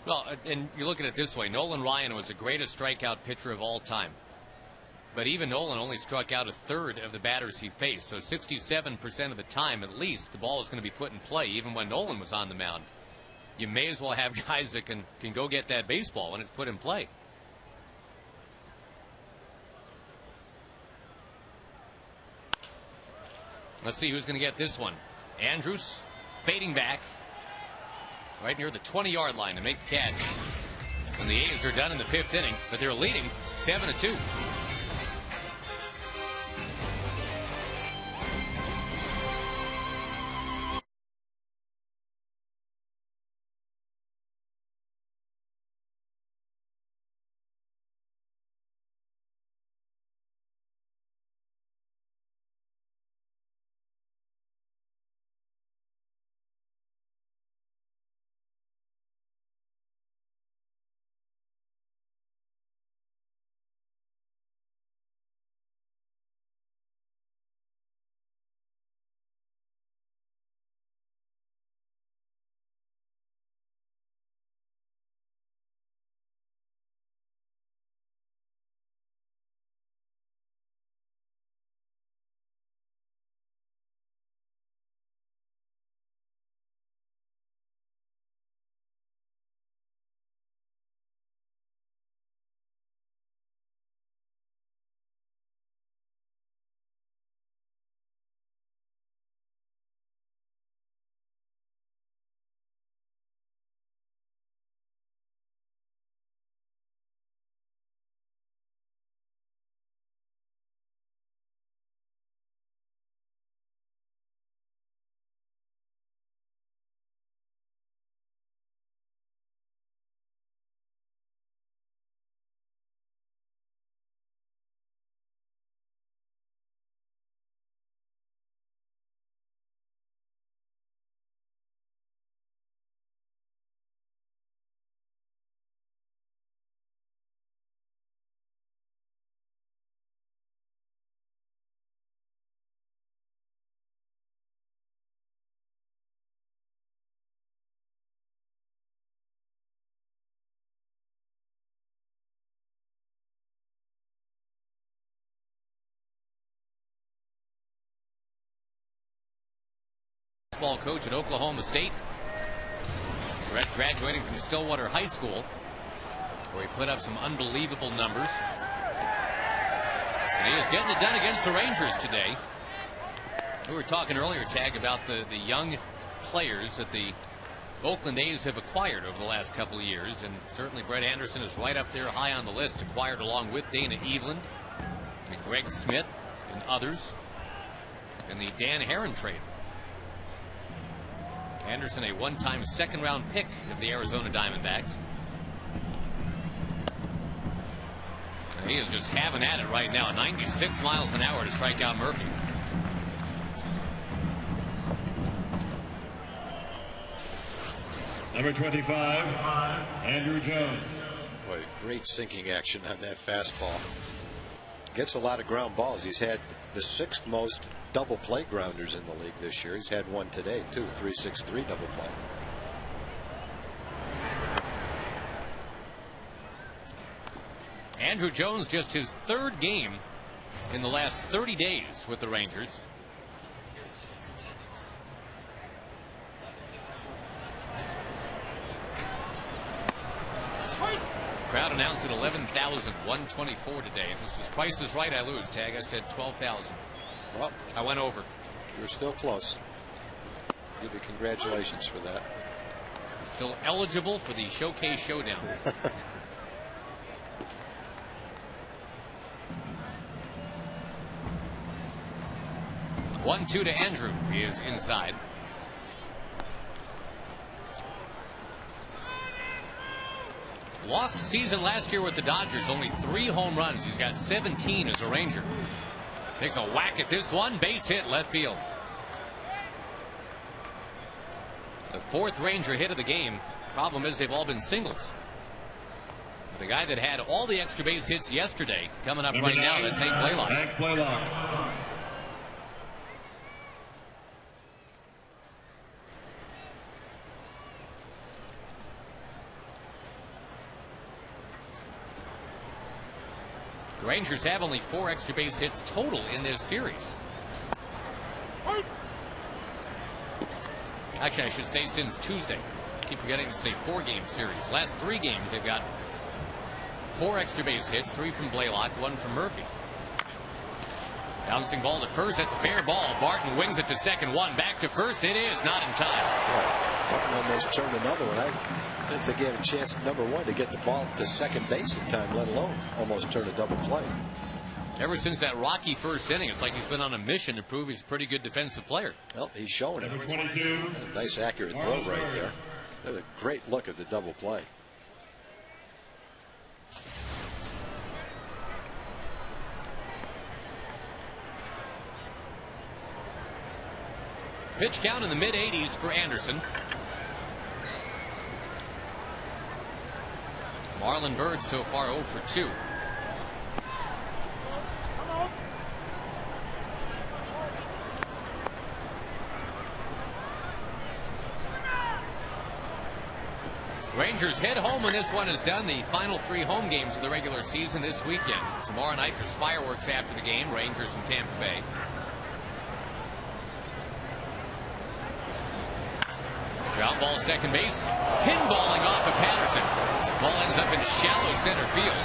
Well, and you look at it this way. Nolan Ryan was the greatest strikeout pitcher of all time. But even Nolan only struck out a third of the batters he faced. So 67% of the time, at least, the ball is going to be put in play, even when Nolan was on the mound. You may as well have guys that can go get that baseball when it's put in play. Let's see who's going to get this one. Andrus fading back right near the 20-yard line to make the catch. And the A's are done in the 5th inning, but they're leading 7-2. baseball coach at Oklahoma State. Brett graduating from Stillwater High School, where he put up some unbelievable numbers. And he is getting it done against the Rangers today. We were talking earlier, Tag, about the young players that the Oakland A's have acquired over the last couple of years, and certainly Brett Anderson is right up there high on the list, acquired along with Dana Eveland and Greg Smith and others in the Dan Herron trade. Anderson, a one-time second-round pick of the Arizona Diamondbacks. He is just having at it right now. 96 miles an hour to strike out Murphy. Number 25, Andrew Jones. Boy, great sinking action on that fastball. Gets a lot of ground balls. He's had the 6th most double play grounders in the league this year. He's had one today, too. 3-6-3 double play. Andrew Jones, just his 3rd game in the last 30 days with the Rangers. Crowd announced at 11,124 today. If this is Price is Right, I lose. Tag, I said 12,000. Well, I went over. You're still close. Give you congratulations for that. I'm still eligible for the Showcase Showdown. 1-2 to Andrew. He is inside. Lost season last year with the Dodgers. Only 3 home runs. He's got 17 as a Ranger. Takes a whack at this one. Base hit left field. The 4th Ranger hit of the game. Problem is they've all been singles. The guy that had all the extra base hits yesterday coming up right now, that's Hank Blaylock. Hank Blaylock. The Rangers have only 4 extra base hits total in this series. Actually, I should say since Tuesday. Keep forgetting to say 4-game series. Last 3 games, they've got 4 extra base hits, 3 from Blaylock, 1 from Murphy. Bouncing ball to first. That's a fair ball. Barton wings it to second. 1 back to first. It is not in time. Boy, Barton almost turned another one. I didn't think he had a chance, number 1, to get the ball to second base in time, let alone almost turn a double play. Ever since that rocky first inning, it's like he's been on a mission to prove he's a pretty good defensive player. Well, he's showing it. Number 22. A nice accurate throw right there. That was a great look at the double play. Pitch count in the mid-80s for Anderson. Marlon Byrd so far 0 for 2. Rangers head home when this one is done. The final 3 home games of the regular season this weekend. Tomorrow night there's fireworks after the game. Rangers in Tampa Bay. Ground ball second base. Pinballing off of Patterson. Ball ends up in shallow center field.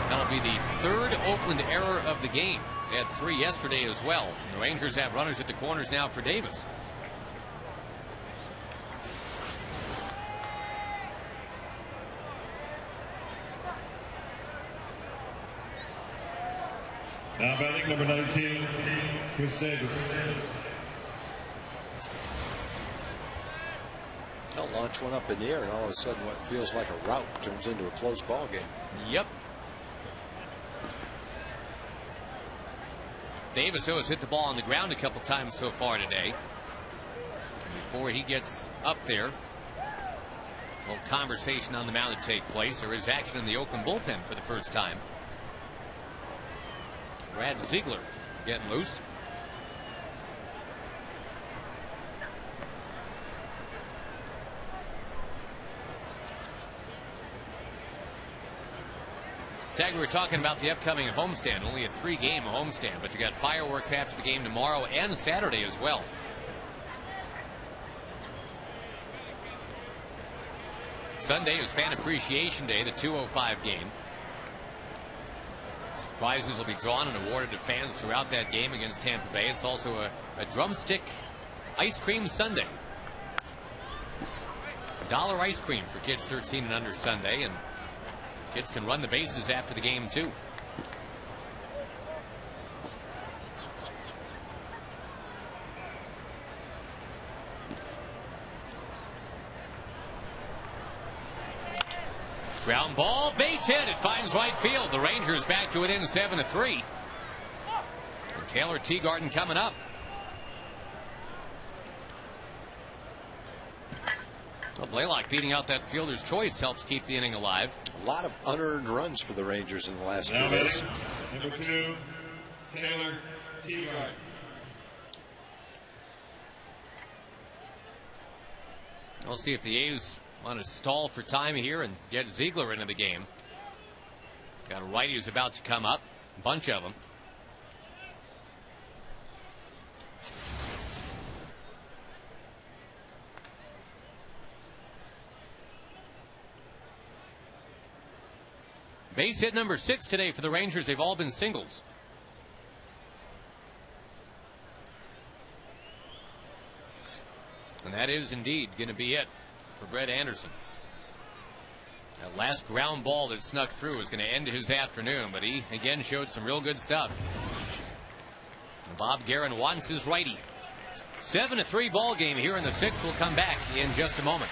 That'll be the 3rd Oakland error of the game. They had 3 yesterday as well. The Rangers have runners at the corners now for Davis. Now batting number 19, Chris Davis. They'll launch one up in the air, and all of a sudden what feels like a rout turns into a close ball game. Yep. Davis has hit the ball on the ground a couple times so far today. And before he gets up there, a little conversation on the mound to take place. There is action in the Oakland bullpen for the first time. Brad Ziegler getting loose. Tag, we were talking about the upcoming homestand. Only a 3-game homestand, but you got fireworks after the game tomorrow and Saturday as well. Sunday is Fan Appreciation Day, the 2:05 game. Prizes will be drawn and awarded to fans throughout that game against Tampa Bay. It's also a drumstick ice cream sundae. $1 ice cream for kids 13 and under Sunday, and kids can run the bases after the game too. Ground ball, base hit. It finds right field. The Rangers back to within 7-3. And Taylor Teagarden coming up. Well, Blaylock beating out that fielder's choice helps keep the inning alive. A lot of unearned runs for the Rangers in the last Now 2 days. number 2, Taylor Teagarden. We'll see if the A's want to stall for time here and get Ziegler into the game. Got a righty who's about to come up. A bunch of them. Base hit number 6 today for the Rangers. They've all been singles. And that is indeed going to be it for Brett Anderson. That last ground ball that snuck through is going to end his afternoon, but he again showed some real good stuff. And Bob Guerin wants his righty. 7-3 ball game here in the 6th. We'll come back in just a moment.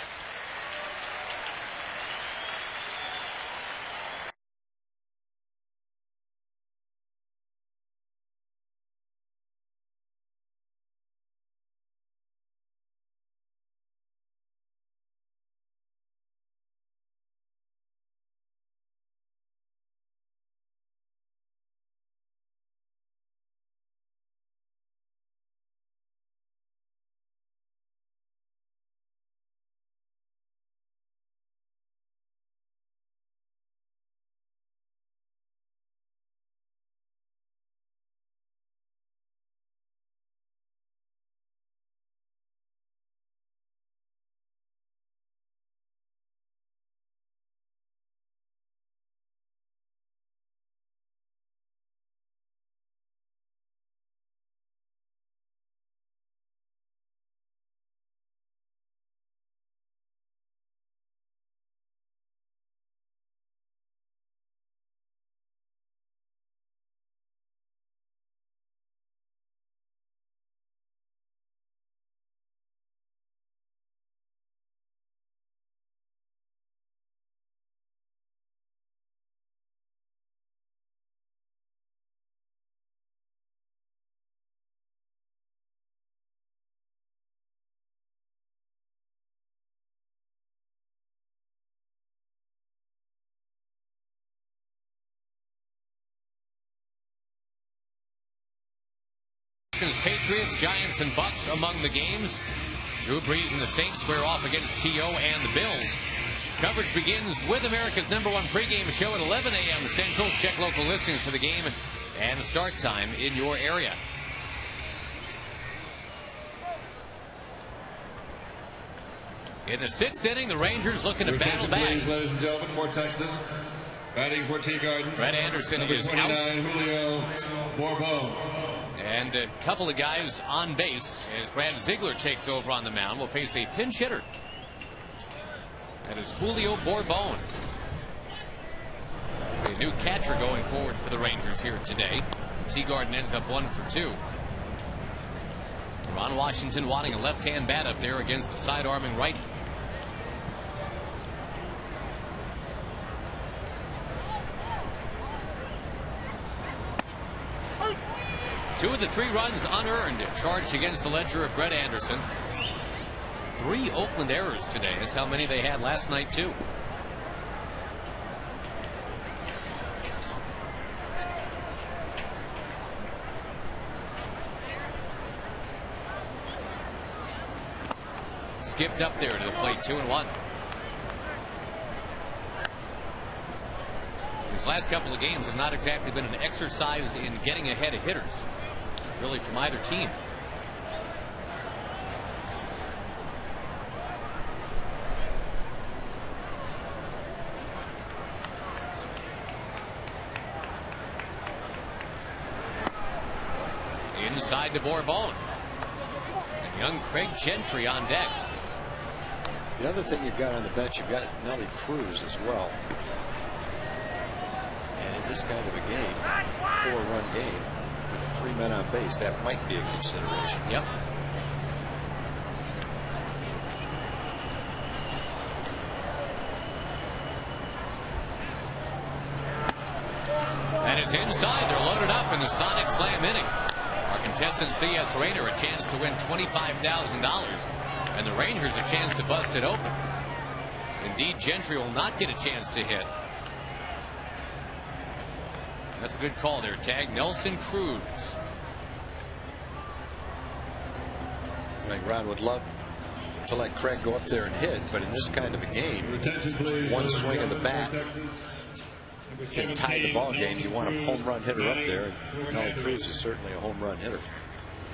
Patriots, Giants, and Bucks among the games. Drew Brees and the Saints square off against T.O. and the Bills. Coverage begins with America's #1 pregame show at 11 a.m. Central. Check local listings for the game and start time in your area. In the 6th inning, the Rangers looking to battle back. Ladies and gentlemen, for Texas, batting for Teagarden. Brett Anderson is out. Julio Bourbon. And a couple of guys on base as Brad Ziegler takes over on the mound. Will face a pinch hitter. That is Julio Bourbon. A new catcher going forward for the Rangers here today. Teagarden ends up 1 for 2. Ron Washington wanting a left-hand bat up there against the side-arming righty. Two of the 3 runs unearned charged against the ledger of Brett Anderson. 3 Oakland errors today. That's how many they had last night, too. Skipped up there to the plate, 2-1. These last couple of games have not exactly been an exercise in getting ahead of hitters, really, from either team. side to Bourbon. And young Craig Gentry on deck. The other thing you've got on the bench, you've got Nelly Cruz as well. And in this kind of a game, 4-run game with 3 men on base, that might be a consideration. Yep. And it's inside. They're loaded up in the Sonic Slam inning. Our contestant C.S. Rayner a chance to win $25,000. And the Rangers a chance to bust it open. Indeed, Gentry will not get a chance to hit. That's a good call there, Tag. Nelson Cruz. I think Ron would love to let Craig go up there and hit, but in this kind of a game, one swing of the bat can tie the ball game. You want a home run hitter up there, and Nelly Cruz is certainly a home run hitter.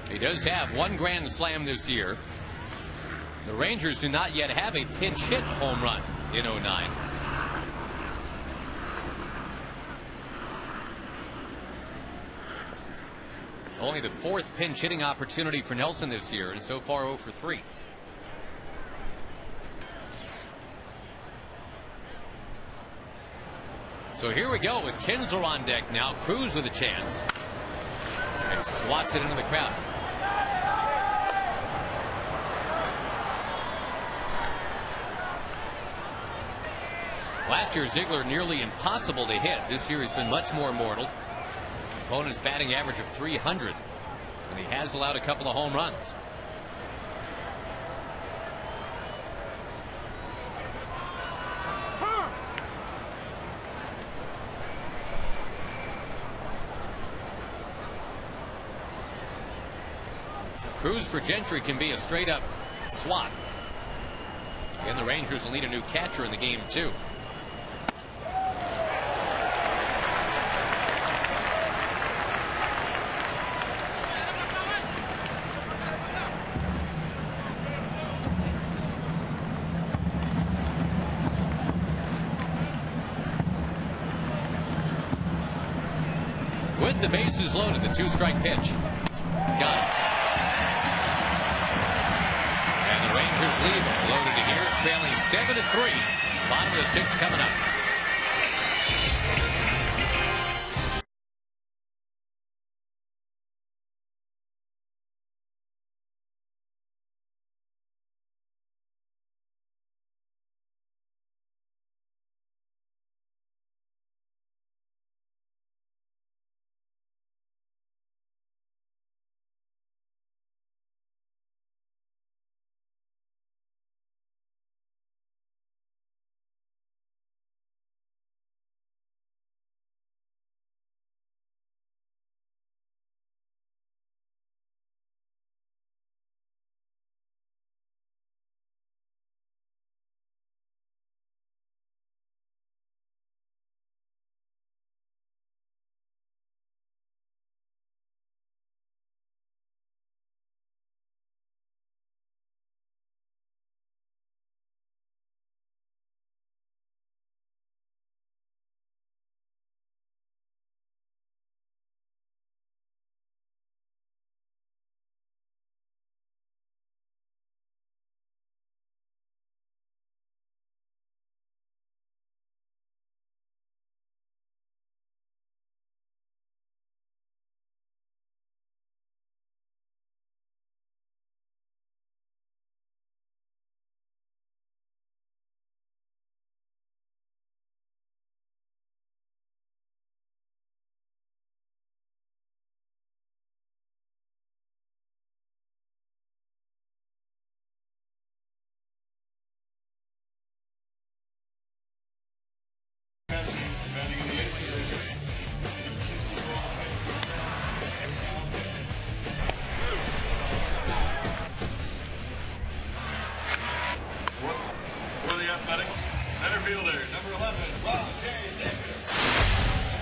He does have 1 grand slam this year. The Rangers do not yet have a pinch hit home run in 09. Only the 4th pinch hitting opportunity for Nelson this year, and so far 0 for 3. So here we go with Kinsler on deck now. Cruz with a chance. And swats it into the crowd. Last year, Ziegler nearly impossible to hit. This year, he's been much more mortal. Opponent's batting average of 300. And he has allowed a couple of home runs. Cruz for Gentry can be a straight-up swat. And the Rangers will need a new catcher in the game, too. With the bases loaded, the 2-strike pitch. Got it. And the Rangers lead it. Loaded to here, trailing 7-3. Bottom of the 6th coming up.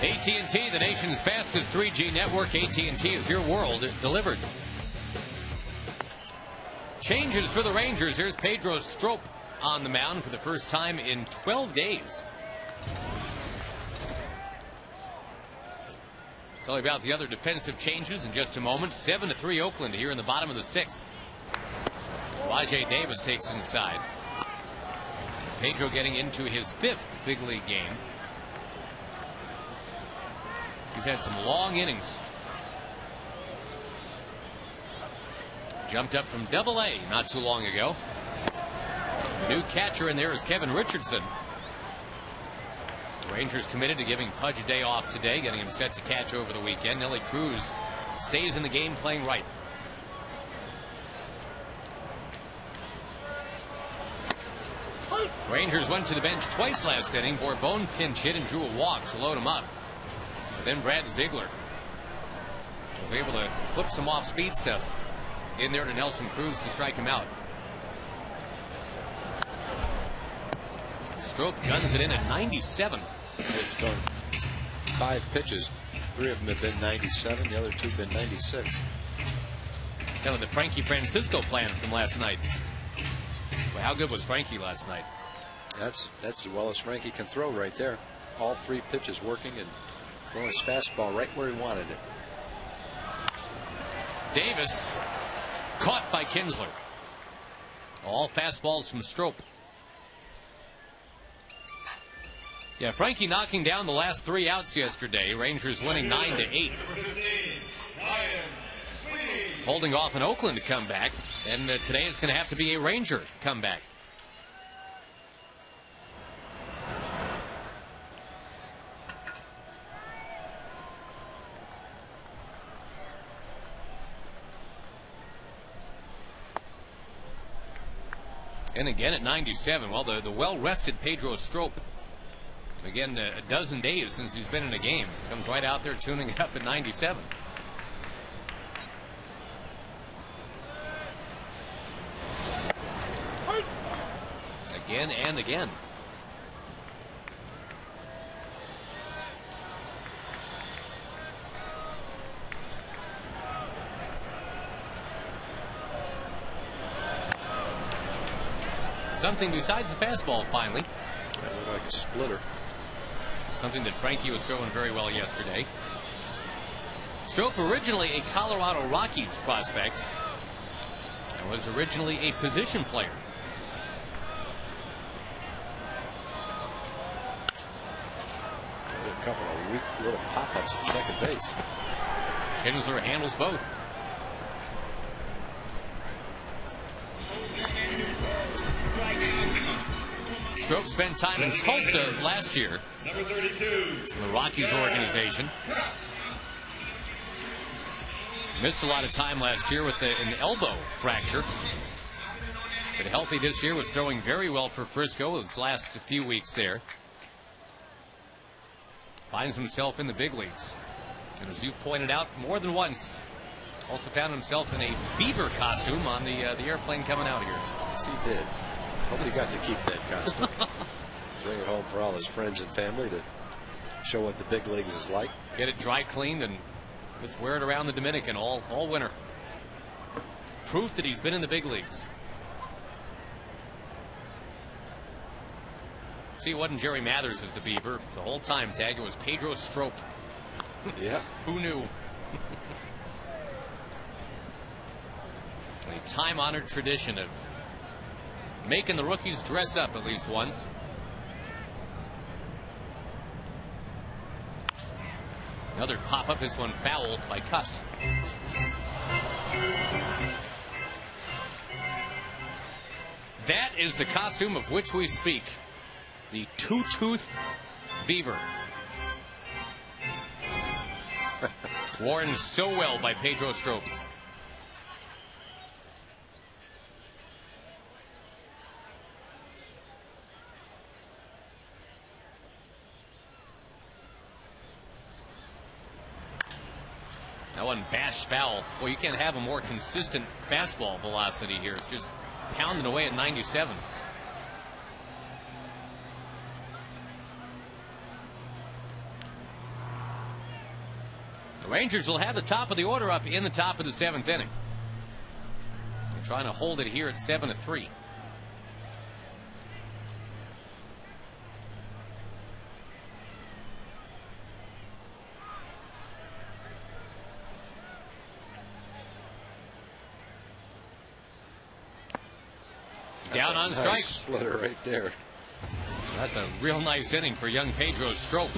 AT&T, the nation's fastest 3G network. AT&T is your world delivered. Changes for the Rangers. Here's Pedro Strop on the mound for the first time in 12 days. Tell you about the other defensive changes in just a moment. 7-3 Oakland here in the bottom of the 6th. Rajay Davis takes inside. Pedro getting into his 5th big league game. He's had some long innings. Jumped up from Double-A not too long ago. The new catcher in there is Kevin Richardson. The Rangers committed to giving Pudge a day off today, getting him set to catch over the weekend. Nelly Cruz stays in the game playing right. Rangers went to the bench twice last inning. Bourbon pinch hit and drew a walk to load him up. But then Brad Ziegler was able to flip some off-speed stuff in there to Nelson Cruz to strike him out. Strop guns it in at 97. It's thrown 5 pitches. 3 of them have been 97. The other 2 have been 96. Kind of the Frankie Francisco plan from last night. Well, how good was Frankie last night? That's as well as Frankie can throw right there. All 3 pitches working and throwing his fastball right where he wanted it. Davis caught by Kinsler. All fastballs from Strop. Yeah, Frankie knocking down the last 3 outs yesterday. Rangers winning 9-8. Holding off an Oakland comeback. And today it's going to have to be a Ranger comeback. And again at 97. Well, the well-rested Pedro Strop. Again, a dozen days since he's been in a game. Comes right out there tuning it up at 97. Again and again. Something besides the fastball finally. That looked like a splitter. Something that Frankie was throwing very well yesterday. Strop originally a Colorado Rockies prospect and was originally a position player. A couple of weak little pop-ups at second base. Kinsler handles both. Strop spent time in Tulsa last year. Number 32. The Rockies organization. Missed a lot of time last year with an elbow fracture. But healthy this year, was throwing very well for Frisco his last few weeks there. Finds himself in the big leagues. And as you pointed out more than once, also found himself in a beaver costume on the airplane coming out here. Yes, he did. Nobody got to keep that costume. Bring it home for all his friends and family to show what the big leagues is like. Get it dry cleaned and just wear it around the Dominican all winter. Proof that he's been in the big leagues. See, it wasn't Jerry Mathers as the beaver the whole time, Tag. It was Pedro Strop. Yeah. Who knew? A time-honored tradition of making the rookies dress up at least once. Another pop-up, this one fouled by Cust. That is the costume of which we speak. The two-tooth beaver. Worn so well by Pedro Strop. That one bashed foul. Well, you can't have a more consistent fastball velocity here. It's just pounding away at 97. The Rangers will have the top of the order up in the top of the 7th inning. They're trying to hold it here at 7-3. Down on Nice strikes. splitter right there. That's a real nice inning for young Pedro Strop.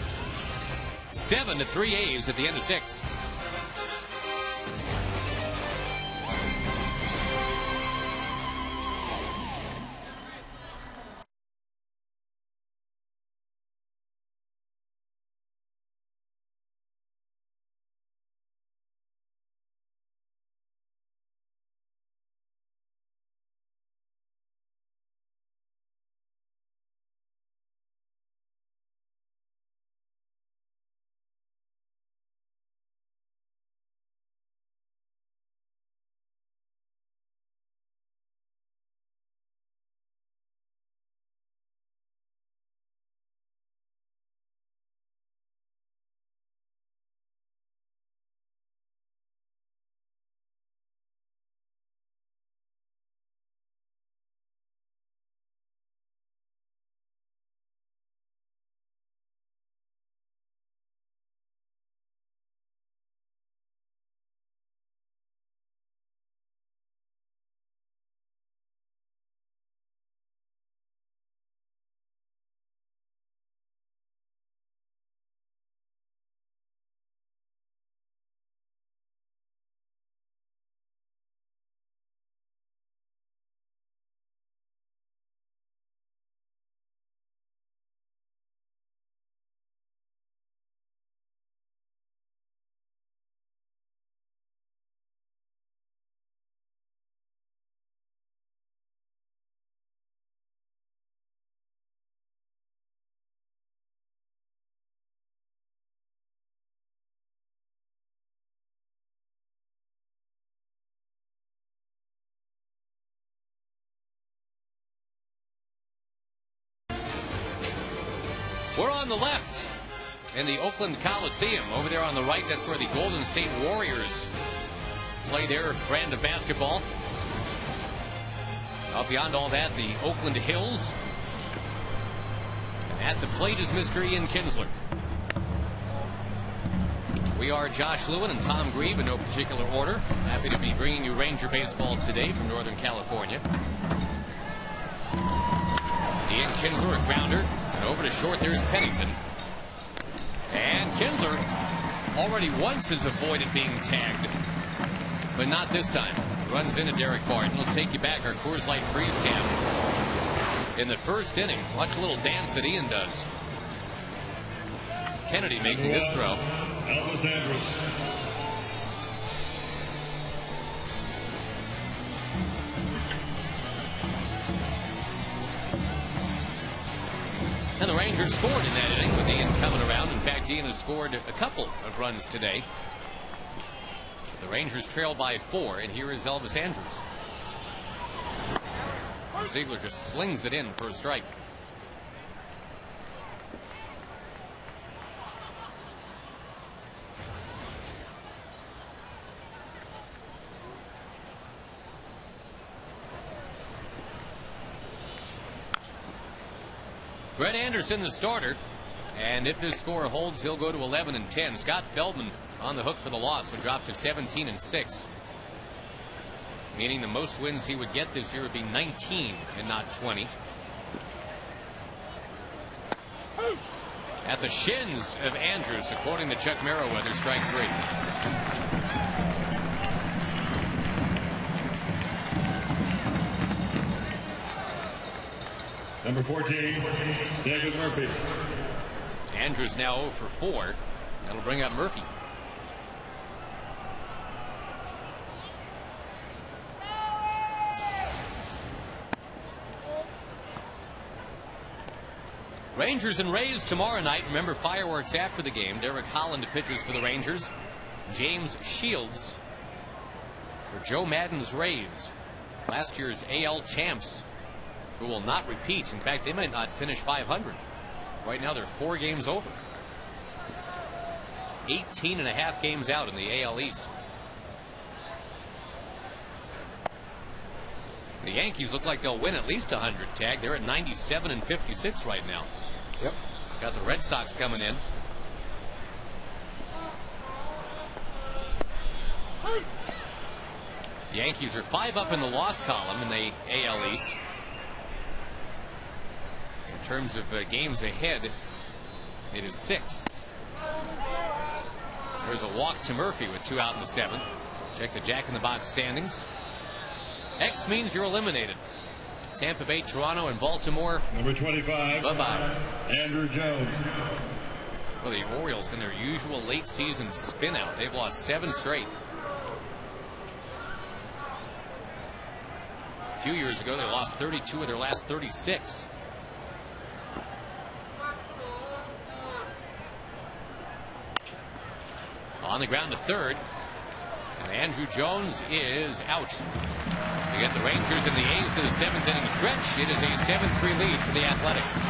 7-3 A's at the end of 6. We're on the left in the Oakland Coliseum. Over there on the right, that's where the Golden State Warriors play their brand of basketball. Up beyond all that, the Oakland Hills. And at the plate is Mr. Ian Kinsler. We are Josh Lewin and Tom Grieve in no particular order. Happy to be bringing you Ranger baseball today from Northern California. Ian Kinsler, a grounder. And over to short, there's Pennington. And Kinsler already once has avoided being tagged. But not this time. Runs into Derek Barton. Let's take you back, our Coors Light freeze cam. In the first inning, watch a little dance that Ian does. Kennedy making this throw. Elvis Andrus. And the Rangers scored in that inning with Ian coming around. In fact, Ian has scored a couple of runs today. The Rangers trail by 4, and here is Elvis Andrus. Ziegler just slings it in for a strike. Brett Anderson, the starter, and if this score holds, he'll go to 11-10. Scott Feldman on the hook for the loss would drop to 17-6, meaning the most wins he would get this year would be 19 and not 20. At the shins of Andrews, according to Chuck Merriweather, strike 3. Number 14, David Murphy. Andrews now 0 for 4. That'll bring up Murphy. Rangers and Rays tomorrow night. Remember, fireworks after the game. Derek Holland pitches for the Rangers. James Shields for Joe Madden's Rays. Last year's AL champs, who will not repeat. In fact, they might not finish 500. Right now, they're 4 games over. 18.5 games out in the AL East. The Yankees look like they'll win at least 100, Tag. They're at 97-56 right now. Yep. Got the Red Sox coming in. Yankees are 5 up in the loss column in the AL East. In terms of games ahead, it is 6. There's a walk to Murphy with 2 out in the 7th. Check the Jack-in-the-Box standings. X means you're eliminated. Tampa Bay, Toronto, and Baltimore. Number 25. Bye-bye. Andrew Jones. Well, the Orioles in their usual late season spin out. They've lost 7 straight. A few years ago, they lost 32 of their last 36. On the ground to third. And Andrew Jones is out. To get the Rangers and the A's to the 7th inning stretch, it is a 7-3 lead for the Athletics.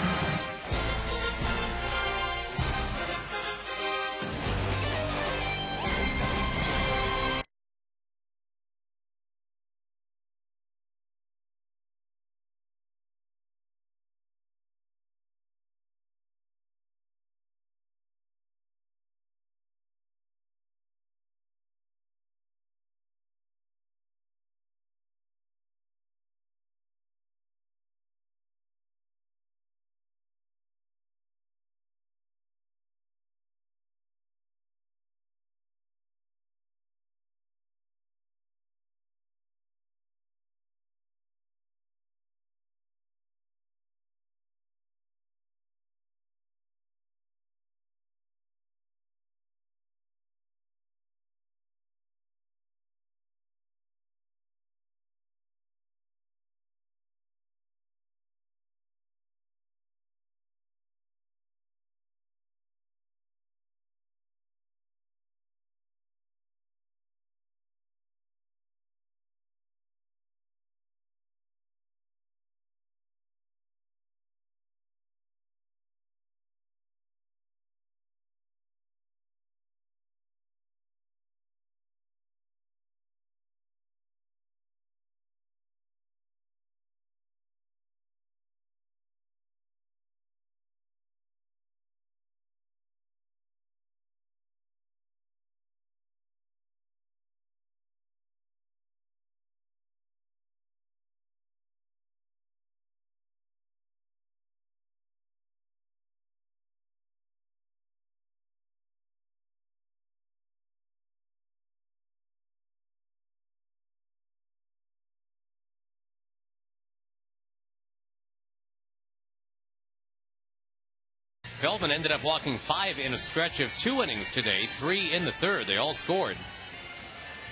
Feldman ended up walking 5 in a stretch of 2 innings today, 3 in the 3rd. They all scored.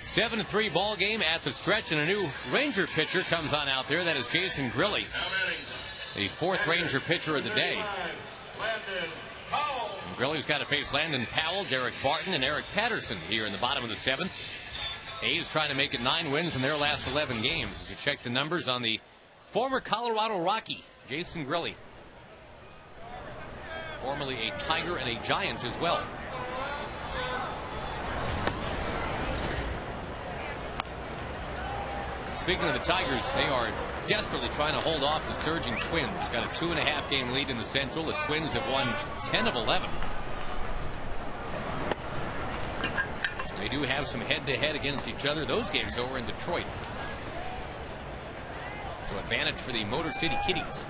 7-3 ball game at the stretch, and a new Ranger pitcher comes on out there. That is Jason Grilli, the 4th Ranger pitcher of the day. And Grilli's got to face Landon Powell, Derek Barton, and Eric Patterson here in the bottom of the 7th. A's trying to make it 9 wins in their last 11 games. As you check the numbers on the former Colorado Rocky, Jason Grilli. Formerly a Tiger and a Giant as well. Speaking of the Tigers, they are desperately trying to hold off the surging Twins. Got a 2.5 game lead in the Central. The Twins have won 10 of 11. They do have some head-to-head against each other. Those games over in Detroit. So advantage for the Motor City Kitties.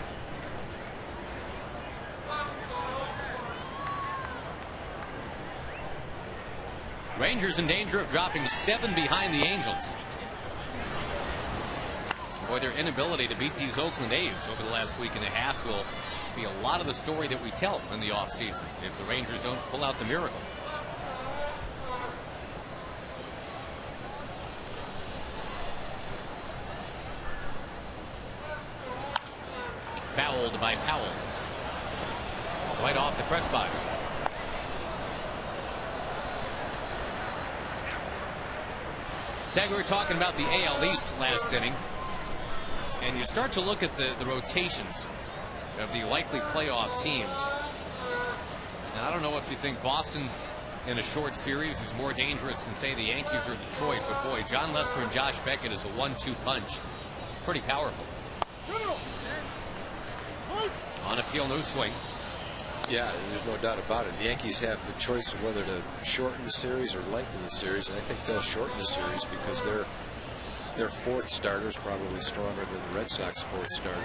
Rangers in danger of dropping 7 behind the Angels. Boy, their inability to beat these Oakland A's over the last week and a half will be a lot of the story that we tell in the offseason if the Rangers don't pull out the miracle. Fouled by Powell. Right off the press box. Tag, we were talking about the AL East last inning, and you start to look at the rotations of the likely playoff teams. And I don't know if you think Boston in a short series is more dangerous than, say, the Yankees or Detroit, but boy, John Lester and Josh Beckett is a 1-2 punch. Pretty powerful. On appeal, no swing. Yeah, there's no doubt about it. The Yankees have the choice of whether to shorten the series or lengthen the series, and I think they'll shorten the series because their 4th starter is probably stronger than the Red Sox 4th starter.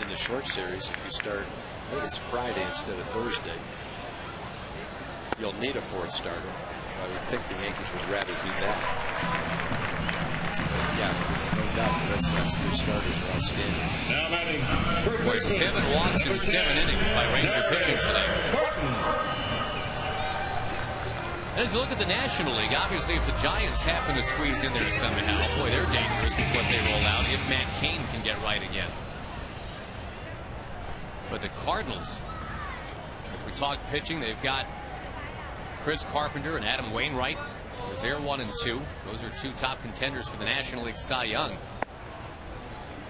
in the short series, if you start, I think it's Friday instead of Thursday, you'll need a fourth starter. I would think the Yankees would rather do that. But yeah, no doubt the Red Sox 3 starters are outstanding. Now batting. Boy, 7 walks in 7 innings by Ranger pitching tonight. And as you look at the National League, obviously if the Giants happen to squeeze in there somehow, boy, they're dangerous with what they roll out if Matt Cain can get right again. But the Cardinals, if we talk pitching, they've got Chris Carpenter and Adam Wainwright. They're 1 and 2. Those are 2 top contenders for the National League Cy Young.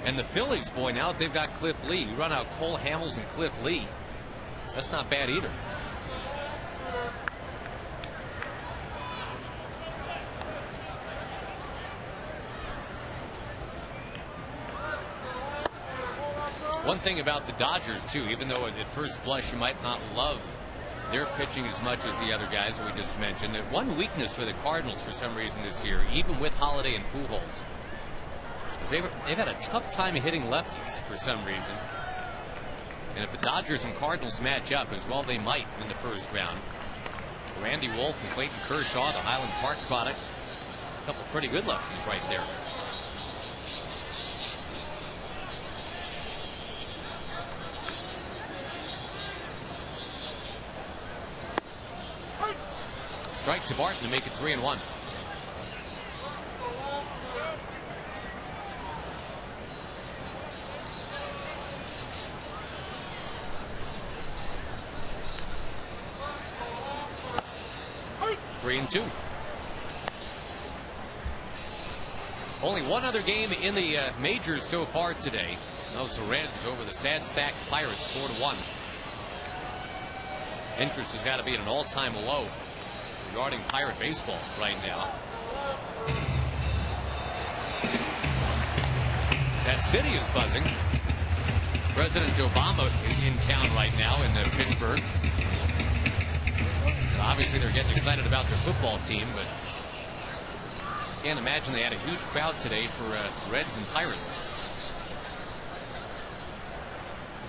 And the Phillies, boy, now that they've got Cliff Lee, you run out Cole Hamels and Cliff Lee. That's not bad either. One thing about the Dodgers, too, even though at first blush you might not love their pitching as much as the other guys that we just mentioned, that one weakness for the Cardinals for some reason this year, even with Holiday and Pujols, is they've had a tough time hitting lefties for some reason. And if the Dodgers and Cardinals match up, as well they might in the first round, Randy Wolf and Clayton Kershaw, the Highland Park product, a couple pretty good lefties right there. Strike to Barton to make it 3-1. Three and 2. Only one other game in the majors so far today. That was the Reds over the Sad Sack Pirates, 4-1. Interest has got to be at an all-time low regarding Pirate baseball right now. That city is buzzing. President Obama is in town right now in Pittsburgh. And obviously they're getting excited about their football team, but can't imagine they had a huge crowd today for Reds and Pirates.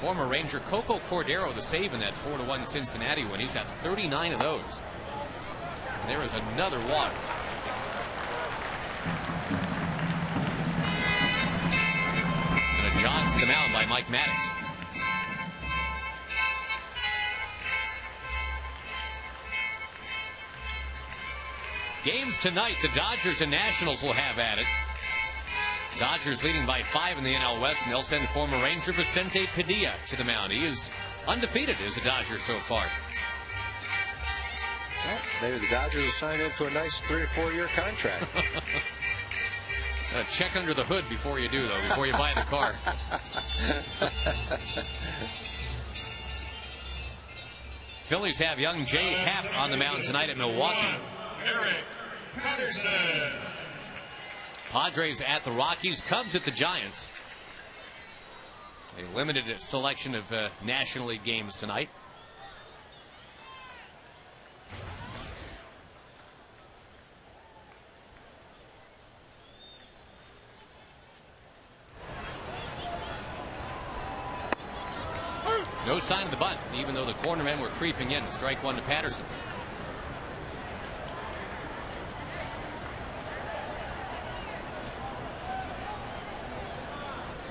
Former Ranger Coco Cordero the save in that 4-1 Cincinnati win. He's got 39 of those. And there is another walk. And a jog to the mound by Mike Maddox. Games tonight, the Dodgers and Nationals will have at it. Dodgers leading by 5 in the NL West, and they'll send former Ranger Vicente Padilla to the mound. He is undefeated as a Dodger so far. Well, maybe the Dodgers will sign into a nice 3 or 4 year contract. Check under the hood before you do, though, before you buy the car. Phillies have young Jay Happ on the mound tonight at Milwaukee. Eric Patterson. Padres at the Rockies, Cubs at the Giants. A limited selection of National League games tonight. No sign of the bunt, even though the cornermen were creeping in. Strike 1 to Patterson.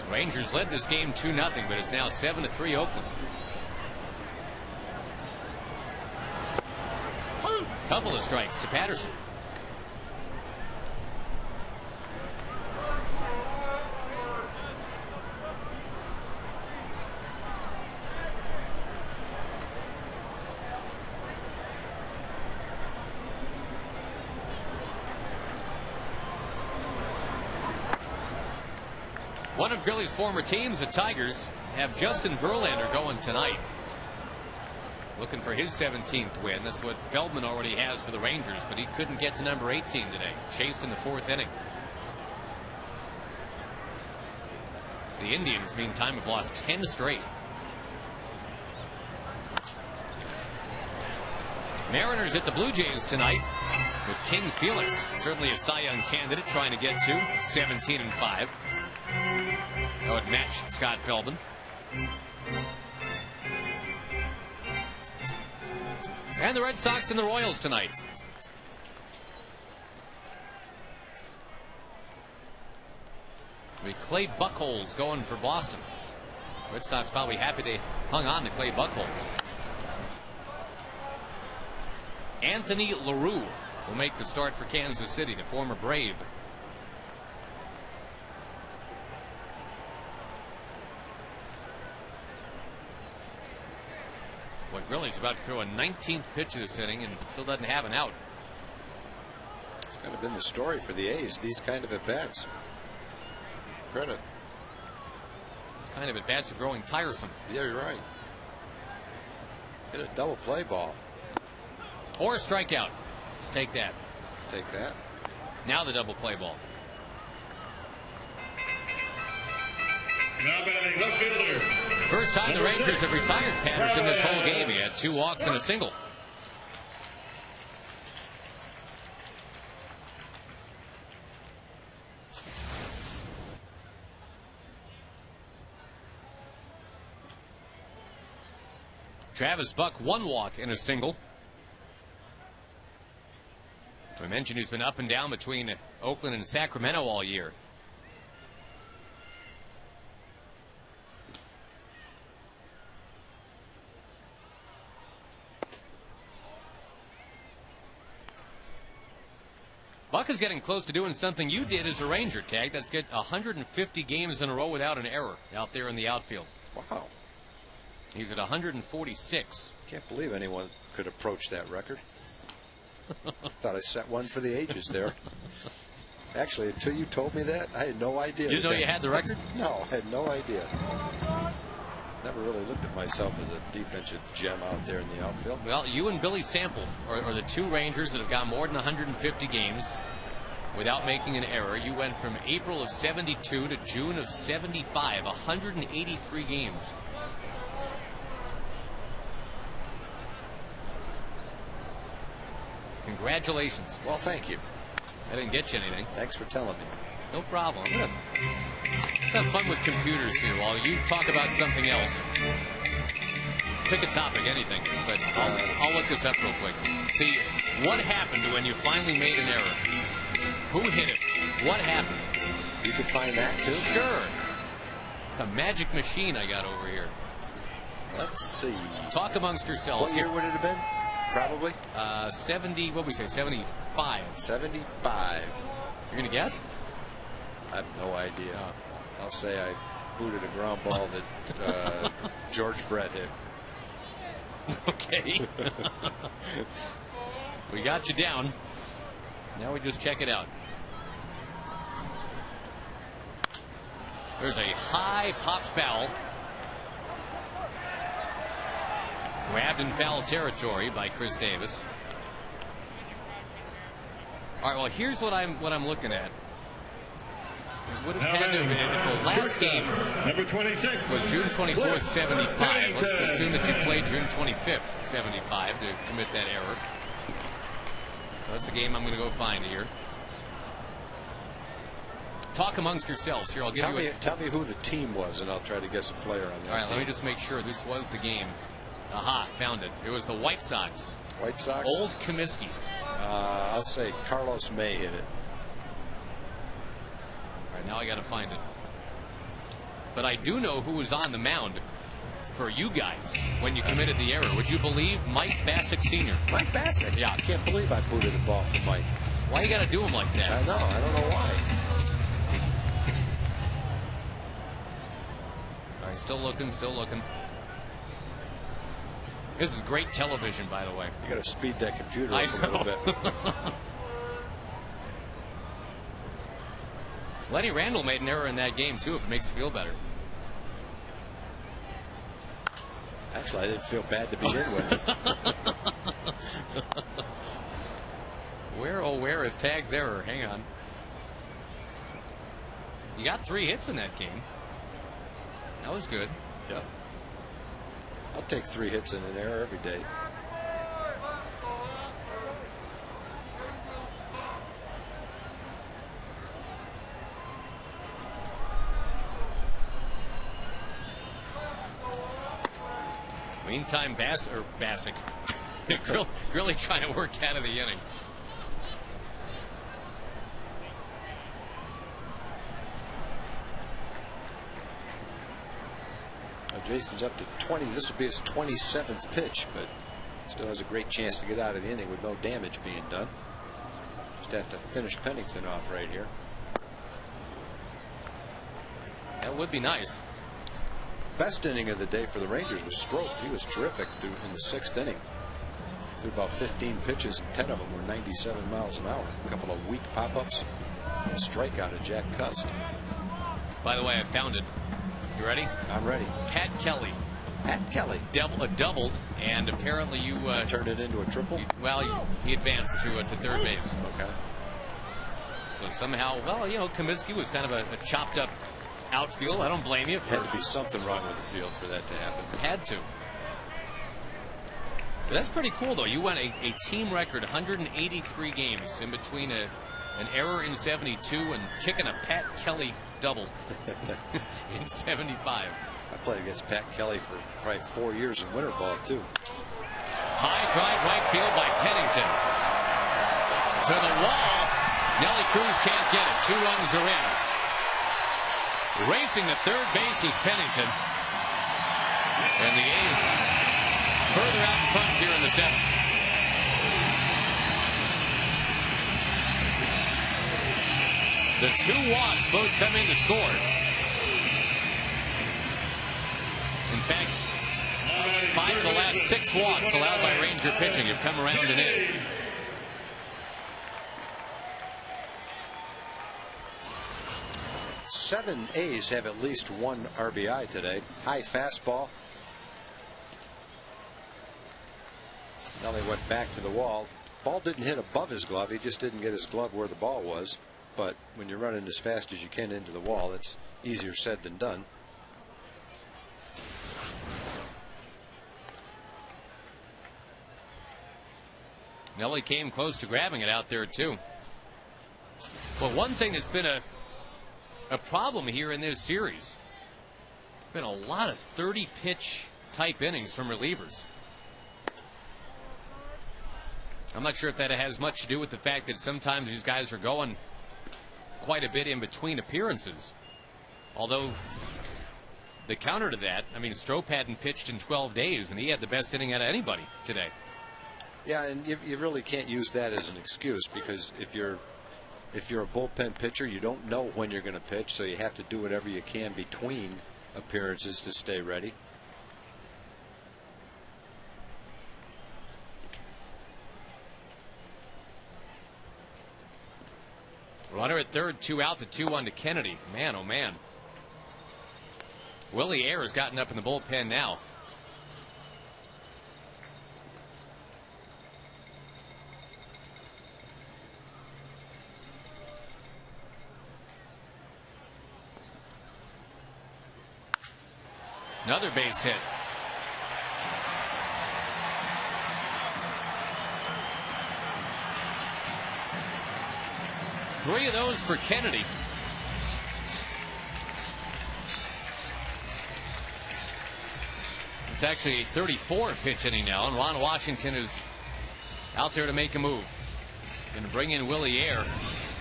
Rangers led this game 2-0, but it's now 7-3 Oakland. Couple of strikes to Patterson. One of Billy's former teams, the Tigers, have Justin Verlander going tonight. Looking for his 17th win. That's what Feldman already has for the Rangers, but he couldn't get to number 18 today. Chased in the 4th inning. The Indians, meantime, have lost 10 straight. Mariners at the Blue Jays tonight with King Felix, certainly a Cy Young candidate, trying to get to 17-5. That would match Scott Feldman. And the Red Sox and the Royals tonight. Clay Buchholz going for Boston. Red Sox probably happy they hung on to Clay Buchholz. Anthony LaRue will make the start for Kansas City, the former Brave. Boy, Grilly's about to throw a 19th pitch of this inning and still doesn't have an out. It's kind of been the story for the A's, these kind of at-bats. Credit. This kind of at-bats are growing tiresome. Yeah, you're right. Hit a double play ball. Or a strikeout. Take that. Take that. Now the double play ball. Now batting left fielder. First time the Rangers have retired Patterson this whole game. He had 2 walks and a single. Travis Buck, 1 walk and a single. We mentioned he's been up and down between Oakland and Sacramento all year. Buck is getting close to doing something you did as a Ranger, Tag. That's get 150 games in a row without an error out there in the outfield. Wow. He's at 146. Can't believe anyone could approach that record. Thought I set one for the ages there. Actually, until you told me that, I had no idea. You didn't know you had the record? No, I had no idea. Never really looked at myself as a defensive gem out there in the outfield. Well, you and Billy Sample are the 2 Rangers that have got more than 150 games without making an error. You went from April of 72 to June of 75, 183 games. Congratulations. Well, thank you. I didn't get you anything. Thanks for telling me. No problem. Let's have fun with computers here while you talk about something else. Pick a topic, anything. But I'll look this up real quick. See, what happened when you finally made an error? Who hit it? What happened? You could find that, too? Sure. It's a magic machine I got over here. Let's see. Talk amongst yourselves. What year would it have been? Probably? 70, what did we say, 75. 75. You're going to guess? I have no idea. I'll say I booted a ground ball that George Brett hit. Okay. We got you down. Now we just check it out. There's a high pop foul. Grabbed in foul territory by Chris Davis. All right, well, here's what I'm looking at. It would have had to have, the last game number 26 was June 24th, 75. Let's assume that you played June 25th, 75 to commit that error. So that's the game I'm going to go find here. Talk amongst yourselves here. I'll give Tell me who the team was, and I'll try to guess a player on that. All right, team. let me just make sure this was the game. Aha, found it. It was the White Sox. White Sox? Old Comiskey. I'll say Carlos May hit it. All right, now I got to find it. But I do know who was on the mound for you guys when you committed the error. Would you believe Mike Bassick Sr.? Mike Bassick? Yeah. I can't believe I booted the ball for Mike. Why you got to do him like that? I know. I don't know why. All right, still looking, still looking. This is great television, by the way. You got to speed that computer up a little bit. Lenny Randall made an error in that game, too, if it makes you feel better. Actually, I didn't feel bad to begin with. Where is Tag's error? Hang on. You got 3 hits in that game. That was good. Yep. I'll take 3 hits and an error every day. Meantime, Bassick, Grilly trying to work out of the inning. Jason's up to 20. This will be his 27th pitch, but still has a great chance to get out of the inning with no damage being done. Just have to finish Pennington off right here. That would be nice. Best inning of the day for the Rangers was Strop. He was terrific in the 6th inning. Threw about 15 pitches, and 10 of them were 97 miles an hour. A couple of weak pop-ups, a strikeout of Jack Cust. By the way, I found it. You ready? I'm ready. Pat Kelly. Pat Kelly. Doubled, and apparently you turned it into a triple. He advanced to third base. Okay. So somehow, Comiskey was kind of a chopped up outfield. I don't blame you. Had to be something wrong with the field for that to happen. Had to. But that's pretty cool, though. You went a team record 183 games in between an error in 72 and kicking a Pat Kelly double in 75. I played against Pat Kelly for probably 4 years in winter ball, too. High drive right field by Pennington. To the wall. Nelly Cruz can't get it. 2 runs are in. Racing to third base is Pennington. And the A's further out in front here in the 7th. The 2 walks both come in to score. In fact, 5 of the last 6 walks allowed by Ranger pitching have come around and in. Seven A's have at least 1 RBI today. High fastball. Nelly went back to the wall. Ball didn't hit above his glove. He just didn't get his glove where the ball was. But when you're running as fast as you can into the wall, it's easier said than done. Nelly came close to grabbing it out there, too. Well, one thing that's been a problem here in this series, been a lot of 30-pitch type innings from relievers. I'm not sure if that has much to do with the fact that sometimes these guys are going quite a bit in between appearances. Although the counter to that, I mean, Strop hadn't pitched in 12 days, and he had the best inning out of anybody today. Yeah, and you really can't use that as an excuse, because if you're a bullpen pitcher, you don't know when you're going to pitch, so you have to do whatever you can between appearances to stay ready. Runner at third, 2 out, the 2-1 to Kennedy. Man, oh man. Willie Ayer has gotten up in the bullpen now. Another base hit. Three of those for Kennedy. It's actually a 34 pitch inning now, and Ron Washington is out there to make a move. Going to bring in Willie Ayer,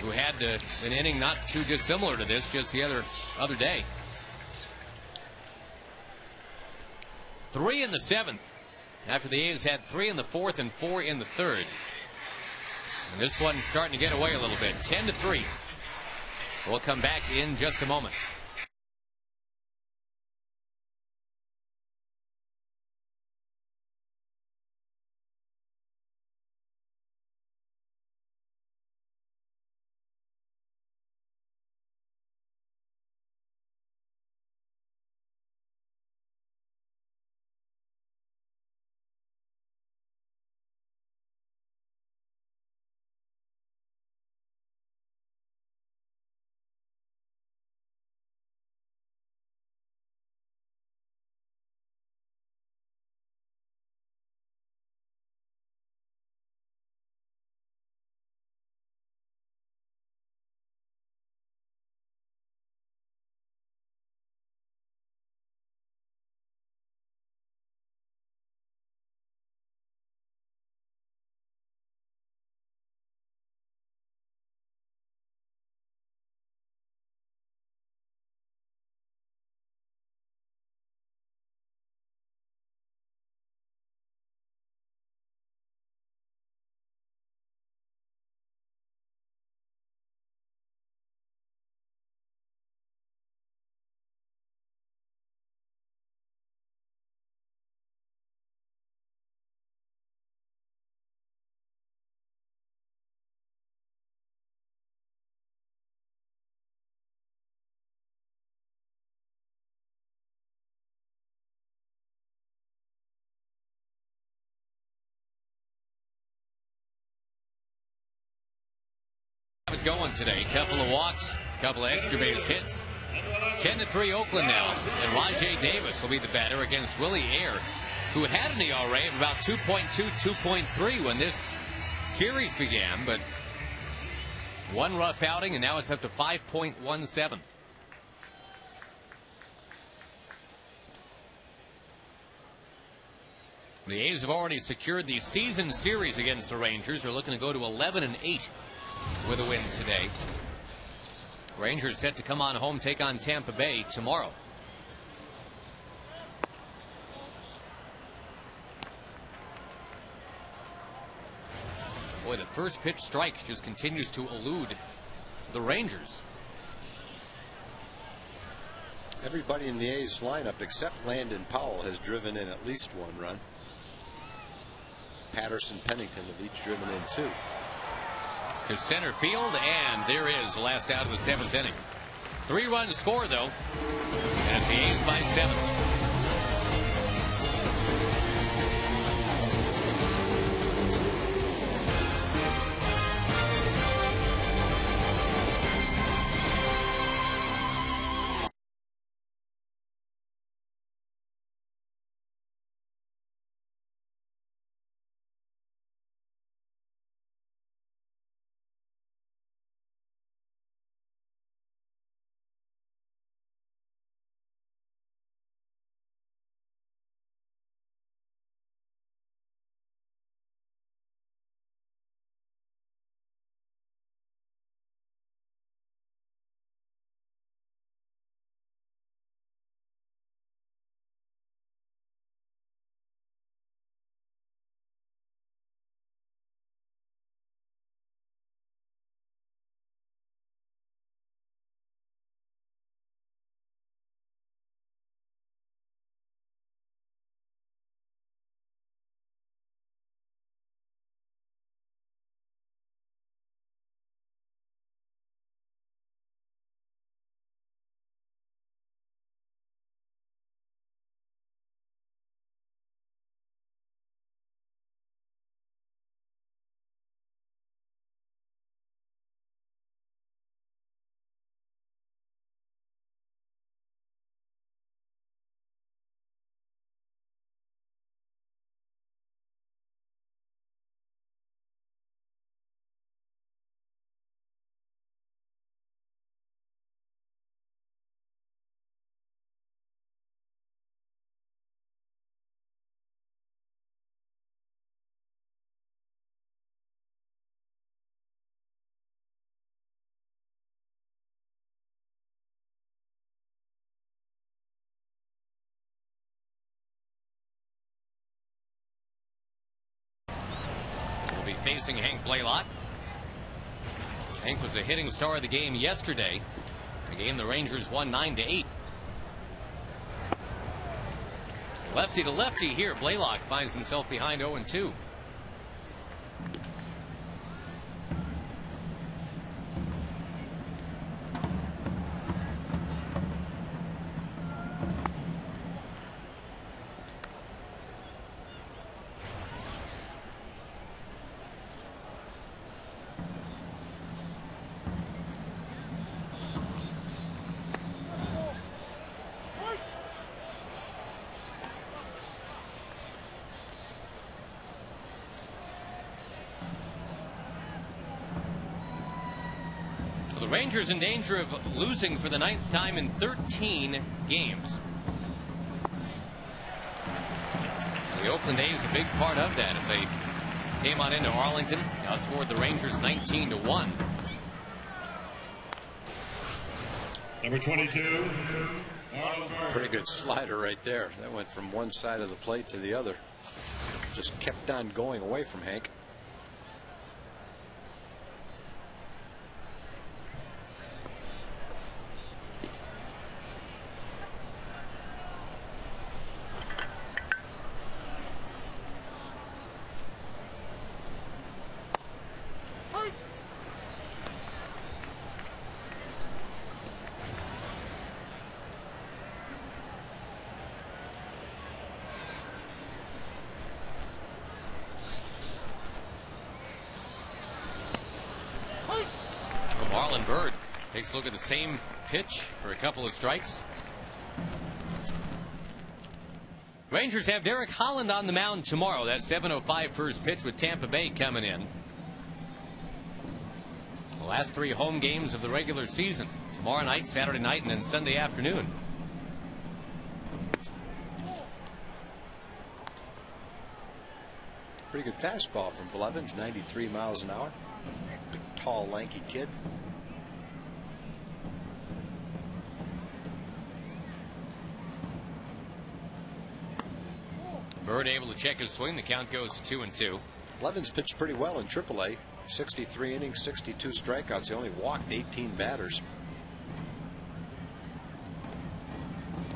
who had an inning not too dissimilar to this just the other day. 3 in the 7th, after the A's had 3 in the 4th and 4 in the 3rd. And this one's starting to get away a little bit. 10-3. We'll come back in just a moment. get going today. Couple of walks, couple of extra base hits. 10-3 Oakland now, and Rajay Davis will be the batter against Willie Ayer, who had an ERA of about 2.2, 2.3 when this series began, but one rough outing, and now it's up to 5.17. The A's have already secured the season series against the Rangers. They're looking to go to 11-8 with a win today. Rangers set to come on home, take on Tampa Bay tomorrow. Boy, the first pitch strike just continues to elude the Rangers. Everybody in the A's lineup except Landon Powell has driven in at least one run. Patterson, Pennington have each driven in 2. To center field, and there is the last out of the 7th inning. 3-run score, though, as the A's by 7. Will be facing Hank Blaylock. Hank was the hitting star of the game yesterday. A game the Rangers won 9-8. Lefty to lefty here. Blaylock finds himself behind 0-2. The Rangers in danger of losing for the 9th time in 13 games. The Oakland A's a big part of that as they came on into Arlington, outscored the Rangers 19-1. Number 22. Pretty good slider right there. That went from one side of the plate to the other. Just kept on going away from Hank. Marlon Byrd takes a look at the same pitch for a couple of strikes. Rangers have Derek Holland on the mound tomorrow. That 7:05 first pitch with Tampa Bay coming in. The last 3 home games of the regular season. Tomorrow night, Saturday night, and then Sunday afternoon. Pretty good fastball from Blevins, 93 miles an hour. Big, tall, lanky kid. Bird able to check his swing. The count goes to 2-2. Blevins pitched pretty well in AAA. 63 innings, 62 strikeouts. He only walked 18 batters.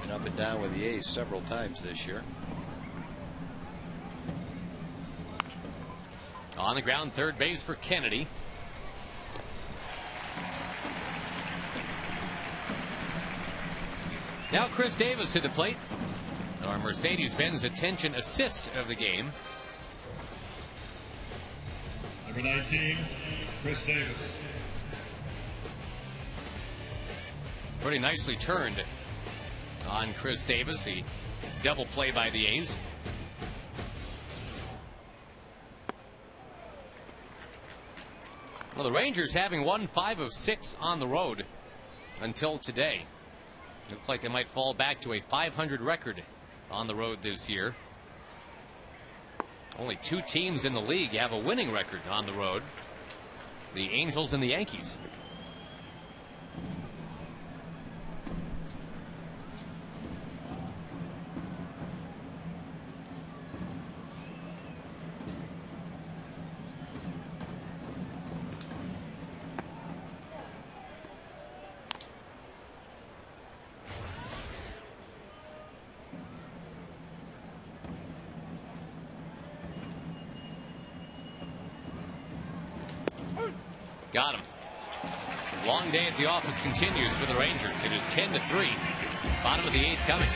Been up and down with the A's several times this year. On the ground, third base for Kennedy. Now Chris Davis to the plate. Our Mercedes-Benz attention assist of the game. Number 19, Chris Davis. Pretty nicely turned on Chris Davis. The double play by the A's. Well, the Rangers having won 5 of 6 on the road until today. Looks like they might fall back to a 500 record on the road this year. Only 2 teams in the league have a winning record on the road. The Angels and the Yankees. Got him. Long day at the office continues for the Rangers. It is 10-3. Bottom of the 8th coming.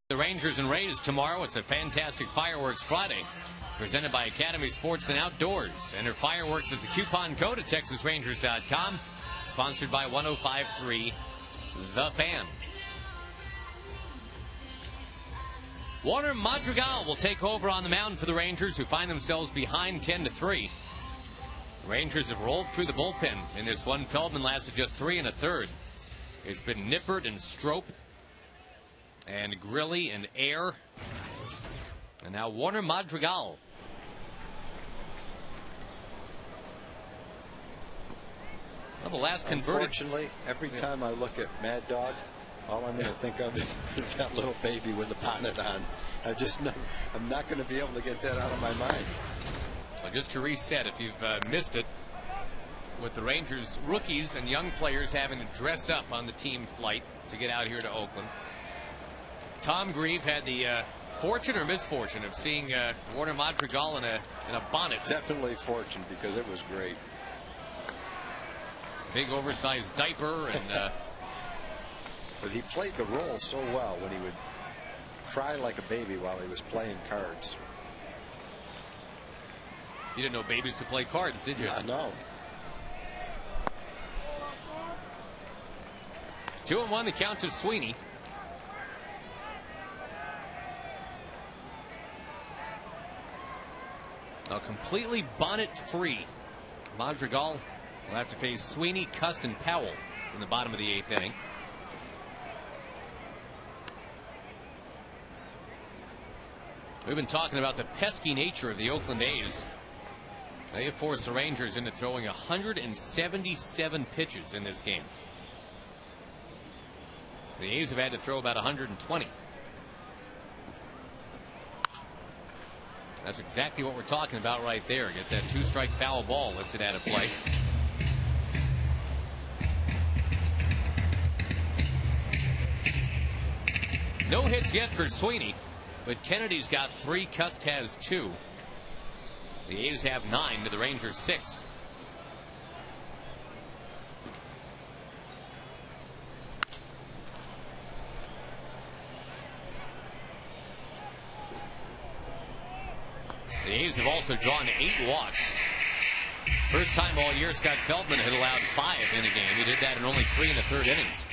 The Rangers and Rays tomorrow. It's a fantastic Fireworks Friday, presented by Academy Sports and Outdoors. Enter Fireworks as a coupon code at TexasRangers.com. Sponsored by 105.3 The Fan. Warner Madrigal will take over on the mound for the Rangers, who find themselves behind 10-3. The Rangers have rolled through the bullpen in this one. Feldman lasted just 3 1/3. It's been Nippert and Strop and Grilly and Air. And now Warner Madrigal. Well, the last converted. Unfortunately, every time I look at Mad Dog, all I'm going to think of is that little baby with the bonnet on. I'm not going to be able to get that out of my mind. Well, just to reset, if you've missed it, with the Rangers rookies and young players having to dress up on the team flight to get out here to Oakland, Tom Grieve had the fortune or misfortune of seeing Warner Madrigal in a bonnet. Definitely fortune, because it was great. Big oversized diaper, and but he played the role so well when he would cry like a baby while he was playing cards. You didn't know babies could play cards, did you? No. 2-1 the count to Sweeney. Now completely bonnet free. Madrigal will have to face Sweeney, Cust, and Powell in the bottom of the 8th inning. We've been talking about the pesky nature of the Oakland A's. They have forced the Rangers into throwing 177 pitches in this game. The A's have had to throw about 120. That's exactly what we're talking about right there. Get that 2-strike foul ball lifted out of play. No hits yet for Sweeney, but Kennedy's got 3, Cust has 2. The A's have 9 to the Rangers 6. The A's have also drawn 8 walks. First time all year Scott Feldman had allowed 5 in a game. He did that in only 3 1/3 innings.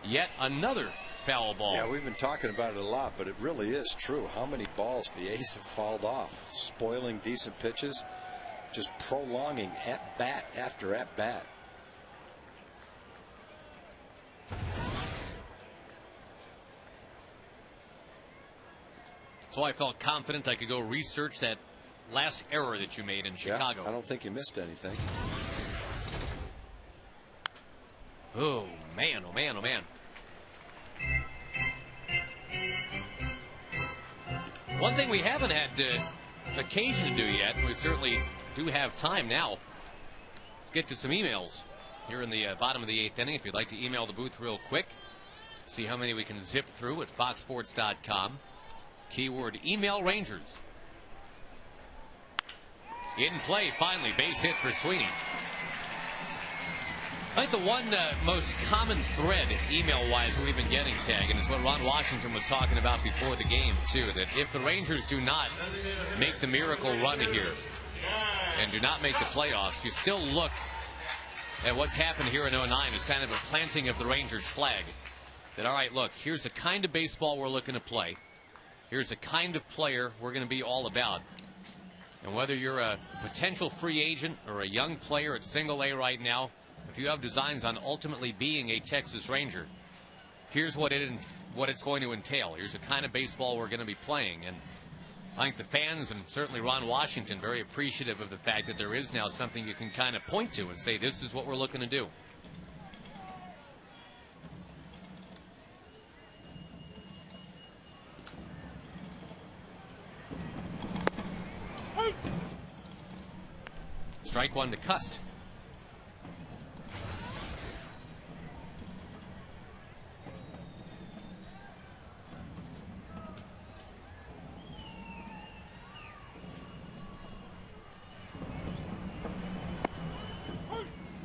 Yet another foul ball. Yeah, we've been talking about it a lot, but it really is true. How many balls the A's have fouled off, spoiling decent pitches, just prolonging at bat after at bat. So I felt confident I could go research that last error that you made in Chicago. Yeah, I don't think you missed anything. Oh man, oh man, oh man. One thing we haven't had occasion to do yet, and we certainly do have time now, let's get to some emails here in the bottom of the 8th inning. If you'd like to email the booth real quick, see how many we can zip through at foxsports.com. Keyword email Rangers. In play, finally, base hit for Sweeney. I think the one most common thread email-wise that we've been getting, Tag, and it's what Ron Washington was talking about before the game, too, that if the Rangers do not make the miracle run here and do not make the playoffs, you still look at what's happened here in 09 as kind of a planting of the Rangers flag. That, all right, look, here's the kind of baseball we're looking to play. Here's the kind of player we're going to be all about. And whether you're a potential free agent or a young player at Single A right now, if you have designs on ultimately being a Texas Ranger, here's what it's going to entail. Here's the kind of baseball we're going to be playing. And I think the fans, and certainly Ron Washington, very appreciative of the fact that there is now something you can kind of point to and say, this is what we're looking to do. Strike one to Cust.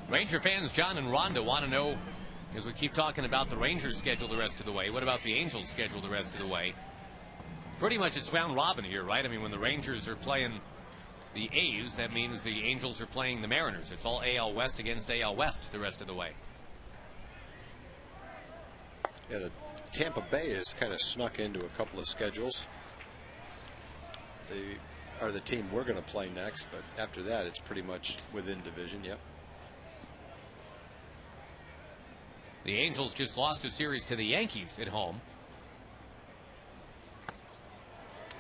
Ranger fans John and Rhonda want to know, as we keep talking about the Rangers schedule the rest of the way, what about the Angels schedule the rest of the way? Pretty much it's round robin here, right? I mean, when the Rangers are playing the A's, that means the Angels are playing the Mariners. It's all AL West against AL West the rest of the way. Yeah, the Tampa Bay has kind of snuck into a couple of schedules. They are the team we're going to play next, but after that, it's pretty much within division. Yep. The Angels just lost a series to the Yankees at home.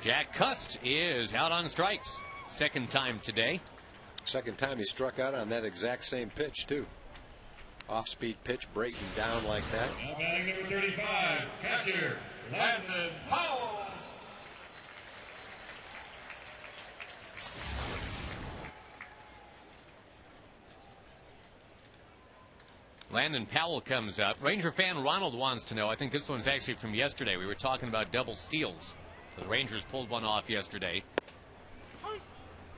Jack Cust is out on strikes. Second time today. Second time he struck out on that exact same pitch, too. Off-speed pitch breaking down like that. Now batting number 35, catcher, Landon Powell. Landon Powell comes up. Ranger fan Ronald wants to know, I think this one's actually from yesterday. We were talking about double steals. The Rangers pulled one off yesterday.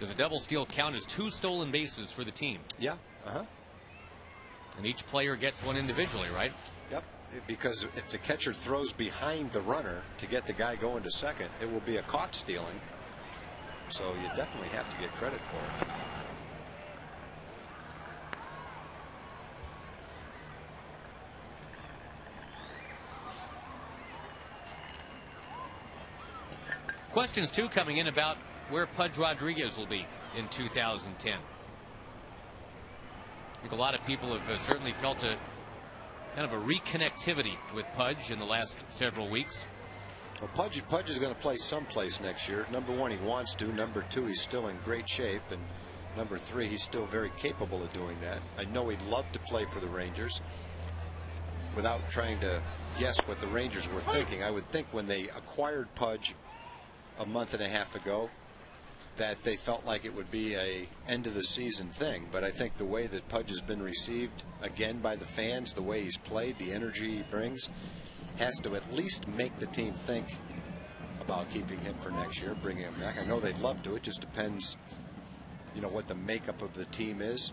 Does a double steal count as 2 stolen bases for the team? Yeah. And each player gets one individually, right? Yep. Because if the catcher throws behind the runner to get the guy going to second, it will be a caught stealing. So you definitely have to get credit for it. Questions, too, coming in about where Pudge Rodriguez will be in 2010. I think a lot of people have certainly felt a kind of a reconnectivity with Pudge in the last several weeks. Well, Pudge is going to play someplace next year. Number 1, he wants to. Number 2, he's still in great shape. And number 3, he's still very capable of doing that. I know he'd love to play for the Rangers. Without trying to guess what the Rangers were thinking, I would think when they acquired Pudge a month and a half ago that they felt like it would be a end of the season thing. But I think the way that Pudge has been received again by the fans, the way he's played, the energy he brings, has to at least make the team think about keeping him for next year, bringing him back. I know they'd love to. It just depends, you know, what the makeup of the team is,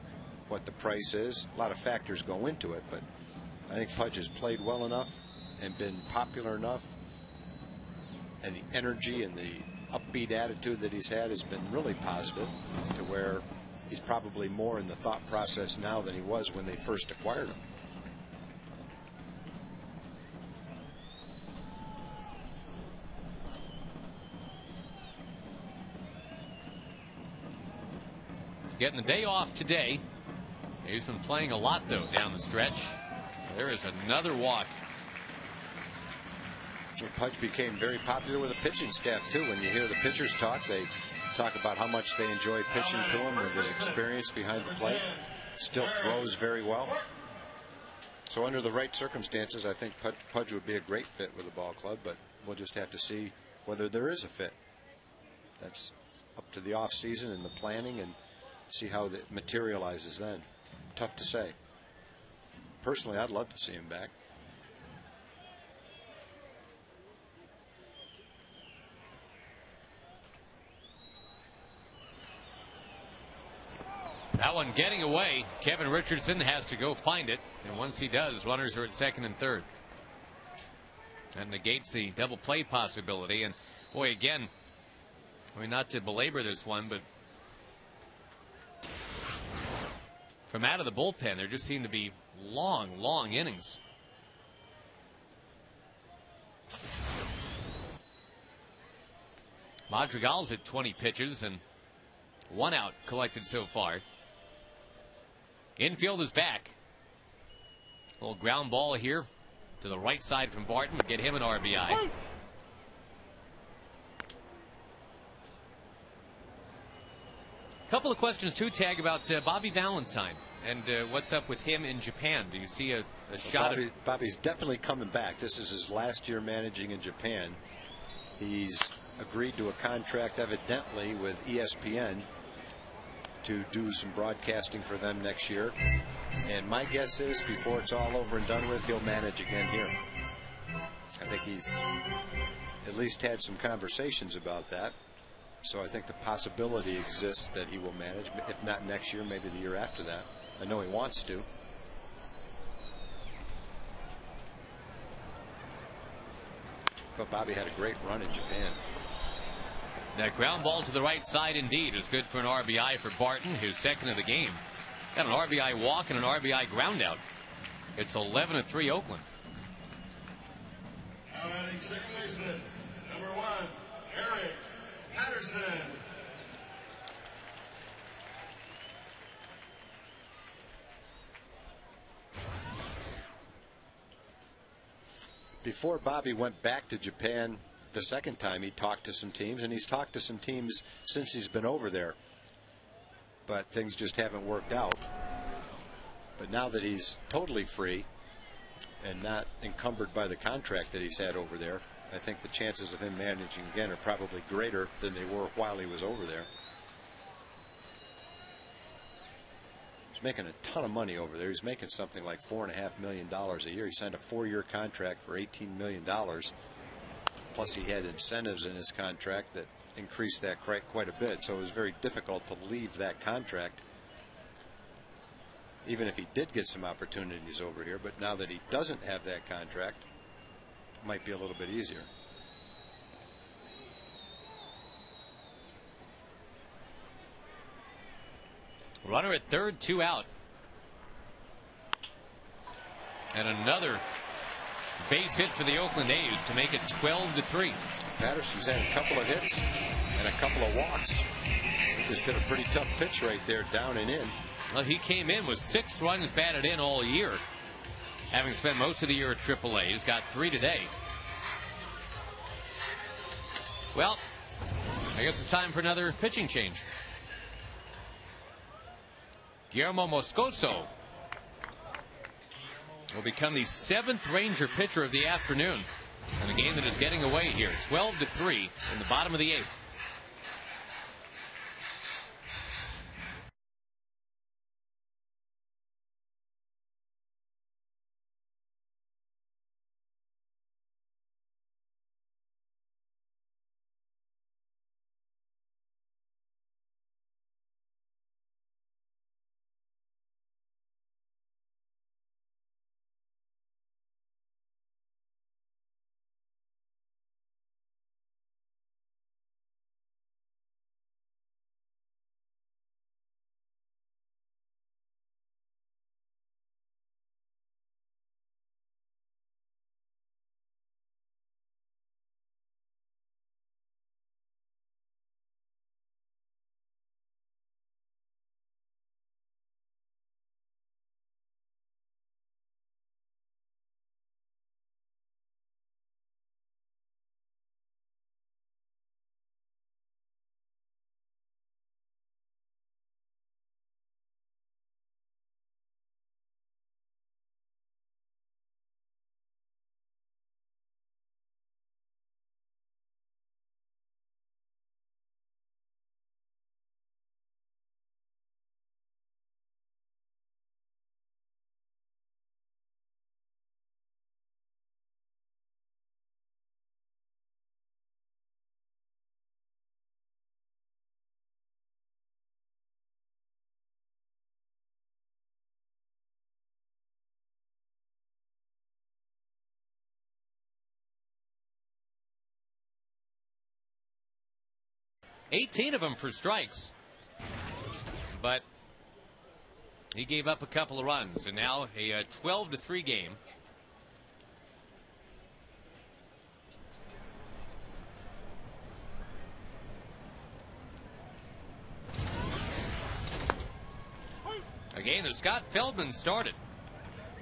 what the price is. A lot of factors go into it, but I think Pudge has played well enough and been popular enough, and the energy and the upbeat attitude that he's had has been really positive, to where he's probably more in the thought process now than he was when they first acquired him. Getting the day off today. He's been playing a lot, though, down the stretch. There is another walk. Pudge became very popular with the pitching staff, too. When you hear the pitchers talk, they talk about how much they enjoy pitching to him with his experience behind the plate. Still throws very well. So under the right circumstances, I think Pudge would be a great fit with the ball club, but we'll just have to see whether there is a fit. That's up to the off season and the planning, and see how that materializes then. Tough to say. Personally, I'd love to see him back. That one getting away. Kevin Richardson has to go find it, and once he does, runners are at second and third. That negates the double play possibility. And boy, again, I mean, not to belabor this one, but from out of the bullpen, there just seem to be long innings. Madrigal's at 20 pitches and 1 out collected so far. Infield is back. A little ground ball here to the right side from Barton would get him an RBI. Couple of questions too, Tag, about Bobby Valentine and what's up with him in Japan. Do you see a shot of... Bobby's definitely coming back. This is his last year managing in Japan. He's agreed to a contract evidently with ESPN to do some broadcasting for them next year. And my guess is before it's all over and done with, he'll manage again here. I think he's at least had some conversations about that. So I think the possibility exists that he will manage, if not next year, maybe the year after that. I know he wants to. But Bobby had a great run in Japan. That ground ball to the right side indeed is good for an RBI for Barton, his second of the game. Got an RBI walk and an RBI ground out. It's 11-3 Oakland. Now batting second baseman, number 1, Eric Patterson. Before Bobby went back to Japan the second time, he talked to some teams, and he's talked to some teams since he's been over there. But things just haven't worked out. But now that he's totally free and not encumbered by the contract that he's had over there, I think the chances of him managing again are probably greater than they were while he was over there. He's making a ton of money over there. He's making something like $4.5 million a year. He signed a 4-year contract for $18 million. Plus he had incentives in his contract that increased that quite a bit. So it was very difficult to leave that contract, even if he did get some opportunities over here. But now that he doesn't have that contract, it might be a little bit easier. Runner at third, 2 out. And another base hit for the Oakland A's to make it 12-3. Patterson's had a couple of hits and a couple of walks. He just hit a pretty tough pitch right there, down and in. Well, he came in with 6 runs batted in all year, having spent most of the year at AAA. He's got 3 today. Well, I guess it's time for another pitching change. Guillermo Moscoso will become the 7th Ranger pitcher of the afternoon in a game that is getting away here. 12-3 in the bottom of the 8th. $18 of them for strikes. But he gave up a couple of runs, and now a 12-3 game. A game that Scott Feldman started.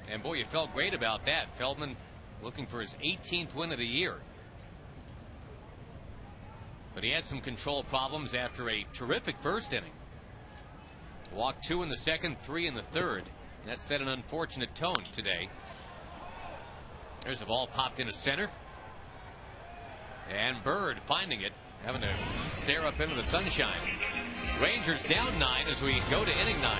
And boy, you felt great about that. Feldman looking for his 18th win of the year. But he had some control problems after a terrific first inning. Walked 2 in the second, 3 in the third. And that set an unfortunate tone today. There's a ball popped into center. And Bird finding it, having to stare up into the sunshine. Rangers down 9 as we go to inning 9.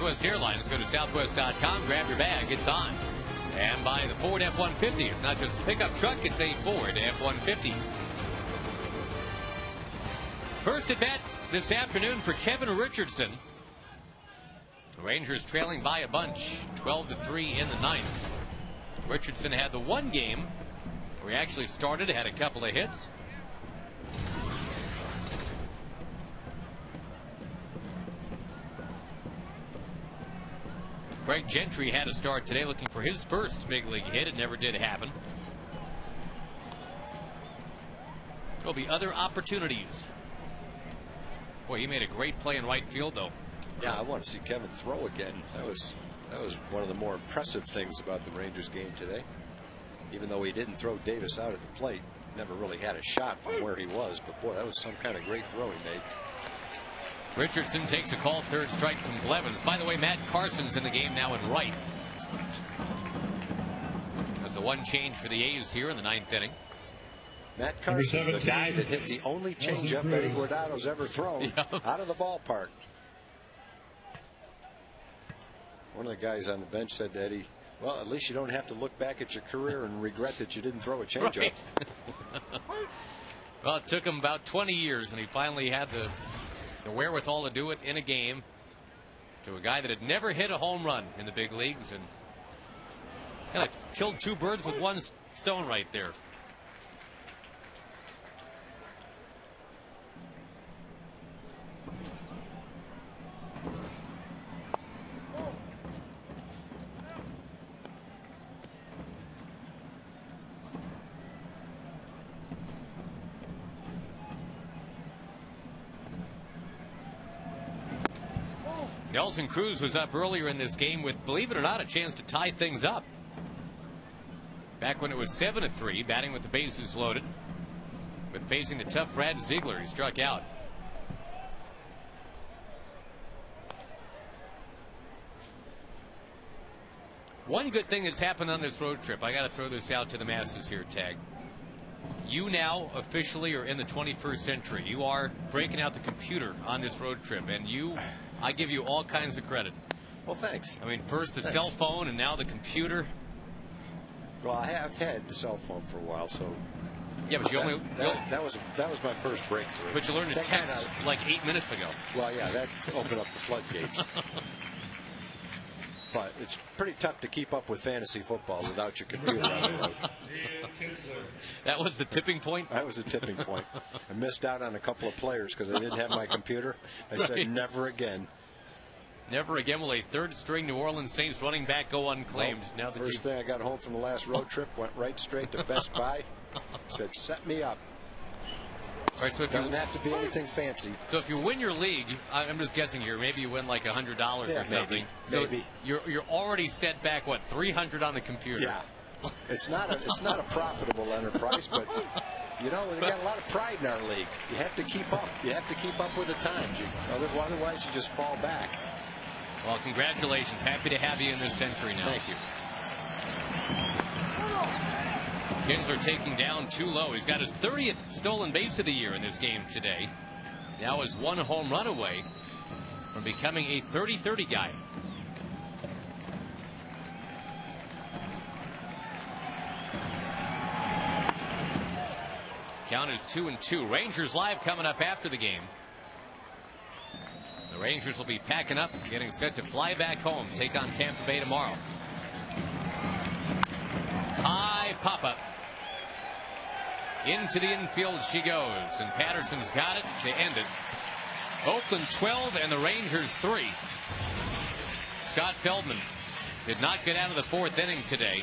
Southwest Airlines. Go to southwest.com, grab your bag, it's on. And by the Ford F-150. It's not just a pickup truck, it's a Ford F-150. First at bat this afternoon for Kevin Richardson. The Rangers trailing by a bunch, 12-3 in the ninth. Richardson had the one game where he actually started, had a couple of hits. Greg Gentry had a start today looking for his first big league hit. It never did happen. There'll be other opportunities. Boy, he made a great play in right field, though. Yeah, I want to see Kevin throw again. That was one of the more impressive things about the Rangers game today. Even though he didn't throw Davis out at the plate, never really had a shot from where he was. But boy, that was some kind of great throw he made. Richardson takes a called third strike from Blevins. By the way, Matt Carson's in the game now in right. That's the one change for the A's here in the ninth inning. Matt Carson, the guy that hit the only changeup Eddie Guardado's ever thrown out of the ballpark. One of the guys on the bench said to Eddie, well, at least you don't have to look back at your career and regret that you didn't throw a changeup. Right. Well, it took him about 20 years, and he finally had the wherewithal to do it in a game to a guy that had never hit a home run in the big leagues, and kind of killed two birds with one stone right there. Nelson Cruz was up earlier in this game with, believe it or not, a chance to tie things up. Back when it was 7-3, batting with the bases loaded. But facing the tough Brad Ziegler, he struck out. One good thing that's happened on this road trip, I got to throw this out to the masses here, Tag. You now officially are in the 21st century. You are breaking out the computer on this road trip, and I give you all kinds of credit. Well, thanks. I mean, first the cell phone and now the computer. Well, I have had the cell phone for a while, so. Yeah, but that was my first breakthrough. But you learned to text like 8 minutes ago. Well, yeah, that opened up the floodgates. But it's pretty tough to keep up with fantasy football without your computer on the road. That was the tipping point? That was the tipping point. I missed out on a couple of players because I didn't have my computer. I said, never again. Never again will a third-string New Orleans Saints running back go unclaimed. Well, now that first thing I got home from the last road trip, went right straight to Best Buy. Said, set me up. All right, so it doesn't have to be anything fancy. So if you win your league, I'm just guessing here, maybe you win like $100 or something. Maybe. So you're already set back, what, $300 on the computer? Yeah. It's not a profitable enterprise, but you know, we got a lot of pride in our league. You have to keep up. You have to keep up with the times. Otherwise, you just fall back. Well, congratulations. Happy to have you in this century now. Thank you. Kinsler taking down too low. He's got his 30th stolen base of the year in this game today. Now is one home run away from becoming a 30-30 guy. Count is 2-2. Rangers Live coming up after the game. The Rangers will be packing up, getting set to fly back home, take on Tampa Bay tomorrow. High pop-up. Into the infield she goes, and Patterson's got it to end it. Oakland 12 and the Rangers 3. Scott Feldman did not get out of the fourth inning today.